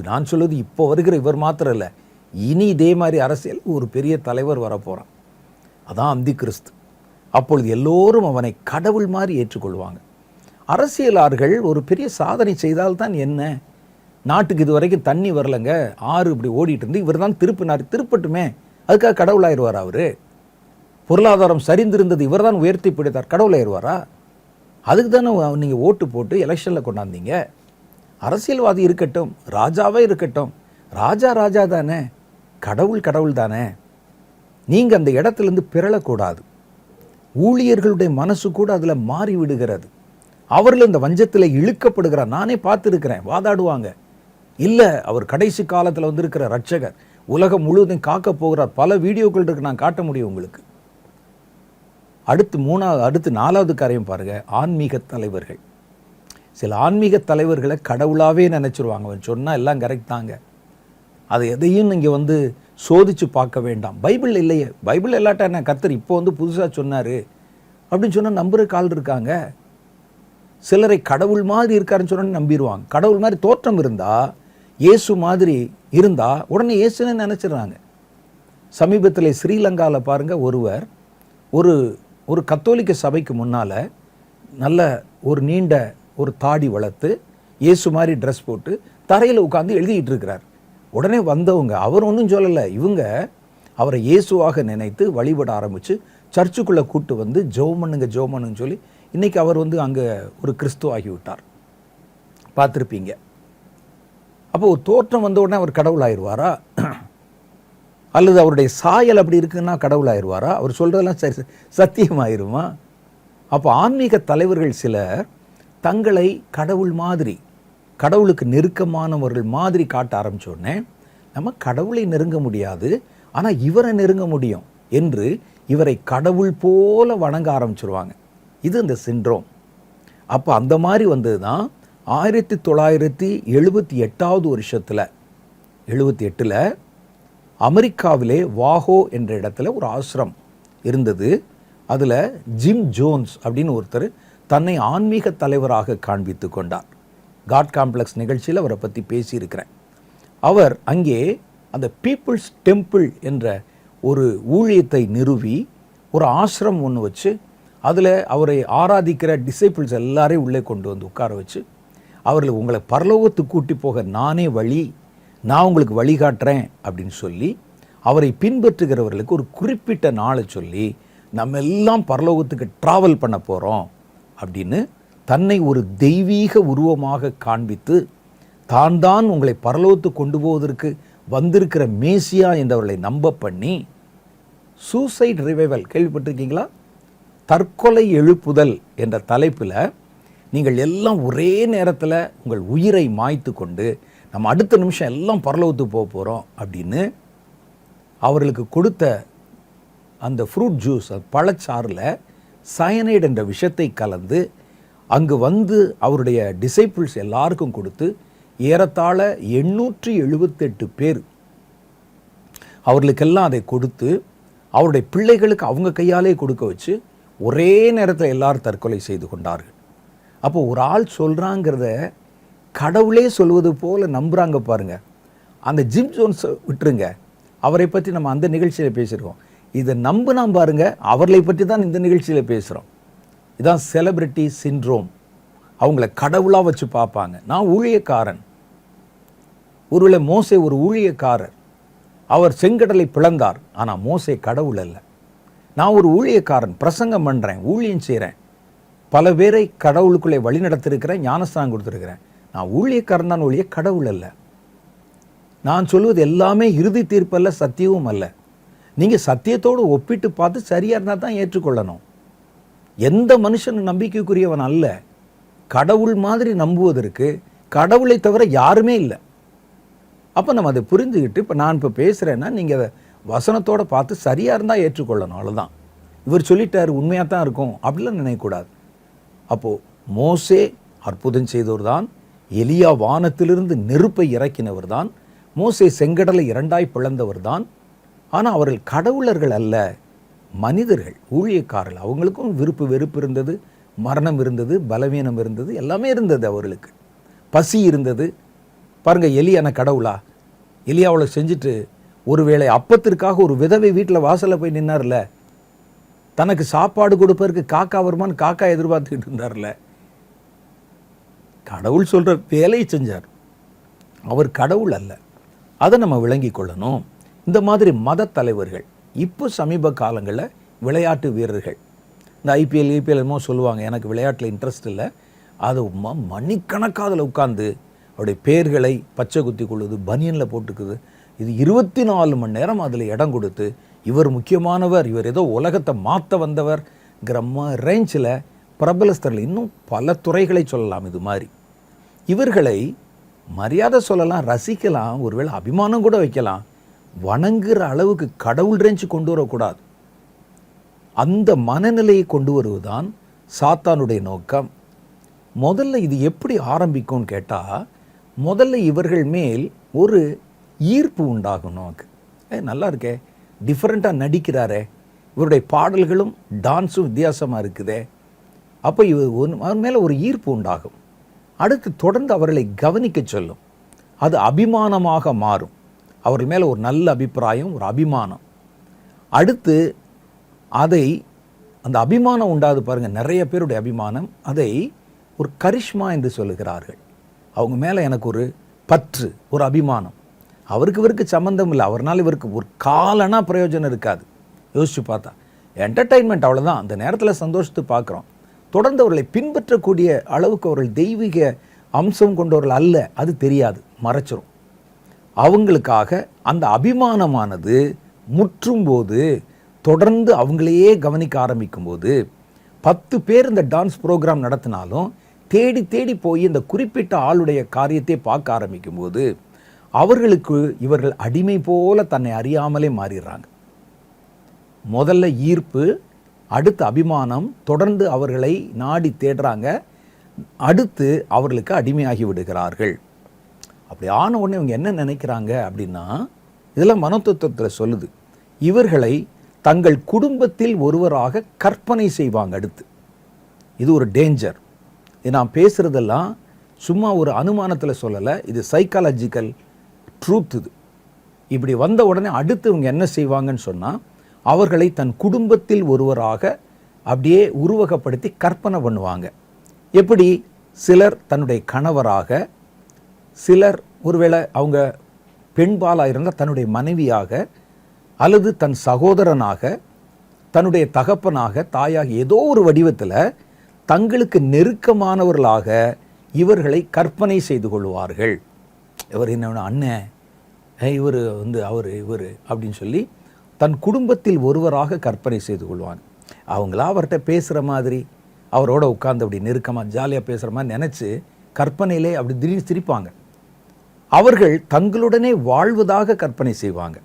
நான் சொல்வது இப்போ வருகிற இவர் மாத்திரம் இல்லை, இனி இதே மாதிரி அரசியல் ஒரு பெரிய தலைவர் வரப்போகிறான். அதான் அந்தி கிறிஸ்து. அப்பொழுது எல்லோரும் அவனை கடவுள் மாதிரி ஏற்றுக்கொள்வாங்க. அரசியலாளர்கள் ஒரு பெரிய சாதனை செய்தால்தான் என்ன, நாட்டுக்கு இது வரைக்கும் தண்ணி வரலைங்க, ஆறு இப்படி ஓடிட்டு இருந்து இவர் தான் திருப்பினார், திருப்பட்டுமே, அதுக்காக கடவுளாயிருவார் அவர்? பொருளாதாரம் சரிந்திருந்தது, இவர் தான் உயர்த்தி பிடித்தார், கடவுளாயிருவாரா? அதுக்கு தானே நீங்கள் ஓட்டு போட்டு எலெக்ஷனில் கொண்டாந்தீங்க. அரசியல்வாதி இருக்கட்டும், ராஜாவே இருக்கட்டும், ராஜா ராஜா தானே, கடவுள் கடவுள் தானே. நீங்கள் அந்த இடத்துலேருந்து பிறளக்கூடாது. ஊழியர்களுடைய மனசு கூட அதில் மாறி விடுகிறது. அவர்கள் இந்த வஞ்சத்தில் இழுக்கப்படுகிறார். நானே பார்த்துருக்கிறேன். வாதாடுவாங்க, இல்லை அவர் கடைசி காலத்தில் வந்திருக்கிற ரட்சகர், உலகம் முழுவதும் காக்க போகிறார். பல வீடியோக்கள் இருக்கு, நான் காட்ட முடியும் உங்களுக்கு. அடுத்து 4வது காரியம் பாருங்க, ஆன்மீக தலைவர்கள். சில ஆன்மீக தலைவர்களை கடவுளாகவே நினைச்சிருவாங்க. அவன் சொன்னால் எல்லாம் கரெக்ட் தாங்க, அதை எதையும் நீங்கள் சோதிச்சு பார்க்க வேண்டாம். பைபிள் இல்லையே, பைபிள் இல்லாட்டா என்ன, கர்த்தர் இப்போ புதுசாக சொன்னார் அப்படின்னு சொன்னால் நம்புற கால் இருக்காங்க. சிலரை கடவுள் மாதிரி இருக்காருன்னு சொன்னா நம்பிடுவாங்க. கடவுள் மாதிரி தோற்றம் இருந்தால், இயேசு மாதிரி இருந்தால் உடனே இயேசுன்னு நினச்சிடுறாங்க. சமீபத்தில் ஸ்ரீலங்காவில் பாருங்கள், ஒருவர் ஒரு கத்தோலிக்க சபைக்கு முன்னால் நல்ல ஒரு நீண்ட ஒரு தாடி வளர்த்து இயேசு மாதிரி ட்ரெஸ் போட்டு தரையில் உட்காந்து எழுதிக்கிட்டு இருக்கிறார். உடனே வந்தவங்க, அவர் ஒன்றும் சொல்லலை, இவங்க அவரை இயேசுவாக நினைத்து வழிபட ஆரம்பித்து சர்ச்சுக்குள்ளே கூட்டு ஜெபம் பண்ணுங்கன்னு சொல்லி இன்றைக்கி அவர் அங்கே ஒரு கிறிஸ்துவ ஆகிவிட்டார். பார்த்துருப்பீங்க. அப்போ ஒரு தோற்றம் வந்த உடனே அவர் கடவுள் ஆயிடுவாரா? அல்லது அவருடைய சாயல் அப்படி இருக்குன்னா கடவுள் ஆயிடுவாரா? அவர் சொல்கிறதெல்லாம் சரி சத்தியமாயிருமா? அப்போ ஆன்மீக தலைவர்கள் சிலர் தங்களை கடவுள் மாதிரி, கடவுளுக்கு நெருக்கமானவர்கள் மாதிரி காட்ட ஆரம்பிச்ச உடனே நம்ம கடவுளை நெருங்க முடியாது, ஆனால் இவரை நெருங்க முடியும் என்று இவரை கடவுள் போல வணங்க ஆரம்பிச்சிருவாங்க. இது இந்த சிண்ட்ரோம். அப்போ அந்த மாதிரி வந்தது தான் 1978 வருஷத்தில் 78ல் அமெரிக்காவிலே வாஹோ என்ற இடத்துல ஒரு ஆசிரம் இருந்தது. அதில் ஜிம் ஜோன்ஸ் அப்படின்னு ஒருத்தர் தன்னை ஆன்மீக தலைவராக காண்பித்து கொண்டார். காட் காம்ப்ளெக்ஸ் நிகழ்ச்சியில் அவரை பற்றி பேசியிருக்கிறேன். அவர் அங்கே அந்த பீப்புள்ஸ் டெம்பிள் என்ற ஒரு ஊழியத்தை நிறுவி ஒரு ஆசிரம் ஒன்று வச்சு அதில் அவரை ஆராதிக்கிற டிசைபிள்ஸ் எல்லாரையும் உள்ளே கொண்டு உட்கார வச்சு அவர்கள் உங்களை பரலோகத்துக்கு கூட்டி போக நானே வழி, நான் உங்களுக்கு வழிகாட்டுறேன் அப்படின்னு சொல்லி அவரை பின்பற்றுகிறவர்களுக்கு ஒரு குறிப்பிட்ட நாளை சொல்லி நம்ம எல்லாம் பரலோகத்துக்கு ட்ராவல் பண்ண போகிறோம் அப்படின்னு தன்னை ஒரு தெய்வீக உருவமாக காண்பித்து தான் உங்களை பரலோகத்துக்கு கொண்டு போவதற்கு வந்திருக்கிற மேசியா என்றவர்களை நம்ப பண்ணி சூசைட் ரிவைவல் கேள்விப்பட்டிருக்கீங்களா? தற்கொலை எழுப்புதல் என்ற தலைப்பில் நீங்கள் எல்லாம் ஒரே நேரத்தில் உங்கள் உயிரை மாய்த்து கொண்டு நம்ம அடுத்த நிமிஷம் எல்லாம் பரலோகத்துக்கு போக போகிறோம் அப்படின்னு அவர்களுக்கு கொடுத்த அந்த ஃப்ரூட் ஜூஸ், பழச்சாறில் சயனைடு என்ற விஷத்தை கலந்து அங்கு அவருடைய டிசைபிள்ஸ் எல்லாருக்கும் கொடுத்து ஏறத்தாழ 878 பேர் அவர்களுக்கெல்லாம் அதை கொடுத்து அவருடைய பிள்ளைகளுக்கு அவங்க கையாலே கொடுக்க வச்சு ஒரே நேரத்தில் எல்லாரும் தற்கொலை செய்து கொண்டார்கள். அப்போ ஒரு ஆள் சொல்கிறாங்கிறத கடவுளே சொல்வது போல நம்புகிறாங்க பாருங்க. அந்த ஜிம் ஜோன்ஸ் விட்டுருங்க, அவரை பற்றி நம்ம அந்த நிகழ்ச்சியில் பேசியிருக்கோம். இதை நம்புனா பாருங்க, அவர்களை பற்றி தான் இந்த நிகழ்ச்சியில் பேசுகிறோம். இதுதான் செலிபிரிட்டி சிண்ட்ரோம். அவங்கள கடவுளாக வச்சு பார்ப்பாங்க. நான் ஊழியக்காரன். ஒருவேளை மோசே ஒரு ஊழியக்காரர், அவர் செங்கடலை பிளந்தார், ஆனால் மோசே கடவுள் அல்ல. நான் ஒரு ஊழியக்காரன், பிரசங்கம் பண்ணுறேன், ஊழியம் செய்கிறேன், பல பேரை கடவுளுக்குள்ளே வழி நடத்திருக்கிறேன், ஞானஸ்தானம் கொடுத்துருக்கிறேன். நான் ஊழியக்காரன் தான் ஒழிய கடவுள் அல்ல. நான் சொல்வது எல்லாமே இறுதி தீர்ப்பல்ல, சத்தியமும் அல்ல. நீங்கள் சத்தியத்தோடு ஒப்பிட்டு பார்த்து சரியாக இருந்தால் தான் ஏற்றுக்கொள்ளணும். எந்த மனுஷன் நம்பிக்கைக்குரியவன் அல்ல. கடவுள் மாதிரி நம்புவதற்கு கடவுளை தவிர யாருமே இல்லை. அப்போ நம்ம அதை புரிஞ்சுக்கிட்டு, இப்போ நான் பேசுகிறேன்னா நீங்கள் அதை வசனத்தோடு பார்த்து சரியாக இருந்தால் ஏற்றுக்கொள்ளணும், அவ்வளோதான். இவர் சொல்லிட்டார் உண்மையாக தான் இருக்கும் அப்படிலாம் நினைக்கக்கூடாது. அப்போது மோசே அற்புதம் செய்தவர் தான், எலியா வானத்திலிருந்து நெருப்பை இறக்கினவர் தான், மோசே செங்கடலை 2ஆய் பிளந்தவர் தான். ஆனால் அவர்கள் கடவுளர்கள் அல்ல. மனிதர்கள், ஊழியக்காரர்கள், அவங்களுக்கும் விருப்பு வெறுப்பு இருந்தது, மரணம் இருந்தது, பலவீனம் இருந்தது, எல்லாமே இருந்தது. அவர்களுக்கு பசி இருந்தது. பாருங்க, எலியான கடவுளா? எலியாவளை செஞ்சுட்டு ஒருவேளை அப்பத்திற்காக ஒரு விதவை வீட்டில் வாசலில் போய் நின்னார்ல, தனக்கு சாப்பாடு கொடுப்பதற்கு காக்கா வருமானு காக்கா எதிர்பார்த்துக்கிட்டு இருந்தார்ல. கடவுள் சொல்ற வேலையை செஞ்சார். அவர் கடவுள் அல்ல. அதை நம்ம விளங்கி கொள்ளணும். இந்த மாதிரி மத தலைவர்கள், இப்போ சமீப காலங்களில் விளையாட்டு வீரர்கள், இந்த ஐபிஎல் என்னமோ சொல்லுவாங்க, எனக்கு விளையாட்டில் இன்ட்ரெஸ்ட் இல்லை, அது மணிக்கணக்காக அதில் உட்காந்து அவருடைய பேர்களை பச்சை குத்தி கொள்ளுது, பனியனில் போட்டுக்குது. இது 24 மணி நேரம் அதில் இடம் கொடுத்து, இவர் முக்கியமானவர், இவர் ஏதோ உலகத்தை மாற்ற வந்தவர் ரேஞ்சில் பிரபலஸ்தர்கள், இன்னும் பல துறைகளை சொல்லலாம். இது மாதிரி இவர்களை மரியாதை சொல்லலாம், ரசிக்கலாம், ஒருவேளை அபிமானம் கூட வைக்கலாம். வணங்குற அளவுக்கு கடவுள் ரேஞ்சு கொண்டு வரக்கூடாது. அந்த மனநிலையை கொண்டு வருவதுதான் சாத்தானுடைய நோக்கம். முதல்ல இது எப்படி ஆரம்பிக்கும்னு கேட்டால், முதல்ல இவர்கள் மேல் ஒரு ஈர்ப்பு உண்டாகும். நமக்கு நல்லா இருக்கே, டிஃப்ரெண்ட்டாக நடிக்கிறாரே, இவருடைய பாடல்களும் டான்ஸும் வித்தியாசமாக இருக்குதே, அப்போ அவர் மேலே ஒரு ஈர்ப்பு உண்டாகும். அடுத்து தொடர்ந்து அவர்களை கவனிக்க சொல்லும். அது அபிமானமாக மாறும். அவர் மேலே ஒரு நல்ல அபிப்பிராயம், ஒரு அபிமானம். அடுத்து அதை, அந்த அபிமானம் உண்டாது பாருங்கள், நிறைய பேருடைய அபிமானம், அதை ஒரு கரிஷ்மா என்று சொல்லுகிறார்கள். அவங்க மேலே எனக்கு ஒரு பற்று, ஒரு அபிமானம். இவருக்கு சம்மந்தம் இல்லை, அவர்னால இவருக்கு ஒரு காலனா பிரயோஜனம் இருக்காது. யோசிச்சு பார்த்தா என்டர்டைன்மெண்ட், அவ்வளோதான். அந்த நேரத்தில் சந்தோஷத்தை பார்க்குறோம். தொடர்ந்து அவர்களை பின்பற்றக்கூடிய அளவுக்கு அவர்கள் தெய்வீக அம்சம் கொண்டவர்கள் அல்ல, அது தெரியாது, மறைச்சிரும். அவங்களுக்காக அந்த அபிமானமானது முற்றும் போது, தொடர்ந்து அவங்களையே கவனிக்க ஆரம்பிக்கும் போது, 10 பேர் இந்த டான்ஸ் ப்ரோக்ராம் நடத்தினாலும் தேடி தேடி போய் இந்த குறிப்பிட்ட ஆளுடைய காரியத்தை பார்க்க ஆரம்பிக்கும் போது, அவர்களுக்கு இவர்கள் அடிமை போல தன்னை அறியாமலே மாறிடுறாங்க. முதல்ல ஈர்ப்பு, அடுத்து அபிமானம், தொடர்ந்து அவர்களை நாடி தேடுறாங்க, அடுத்து அவர்களுக்கு அடிமையாகி விடுகிறார்கள். அப்படி ஆன உடனே இவங்க என்ன நினைக்கிறாங்க அப்படின்னா, இதெல்லாம் மனோதத்துவத்தில் சொல்லுது, இவர்களை தங்கள் குடும்பத்தில் ஒருவராக கற்பனை செய்வாங்க. அடுத்து இது ஒரு டேஞ்சர். இது நான் பேசுகிறதெல்லாம் சும்மா ஒரு அனுமானத்தில் சொல்லலை, இது சைக்காலஜிக்கல் ட்ரூத். இது இப்படி வந்த உடனே அடுத்து இவங்க என்ன செய்வாங்கன்னு சொன்னால், அவர்களை தன் குடும்பத்தில் ஒருவராக அப்படியே உருவகப்படுத்தி கற்பனை பண்ணுவாங்க. எப்படி? சிலர் தன்னுடைய கணவராக, சிலர் ஒருவேளை அவங்க பெண்பாலாக இருந்தால் தன்னுடைய மனைவியாக, அல்லது தன் சகோதரனாக, தன்னுடைய தகப்பனாக, தாயாக, ஏதோ ஒரு வடிவத்தில் தங்களுக்கு நெருக்கமானவர்களாக இவர்களை கற்பனை செய்து கொள்வார்கள். இவர் என்ன அண்ணன், இவர் இவர் அப்படின்னு சொல்லி தன் குடும்பத்தில் ஒருவராக கற்பனை செய்து கொள்வாங்க. அவங்களா அவர்கிட்ட பேசுகிற மாதிரி, அவரோட உட்கார்ந்து அப்படி நெருக்கமாக ஜாலியாக பேசுகிற மாதிரி நினச்சி கற்பனையிலே அப்படி திடீர்னு சிரிப்பாங்க. அவர்கள் தங்களுடனே வாழ்வதாக கற்பனை செய்வாங்க.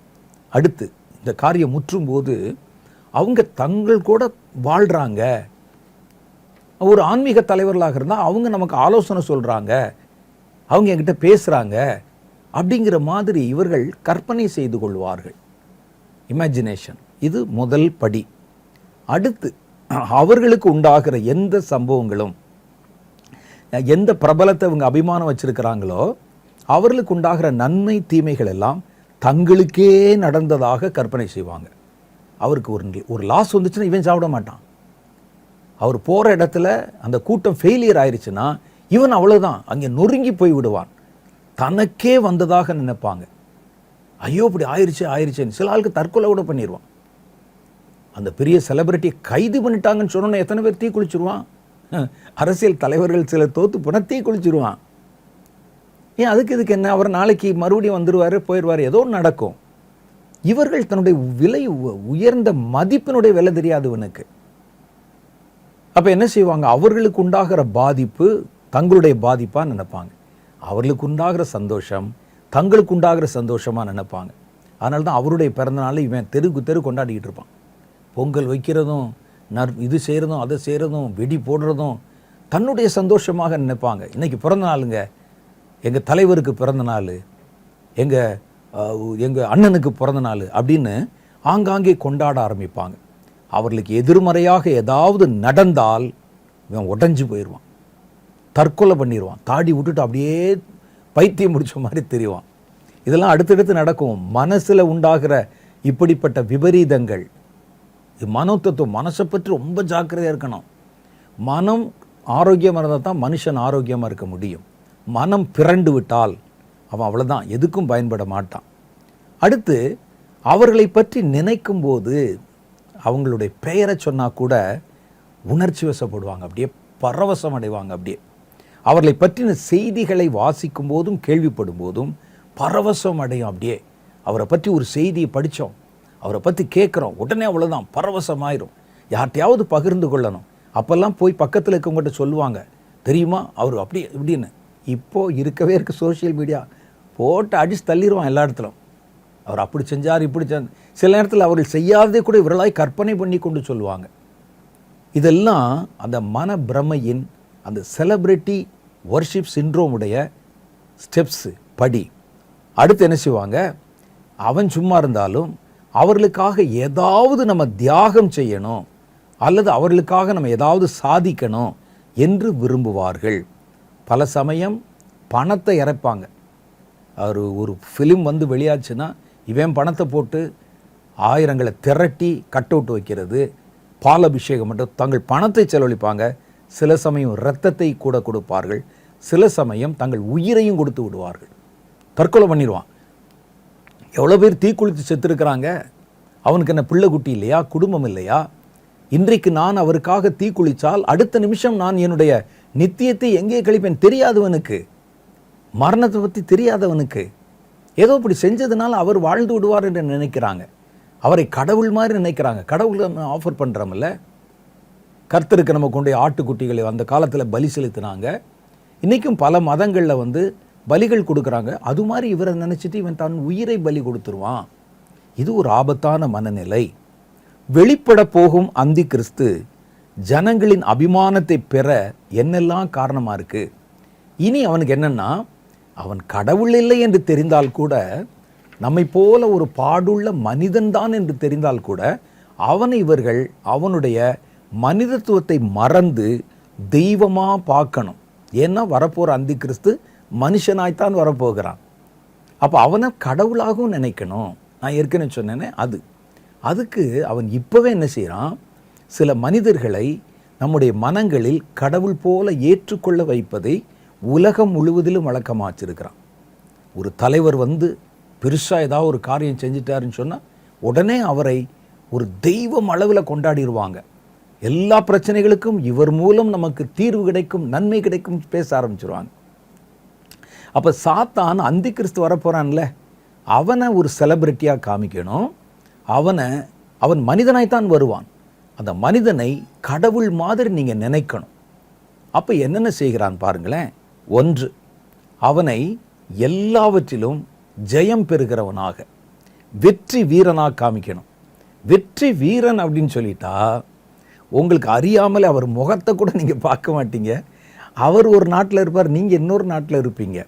அடுத்து இந்த காரியம் முற்றும் போது அவங்க தங்கள் கூட வாழ்கிறாங்க. ஒரு ஆன்மீக தலைவர்களாக இருந்தால் அவங்க நமக்கு ஆலோசனை சொல்கிறாங்க, அவங்க என்கிட்ட பேசுகிறாங்க அப்படிங்கிற மாதிரி இவர்கள் கற்பனை செய்து கொள்வார்கள். இமேஜினேஷன், இது முதல் படி. அடுத்து அவர்களுக்கு உண்டாகிற எந்த சம்பவங்களும், எந்த பிரபலத்தை அவங்க அபிமானம் வச்சிருக்கிறாங்களோ, அவர்களுக்கு உண்டாகிற நன்மை தீமைகள் எல்லாம் தங்களுக்கே நடந்ததாக கற்பனை செய்வாங்க. அவருக்கு ஒரு லாஸ் வந்துச்சுன்னா இவன் சாப்பிட மாட்டான். அவர் போகிற இடத்துல அந்த கூட்டம் ஃபெயிலியர் ஆயிடுச்சுன்னா இவன் அவ்வளோதான், அங்கே நொறுங்கி போய் விடுவான். தனக்கே வந்ததாக நினைப்பாங்க. ஐயோ இப்படி ஆயிடுச்சேன்னு சில ஆளுக்கு தற்கொலை கூட பண்ணிடுவான். அந்த பெரிய செலிபிரிட்டியை கைது பண்ணிட்டாங்கன்னு சொன்னோன்னே எத்தனை பேர் தீ குளிச்சிருவான். அரசியல் தலைவர்கள் சிலர் தோத்து போனால் தீ குளிச்சிருவான். ஏன் அதுக்கு என்ன, அவர் நாளைக்கு மறுபடியும் வந்துடுவார் போயிடுவார், ஏதோ நடக்கும். இவர்கள் தன்னுடைய விலை உயர்ந்த மதிப்பினுடைய விலை தெரியாது இவனுக்கு. அப்போ என்ன செய்வாங்க, அவர்களுக்கு உண்டாகிற பாதிப்பு தங்களுடைய பாதிப்பாக நினைப்பாங்க. அவர்களுக்கு உண்டாகிற சந்தோஷம் தங்களுக்கு உண்டாகிற சந்தோஷமாக நினைப்பாங்க. அதனால தான் அவருடைய பிறந்தநாள் இவன் தெருக்கு தெரு கொண்டாடிக்கிட்டு இருப்பான். பொங்கல் வைக்கிறதும், இது செய்கிறதும், அதை செய்கிறதும், வெடி போடுறதும் தன்னுடைய சந்தோஷமாக நினைப்பாங்க. இன்றைக்கி பிறந்த நாளுங்க, எங்கள் தலைவருக்கு பிறந்த நாள், எங்கள் அண்ணனுக்கு பிறந்த நாள் அப்படின்னு ஆங்காங்கே கொண்டாட ஆரம்பிப்பாங்க. அவர்களுக்கு எதிர்மறையாக ஏதாவது நடந்தால் இவன் உடைஞ்சு போயிடுவான், தற்கொலை பண்ணிடுவான், தாடி விட்டுட்டு அப்படியே பைத்தியம் முடிச்ச மாதிரி தெரிவான். இதெல்லாம் அடுத்தடுத்து நடக்கும். மனசில் உண்டாகிற இப்படிப்பட்ட விபரீதங்கள், இது மனோதத்துவம். மனசை பற்றி ரொம்ப ஜாக்கிரதையாக இருக்கணும். மனம் ஆரோக்கியமாக இருந்தால் தான் மனுஷன் ஆரோக்கியமாக இருக்க முடியும். மனம் பிறண்டு விட்டால் அவன் அவ்வளோதான், எதுக்கும் பயன்பட மாட்டான். அடுத்து அவர்களை பற்றி நினைக்கும் போது அவங்களுடைய பெயரை சொன்னால் கூட உணர்ச்சி வசப்படுவாங்க, அப்படியே பரவசம் அடைவாங்க. அப்படியே அவர்களை பற்றின செய்திகளை வாசிக்கும் போதும் கேள்விப்படும் போதும் பரவசம் அடையும். அப்படியே அவரை பற்றி ஒரு செய்தியை படித்தோம், அவரை பற்றி கேட்குறோம், உடனே அவ்வளோதான் பரவசமாயிரும். யார்கிட்டையாவது பகிர்ந்து கொள்ளணும், அப்போல்லாம் போய் பக்கத்தில் இருக்கவங்ககிட்ட சொல்லுவாங்க, தெரியுமா அவர் அப்படி இப்படின்னு. இப்போது இருக்கவே இருக்க சோஷியல் மீடியா போட்டு அடிச்சு தள்ளிடுவான் எல்லா இடத்துலும். அவர் அப்படி செஞ்சார், இப்படி செஞ்சார். சில நேரத்தில் அவர்கள் செய்யாததே கூட இவர்களாய் கற்பனை பண்ணி கொண்டு சொல்லுவாங்க. இதெல்லாம் அந்த மன பிரமையின், அந்த செலிபிரிட்டி வர்ஷிப் சிண்ட்ரோமுடைய ஸ்டெப்ஸு, படி. அடுத்து என்ன செய்வாங்க, அவன் சும்மா இருந்தாலும் அவர்களுக்காக ஏதாவது நம்ம தியாகம் செய்யணும் அல்லது அவர்களுக்காக நம்ம ஏதாவது சாதிக்கணும் என்று விரும்புவார்கள். பல சமயம் பணத்தை இறைப்பாங்க. ஒரு ஃபிலிம் வந்து வெளியாச்சுன்னா இவன் பணத்தை போட்டு ஆயிரங்களை திரட்டி கட் அவுட் வைக்கிறது, பாலபிஷேகம் மட்டும் தங்கள் பணத்தை செலவழிப்பாங்க. சில சமயம் இரத்தத்தை கூட கொடுப்பார்கள், சில சமயம் தங்கள் உயிரையும் கொடுத்து விடுவார்கள். தற்கொலை பண்ணிடுவான். எவ்வளோ பேர் தீக்குளித்து செத்துருக்கிறாங்க. அவனுக்கு என்ன பிள்ளை குட்டி இல்லையா, குடும்பம் இல்லையா? இன்றைக்கு நான் அவருக்காக தீக்குளித்தால் அடுத்த நிமிஷம் நான் என்னுடைய நித்தியத்தை எங்கே கழிப்பேன் தெரியாதவனுக்கு, மரணத்தை பற்றி தெரியாதவனுக்கு. ஏதோ இப்படி செஞ்சதுனால அவர் வாழ்ந்து விடுவார் என்று நினைக்கிறாங்க. அவரை கடவுள் மாதிரி நினைக்கிறாங்க. கடவுள் ஆஃபர் பண்ணுறோம்ல, கர்த்தருக்கு நம்ம கொண்டு ஆட்டுக்குட்டிகளை அந்த காலத்தில் பலி செலுத்தினாங்க. இன்றைக்கும் பல மதங்களில் வந்து பலிகள் கொடுக்குறாங்க. அது மாதிரி இவரை நினச்சிட்டு இவன் தன் உயிரை பலி கொடுத்துருவான். இது ஒரு ஆபத்தான மனநிலை. வெளிப்பட போகும் அந்தி கிறிஸ்து ஜனங்களின் அபிமானத்தை பெற என்னெல்லாம் காரணமாக இருக்குது. இனி அவனுக்கு என்னென்னா, அவன் கடவுள் இல்லை என்று தெரிந்தால் கூட, நம்மை போல ஒரு பாடுள்ள மனிதன்தான் என்று தெரிந்தால் கூட, அவனை இவர்கள் அவனுடைய மனிதத்துவத்தை மறந்து தெய்வமாக பார்க்கணும். ஏன்னா வரப்போகிற அந்தி கிறிஸ்து மனுஷனாய்த்தான் வரப்போகிறான். அப்போ அவனை கடவுளாகவும் நினைக்கணும். நான் ஏற்கனவே சொன்னேனே அதுக்கு அவன் இப்போவே என்ன செய்கிறான், சில மனிதர்களை நம்முடைய மனங்களில் கடவுள் போல ஏற்றுக்கொள்ள வைப்பதை உலகம் முழுவதிலும் வழக்கமாக வச்சிருக்கிறான். ஒரு தலைவர் வந்து பெருசாக ஏதாவது ஒரு காரியம் செஞ்சிட்டாருன்னு சொன்னால் உடனே அவரை ஒரு தெய்வம் அளவில் கொண்டாடிடுவாங்க. எல்லா பிரச்சனைகளுக்கும் இவர் மூலம் நமக்கு தீர்வு கிடைக்கும், நன்மை கிடைக்கும் பேச ஆரம்பிச்சிருவாங்க. அப்போ சாத்தான் அந்தி கிறிஸ்து வரப்போகிறான்ல, அவனை ஒரு செலிபிரிட்டியாக காமிக்கணும். அவன் மனிதனாய்த்தான் வருவான். அந்த மனிதனை கடவுள் மாதிரி நீங்கள் நினைக்கணும். அப்போ என்னென்ன செய்கிறான் பாருங்களேன். ஒன்று, அவனை எல்லாவற்றிலும் ஜெயம் பெறுகிறவனாக, வெற்றி வீரனாக காமிக்கணும். வெற்றி வீரன் அப்படின்னு சொல்லிட்டா உங்களுக்கு அறியாமல் அவர் முகத்தை கூட நீங்கள் பார்க்க மாட்டீங்க. அவர் ஒரு நாட்டில் இருப்பார், நீங்கள் இன்னொரு நாட்டில் இருப்பீங்க.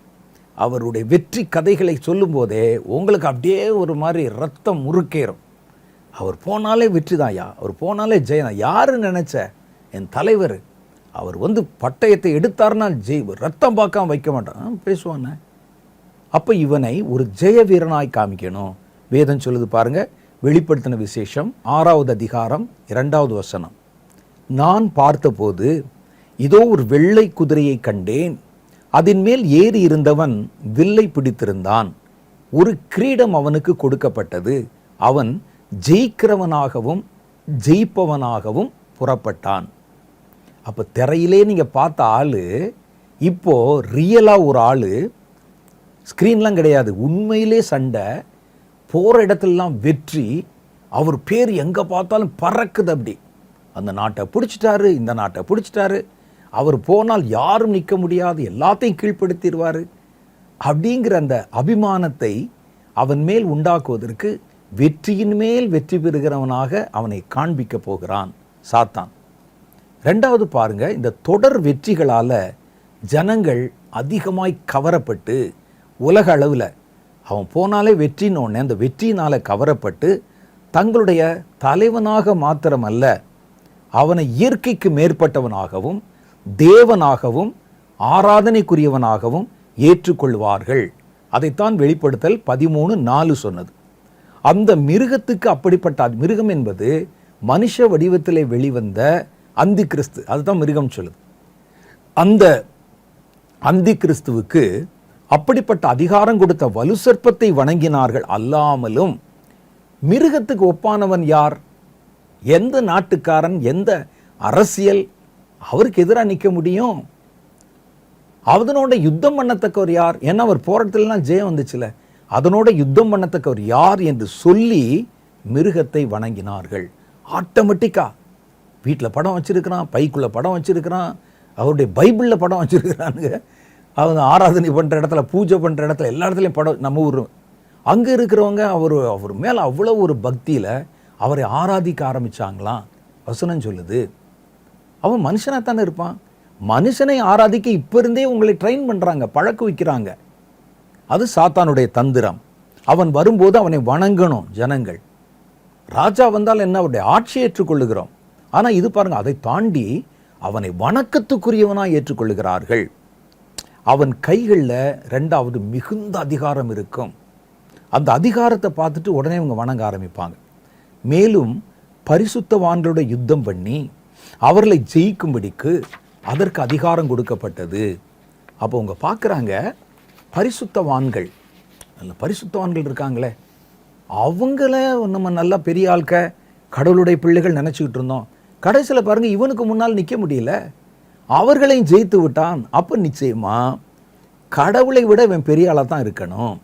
அவருடைய வெற்றி கதைகளை சொல்லும் போதே உங்களுக்கு அப்படியே ஒரு மாதிரி ரத்தம் முறுக்கேறும். அவர் போனாலே வெற்றி தான்யா, அவர் போனாலே ஜெயம். யாரு நினைச்ச என் தலைவர், அவர் வந்து பட்டயத்தை எடுத்தார்னா ரத்தம் பார்க்காம வைக்க மாட்டான் பேசுவானே. அப்போ இவனை ஒரு ஜெய வீரனாய் காமிக்கணும். வேதம் சொல்லுது பாருங்க, வெளிப்படுத்தின விசேஷம் 6வது அதிகாரம் 2வது வசனம். நான் பார்த்தபோது இதோ ஒரு வெள்ளை குதிரையை கண்டேன், அதன் மேல் ஏறி இருந்தவன் வில்லை பிடித்திருந்தான், ஒரு கிரீடம் அவனுக்கு கொடுக்கப்பட்டது, அவன் ஜெயிக்கிறவனாகவும் ஜெயிப்பவனாகவும் புறப்பட்டான். அப்போ திரையிலே நீங்கள் பார்த்த ஆள் இப்போ ரியலாக ஒரு ஆள், ஸ்க்ரீன்லாம் கிடையாது, உண்மையிலே சண்டை, போகிற இடத்துலலாம் வெற்றி, அவர் பேர் எங்கே பார்த்தாலும் பறக்குது. அப்படி அந்த நாட்டை பிடிச்சிட்டாரு, இந்த நாட்டை பிடிச்சிட்டாரு, அவர் போனால் யாரும் நிற்க முடியாது, எல்லாத்தையும் கீழ்ப்படுத்திடுவார் அப்படிங்கிற அந்த அபிமானத்தை அவன் மேல் உண்டாக்குவதற்கு வெற்றியின் மேல் வெற்றி பெறுகிறவனாக அவனை காண்பிக்க போகிறான் சாத்தான். ரெண்டாவது பாருங்க, இந்த தொடர் வெற்றிகளால் ஜனங்கள் அதிகமாய் கவரப்பட்டு உலக அளவில் அவன் போனாலே வெற்றினோடனே அந்த வெற்றியினால் கவரப்பட்டு தங்களுடைய தலைவனாக மாத்திரமல்ல, அவனை இயற்கைக்கு மேற்பட்டவனாகவும் தேவனாகவும் ஆராதனைக்குரியவனாகவும் ஏற்றுக்கொள்வார்கள். அதைத்தான் வெளிப்படுத்தல் 13:4 சொன்னது. அந்த மிருகத்துக்கு அப்படிப்பட்ட மிருகம் என்பது மனுஷ வடிவத்திலே வெளிவந்த அந்தி கிறிஸ்து. அதுதான் மிருகம் சொல்லுது. அந்த அந்தி கிறிஸ்துவுக்கு அப்படிப்பட்ட அதிகாரம் கொடுத்த வலு சர்ப்பத்தை வணங்கினார்கள். அல்லாமலும் மிருகத்துக்கு ஒப்பானவன் யார்? எந்த நாட்டுக்காரன், எந்த அரசியல் அவருக்கு எதிராக நிற்க முடியும்? அதனோட யுத்தம் பண்ணத்தக்கவர் யார்? ஏன்னா அவர் போராட்டத்திலாம் ஜெயம் வந்துச்சுல, அதனோட யுத்தம் பண்ணத்தக்கவர் யார் என்று சொல்லி மிருகத்தை வணங்கினார்கள். ஆட்டோமேட்டிக்கா வீட்டில் படம் வச்சிருக்கிறான், பைக்குள்ள படம் வச்சிருக்கிறான், அவருடைய பைபிளில் படம் வச்சிருக்கிறானுங்க. அவங்க ஆராதனை பண்ணுற இடத்துல, பூஜை பண்ணுற இடத்துல, எல்லா இடத்துலையும் படம். நம்ம ஊர் அங்கே இருக்கிறவங்க அவர் மேலே அவ்வளோ ஒரு பக்தியில் அவரை ஆராதிக்க ஆரம்பித்தாங்களாம். வசனம் சொல்லுது. அவன் மனுஷனாக தானே இருப்பான். மனுஷனை ஆராதிக்க இப்போ இருந்தே உங்களை ட்ரெயின் பண்ணுறாங்க, பழக்க வைக்கிறாங்க. அது சாத்தானுடைய தந்திரம். அவன் வரும்போது அவனை வணங்கணும் ஜனங்கள். ராஜா வந்தால் என்ன, அவருடைய ஆட்சியை ஏற்றுக்கொள்ளுகிறோம். ஆனால் இது பாருங்க, அதை தாண்டி அவனை வணக்கத்துக்குரியவனாக ஏற்றுக்கொள்ளுகிறார்கள். அவன் கைகளில் 2வது மிகுந்த அதிகாரம் இருக்கும். அந்த அதிகாரத்தை பார்த்துட்டு உடனே அவங்க வணங்க ஆரம்பிப்பாங்க. மேலும் பரிசுத்தவான்களோட யுத்தம் பண்ணி அவர்களை ஜெயிக்கும்படிக்கு அதற்கு அதிகாரம் கொடுக்கப்பட்டது. அப்போ அவங்க பார்க்குறாங்க, பரிசுத்தவான்கள், நல்ல பரிசுத்தவான்கள் இருக்காங்களே, அவங்கள நம்ம நல்லா பெரிய ஆட்க கடவுளுடைய பிள்ளைகள் நினச்சிக்கிட்டு இருந்தோம். கடைசியில் பாருங்கள், இவனுக்கு முன்னால் நிற்க முடியல, அவர்களையும் ஜெயித்து விட்டான். அப்போ நிச்சயமா கடவுளை விட இவன் பெரிய ஆளாக தான் இருக்கணும்.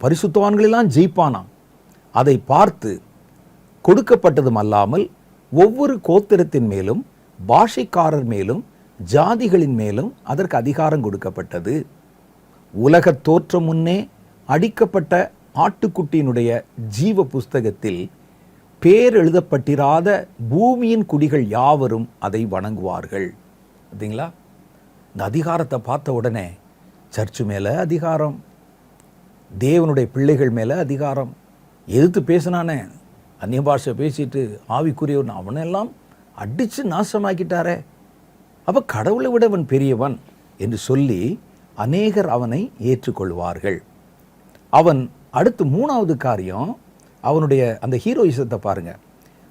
பரிசுத்தவான்களெல்லாம் ஜெயிப்பானாம். அதை பார்த்து கொடுக்கப்பட்டதும் அல்லாமல் ஒவ்வொரு கோத்திரத்தின் மேலும், பாஷைக்காரர் மேலும், ஜாதிகளின் மேலும் அதற்கு அதிகாரம் கொடுக்கப்பட்டது. உலக தோற்றம் முன்னே அடிக்கப்பட்ட ஆட்டுக்குட்டியினுடைய ஜீவ புஸ்தகத்தில் பேர் எழுதப்பட்டிராத பூமியின் குடிகள் யாவரும் அதை வணங்குவார்கள். பார்த்தீங்களா? இந்த அதிகாரத்தை பார்த்த உடனே சர்ச்சு மேலே அதிகாரம், தேவனுடைய பிள்ளைகள் மேலே அதிகாரம். எதிர்த்து பேசினானே, அந்நிய பாஷை பேசிட்டு ஆவிக்குரியவன், அவனெல்லாம் அடித்து நாசமாக்கிட்டாரே. அப்போ கடவுளை விட அவன் பெரியவன் என்று சொல்லி அநேகர் அவனை ஏற்றுக்கொள்வார்கள். அவன் அடுத்து 3வது காரியம், அவனுடைய அந்த ஹீரோயிசத்தை பாருங்க.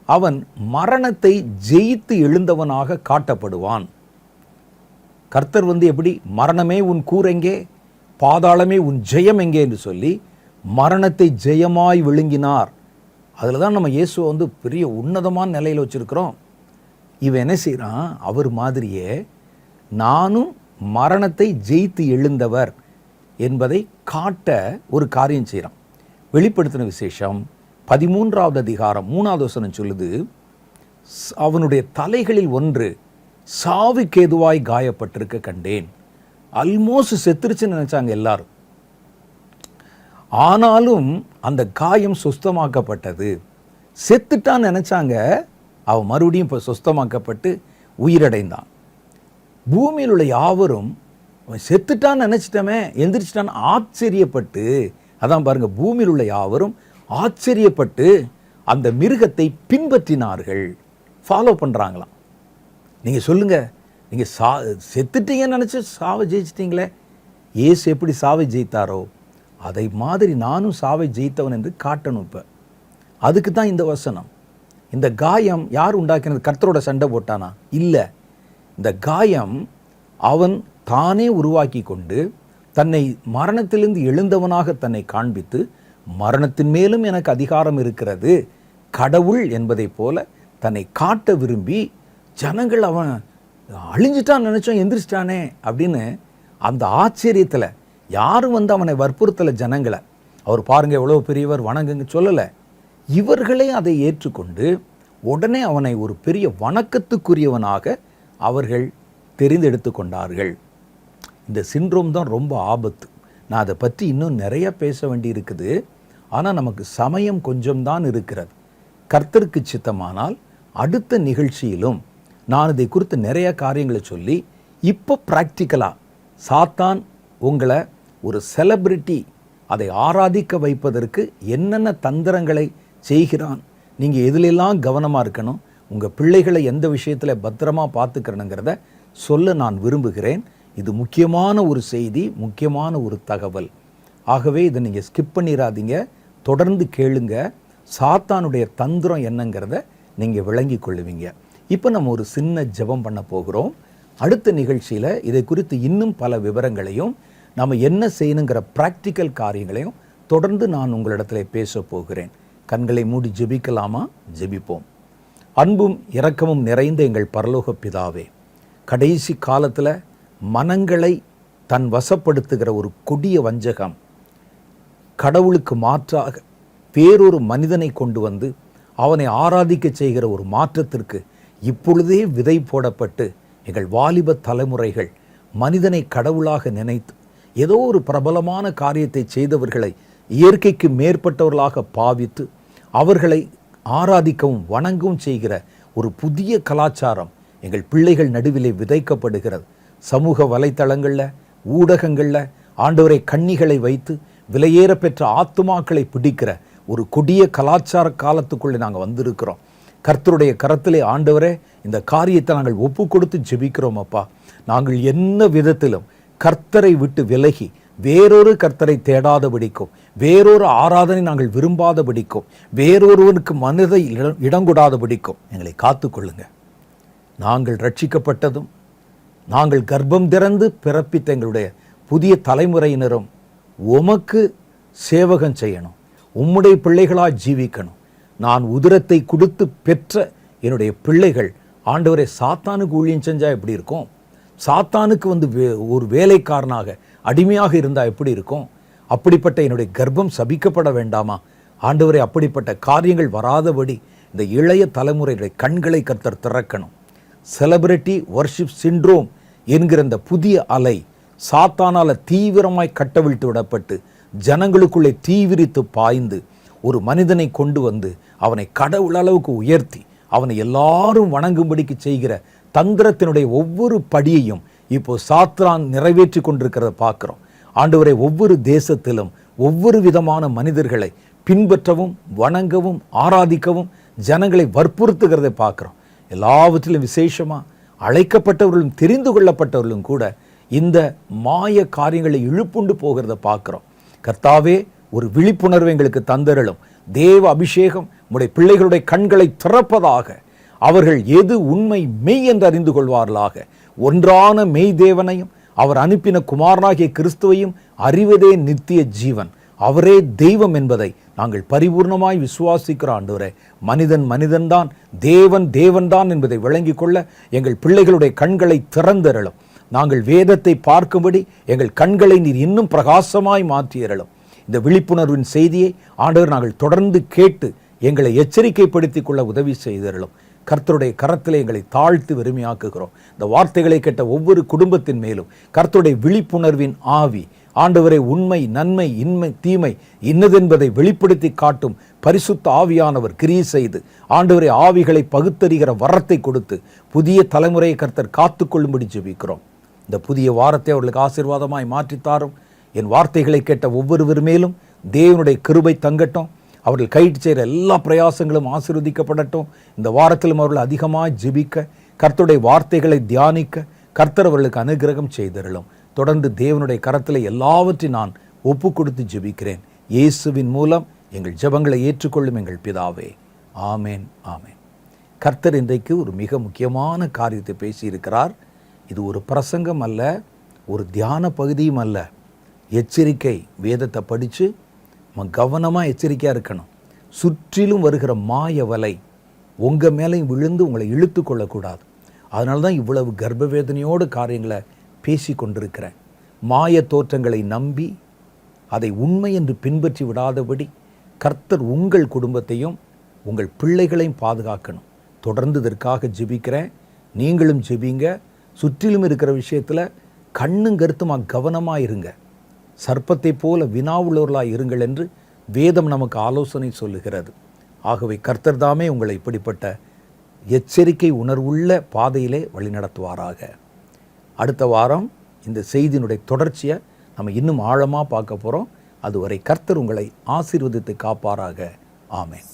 அவன் மரணத்தை ஜெயித்து எழுந்தவனாக காட்டப்படுவான். கர்த்தர் எப்படி, மரணமே உன் கூரெங்கே, பாதாளமே உன் ஜெயம் எங்கே என்று சொல்லி மரணத்தை ஜெயமாய் விழுங்கினார். அதில் தான் நம்ம இயேசுவை பெரிய உன்னதமான நிலையில் வச்சுருக்கிறோம். இவன் என்ன செய்கிறான், அவர் மாதிரியே நானும் மரணத்தை ஜெயித்து எழுந்தவர் என்பதை காட்ட ஒரு காரியம் செய்கிறான். வெளிப்படுத்தின விசேஷம் 13வது அதிகாரம் 3வது வசனம் சொல்லுது, அவனுடைய தலைகளில் ஒன்று சாவுக்கேதுவாய் காயப்பட்டிருக்க கண்டேன். ஆல்மோஸ்ட் செத்துருச்சுன்னு நினைச்சாங்க எல்லாரும். ஆனாலும் அந்த காயம் சுஸ்தமாக்கப்பட்டது. செத்துட்டான்னு நினைச்சாங்க, அவன் மறுபடியும் இப்போ சுஸ்தமாக்கப்பட்டு உயிரடைந்தான். பூமியில் உள்ள யாவரும் செத்துட்டான்னு நினைச்சிட்டமே, எந்திரிச்சிட்டான்னு ஆச்சரியப்பட்டு, அதான் பாருங்க, பூமியில் உள்ள யாவரும் ஆச்சரியப்பட்டு அந்த மிருகத்தை பின்பற்றினார்கள். ஃபாலோ பண்ணுறாங்களாம். நீங்கள் சொல்லுங்கள், நீங்கள் செத்துட்டீங்கன்னு நினச்சி சாவை ஜெயிச்சிட்டிங்களே, இயேசு எப்படி சாவை ஜெயித்தாரோ அதை மாதிரி நானும் சாவை ஜெயித்தவன் என்று காட்டணும். இப்போ அதுக்கு தான் இந்த வசனம். இந்த காயம் யார் உண்டாக்கினது? கர்த்தரோட சண்டை போட்டானா? இல்லை. இந்த காயம் அவன் தானே உருவாக்கி கொண்டு தன்னை மரணத்திலிருந்து எழுந்தவனாக தன்னை காண்பித்து, மரணத்தின் மேலும் எனக்கு அதிகாரம் இருக்கிறது, கடவுள் என்பதை போல தன்னை காட்ட விரும்பி, ஜனங்கள் அவன் அழிஞ்சிட்டான்னு நினச்சோம், எந்திரிச்சிட்டானே அப்படின்னு அந்த ஆச்சரியத்தில் யாரும் அவனை வற்புறுத்தலை. ஜனங்களை அவர் பாருங்க எவ்வளோ பெரியவர், வணங்குங்க சொல்லலை. இவர்களே அதை ஏற்றுக்கொண்டு உடனே அவனை ஒரு பெரிய வணக்கத்துக்குரியவனாக அவர்கள் தெரிந்தெடுத்து கொண்டார்கள். இந்த சிண்ட்ரோம் தான் ரொம்ப ஆபத்து. நான் அதை பற்றி இன்னும் நிறைய பேச வேண்டி இருக்குது. ஆனால் நமக்கு சமயம் கொஞ்சம்தான் இருக்கிறது. கர்த்தருக்கு சித்தமானால் அடுத்த நிகழ்ச்சியிலும் நான் இதை குறித்து நிறைய காரியங்களை சொல்லி, இப்போ ப்ராக்டிக்கலாக சாத்தான் உங்களை ஒரு செலிபிரிட்டி, அதை ஆராதிக்க வைப்பதற்கு என்னென்ன தந்திரங்களை செய்கிறான். நீங்கள் எதிலெல்லாம் கவனமாக இருக்கணும், உங்கள் பிள்ளைகளை எந்த விஷயத்தில் பத்திரமா பார்த்துக்கிறணுங்கிறத சொல்ல நான் விரும்புகிறேன். இது முக்கியமான ஒரு செய்தி, முக்கியமான ஒரு தகவல். ஆகவே இதை நீங்கள் ஸ்கிப் பண்ணிடாதீங்க, தொடர்ந்து கேளுங்க. சாத்தானுடைய தந்திரம் என்னங்கிறத நீங்கள் விளங்கி கொள்ளுவீங்க. இப்போ நம்ம ஒரு சின்ன ஜெபம் பண்ண போகிறோம். அடுத்த நிகழ்ச்சியில் இதை குறித்து இன்னும் பல விவரங்களையும் நம்ம என்ன செய்யணுங்கிற ப்ராக்டிக்கல் காரியங்களையும் தொடர்ந்து நான் உங்களிடத்தில் பேச போகிறேன். கண்களை மூடி ஜெபிக்கலாமா? ஜெபிப்போம். அன்பும் இரக்கமும் நிறைந்த எங்கள் பரலோக பிதாவே, கடைசி காலத்தில் மனங்களை தன் வசப்படுத்துகிற ஒரு கொடிய வஞ்சகம் கடவுளுக்கு மாற்றாக வேறொரு மனிதனை கொண்டு வந்து அவனை ஆராதிக்க செய்கிற ஒரு மாற்றத்திற்கு இப்பொழுதே விதை போடப்பட்டு எங்கள் வாலிப தலைமுறைகள் மனிதனை கடவுளாக நினைத்து ஏதோ ஒரு பிரபலமான காரியத்தை செய்தவர்களை இயற்கைக்கு மேற்பட்டவர்களாக பாவித்து அவர்களை ஆராதிக்கவும் வணங்கவும் செய்கிற ஒரு புதிய கலாச்சாரம் எங்கள் பிள்ளைகள் நடுவிலே விதைக்கப்படுகிறது. சமூக வலைத்தளங்களில், ஊடகங்களில் ஆண்டவரை கண்ணிகளை வைத்து விலையேற பெற்ற ஆத்துமாக்களை பிடிக்கிற ஒரு கொடிய கலாச்சார காலத்துக்குள்ளே நாங்கள் வந்திருக்கிறோம். கர்த்தருடைய கரத்திலே ஆண்டவரே இந்த காரியத்தை நாங்கள் ஒப்பு கொடுத்து ஜெபிக்கிறோம். அப்பா, நாங்கள் என்ன விதத்திலும் கர்த்தரை விட்டு விலகி வேறொரு கர்த்தரை தேடாதபடிக்கும், வேறொரு ஆராதனை நாங்கள் விரும்பாதபடிக்கும், வேறொருவனுக்கு மனதை இடங்கொடாதபடிக்கும் எங்களை காத்துக்கொள்ளுங்க. நாங்கள் ரட்சிக்கப்பட்டதும் நாங்கள் கர்ப்பம் திறந்து பிறப்பித்த எங்களுடைய புதிய தலைமுறையினரும் உமக்கு சேவகம் செய்யணும், உம்முடைய பிள்ளைகளாக ஜீவிக்கணும். நான் உதிரத்தை கொடுத்து பெற்ற என்னுடைய பிள்ளைகள் ஆண்டவரை சாத்தானுக்கு ஊழியம் செஞ்சால் எப்படி இருக்கும்? சாத்தானுக்கு வந்து ஒரு வேலைக்காரனாக அடிமையாக இருந்தால் எப்படி இருக்கும்? அப்படிப்பட்ட என்னுடைய கர்ப்பம் சபிக்கப்பட வேண்டாமா? ஆண்டவரை அப்படிப்பட்ட காரியங்கள் வராதபடி இந்த இளைய தலைமுறையுடைய கண்களை கர்த்தர் திறக்கணும். செலிபிரிட்டி வர்ஷிப் சிண்ட்ரோம் என்கிற இந்த புதிய அலை சாத்தானால தீவிரமாய் கட்டவிழ்த்து விடப்பட்டு ஜனங்களுக்குள்ளே தீவிரித்து பாய்ந்து ஒரு மனிதனை கொண்டு வந்து அவனை கடவுள் அளவுக்கு உயர்த்தி அவனை எல்லாரும் வணங்கும்படிக்கு செய்கிற தந்திரத்தினுடைய ஒவ்வொரு படியையும் இப்போ சாத்தான் நிறைவேற்றி கொண்டிருக்கிறத பார்க்குறோம். ஆண்டவரை ஒவ்வொரு தேசத்திலும் ஒவ்வொரு விதமான மனிதர்களை பின்பற்றவும் வணங்கவும் ஆராதிக்கவும் ஜனங்களை வற்புறுத்துகிறதை பார்க்குறோம். எல்லாவற்றிலும் விசேஷமாக அழைக்கப்பட்டவர்களும் தெரிந்து கொள்ளப்பட்டவர்களும் கூட இந்த மாய காரியங்களை இழுப்புண்டு போகிறத பார்க்குறோம். கர்த்தாவே, ஒரு விழிப்புணர்வு எங்களுக்கு தந்தருளும். தேவ அபிஷேகம் உடைய பிள்ளைகளுடைய கண்களை திறப்பதாக, அவர்கள் எது உண்மை மெய் என்று அறிந்து கொள்வார்களாக. ஒன்றான மெய் தேவனையும் அவர் அனுப்பின குமாரனாகிய கிறிஸ்துவையும் அறிவதே நித்திய ஜீவன், அவரே தெய்வம் என்பதை நாங்கள் பரிபூர்ணமாய் விசுவாசிக்கிற ஆண்டவரே. மனிதன் மனிதன்தான், தேவன் தேவன்தான் என்பதை விளங்கிக் கொள்ள எங்கள் பிள்ளைகளுடைய கண்களை திறந்தருளும். நாங்கள் வேதத்தை பார்க்கும்படி எங்கள் கண்களை நீர் இன்னும் பிரகாசமாய் மாற்றியருளும். இந்த விழிப்புணர்வின் செய்தியை ஆண்டவர் நாங்கள் தொடர்ந்து கேட்டு எங்களை எச்சரிக்கைப்படுத்திக் கொள்ள உதவி செய்தருளும். கர்த்தருடைய கரத்திலே எங்களை தாழ்த்து வெறுமையாக்குகிறோம். இந்த வார்த்தைகளை கேட்ட ஒவ்வொரு குடும்பத்தின் மேலும் கர்த்தருடைய விழிப்புணர்வின் ஆவி, ஆண்டவரை உண்மை நன்மை இன்மை தீமை இன்னதென்பதை வெளிப்படுத்தி காட்டும் பரிசுத்த ஆவியானவர் கிரியை செய்து ஆண்டவரை ஆவிகளை பகுத்தறிகிற வரத்தை கொடுத்து புதிய தலைமுறையை கர்த்தர் காத்துக்கொள்ளும்படி ஜெபிக்கிறோம். இந்த புதிய வாரத்தை அவர்களுக்கு ஆசீர்வாதமாய் மாற்றித்தாரும். என் வார்த்தைகளை கேட்ட ஒவ்வொருவர் மேலும் தேவனுடைய கிருபை தங்கட்டும். அவர்கள் கைட்டு செய்கிற எல்லா பிரயாசங்களும் ஆசீர்வதிக்கப்படட்டும். இந்த வாரத்திலும் அவர்கள் அதிகமாக ஜெபிக்க, கர்த்தருடைய வார்த்தைகளை தியானிக்க கர்த்தர் அவர்களுக்கு அனுகிரகம் செய்தருளும். தொடர்ந்து தேவனுடைய கரத்தில் எல்லாவற்றையும் நான் ஒப்பு கொடுத்து ஜெபிக்கிறேன். இயேசுவின் மூலம் எங்கள் ஜெபங்களை ஏற்றுக்கொள்ளும் எங்கள் பிதாவே. ஆமேன், ஆமேன். கர்த்தர் இன்றைக்கு ஒரு மிக முக்கியமான காரியத்தை பேசியிருக்கிறார். இது ஒரு பிரசங்கம் அல்ல, ஒரு தியான பகுதியும் அல்ல. எச்சரிக்கை. வேதத்தை படித்து கவனமாக எச்சரிக்கையாக இருக்கணும். சுற்றிலும் வருகிற மாய வலை உங்கள் மேலேயும் விழுந்து உங்களை இழுத்து கொள்ளக்கூடாது. அதனால தான் இவ்வளவு கர்ப்பவேதனையோடு காரியங்களை பேசி கொண்டிருக்கிறேன். மாய தோற்றங்களை நம்பி அதை உண்மை என்று பின்பற்றி விடாதபடி கர்த்தர் உங்கள் குடும்பத்தையும் உங்கள் பிள்ளைகளையும் பாதுகாக்கணும். தொடர்ந்து இதற்காக ஜெபிக்கிறேன். நீங்களும் ஜெபிங்க. சுற்றிலும் இருக்கிற விஷயத்தில் கண்ணும் கருத்துமாக கவனமாக இருங்க. சர்ப்பத்தை போல வினாவுள்ளவர்களாக இருங்கள் என்று வேதம் நமக்கு ஆலோசனை சொல்லுகிறது. ஆகவே கர்த்தர் தாமே உங்களை இப்படிப்பட்ட எச்சரிக்கை உணர்வுள்ள பாதையிலே வழிநடத்துவாராக. அடுத்த வாரம் இந்த செய்தியினுடைய தொடர்ச்சியை நம்ம இன்னும் ஆழமாக பார்க்க போகிறோம். அதுவரை கர்த்தர் உங்களை ஆசீர்வதித்து காப்பாராக. ஆமென்.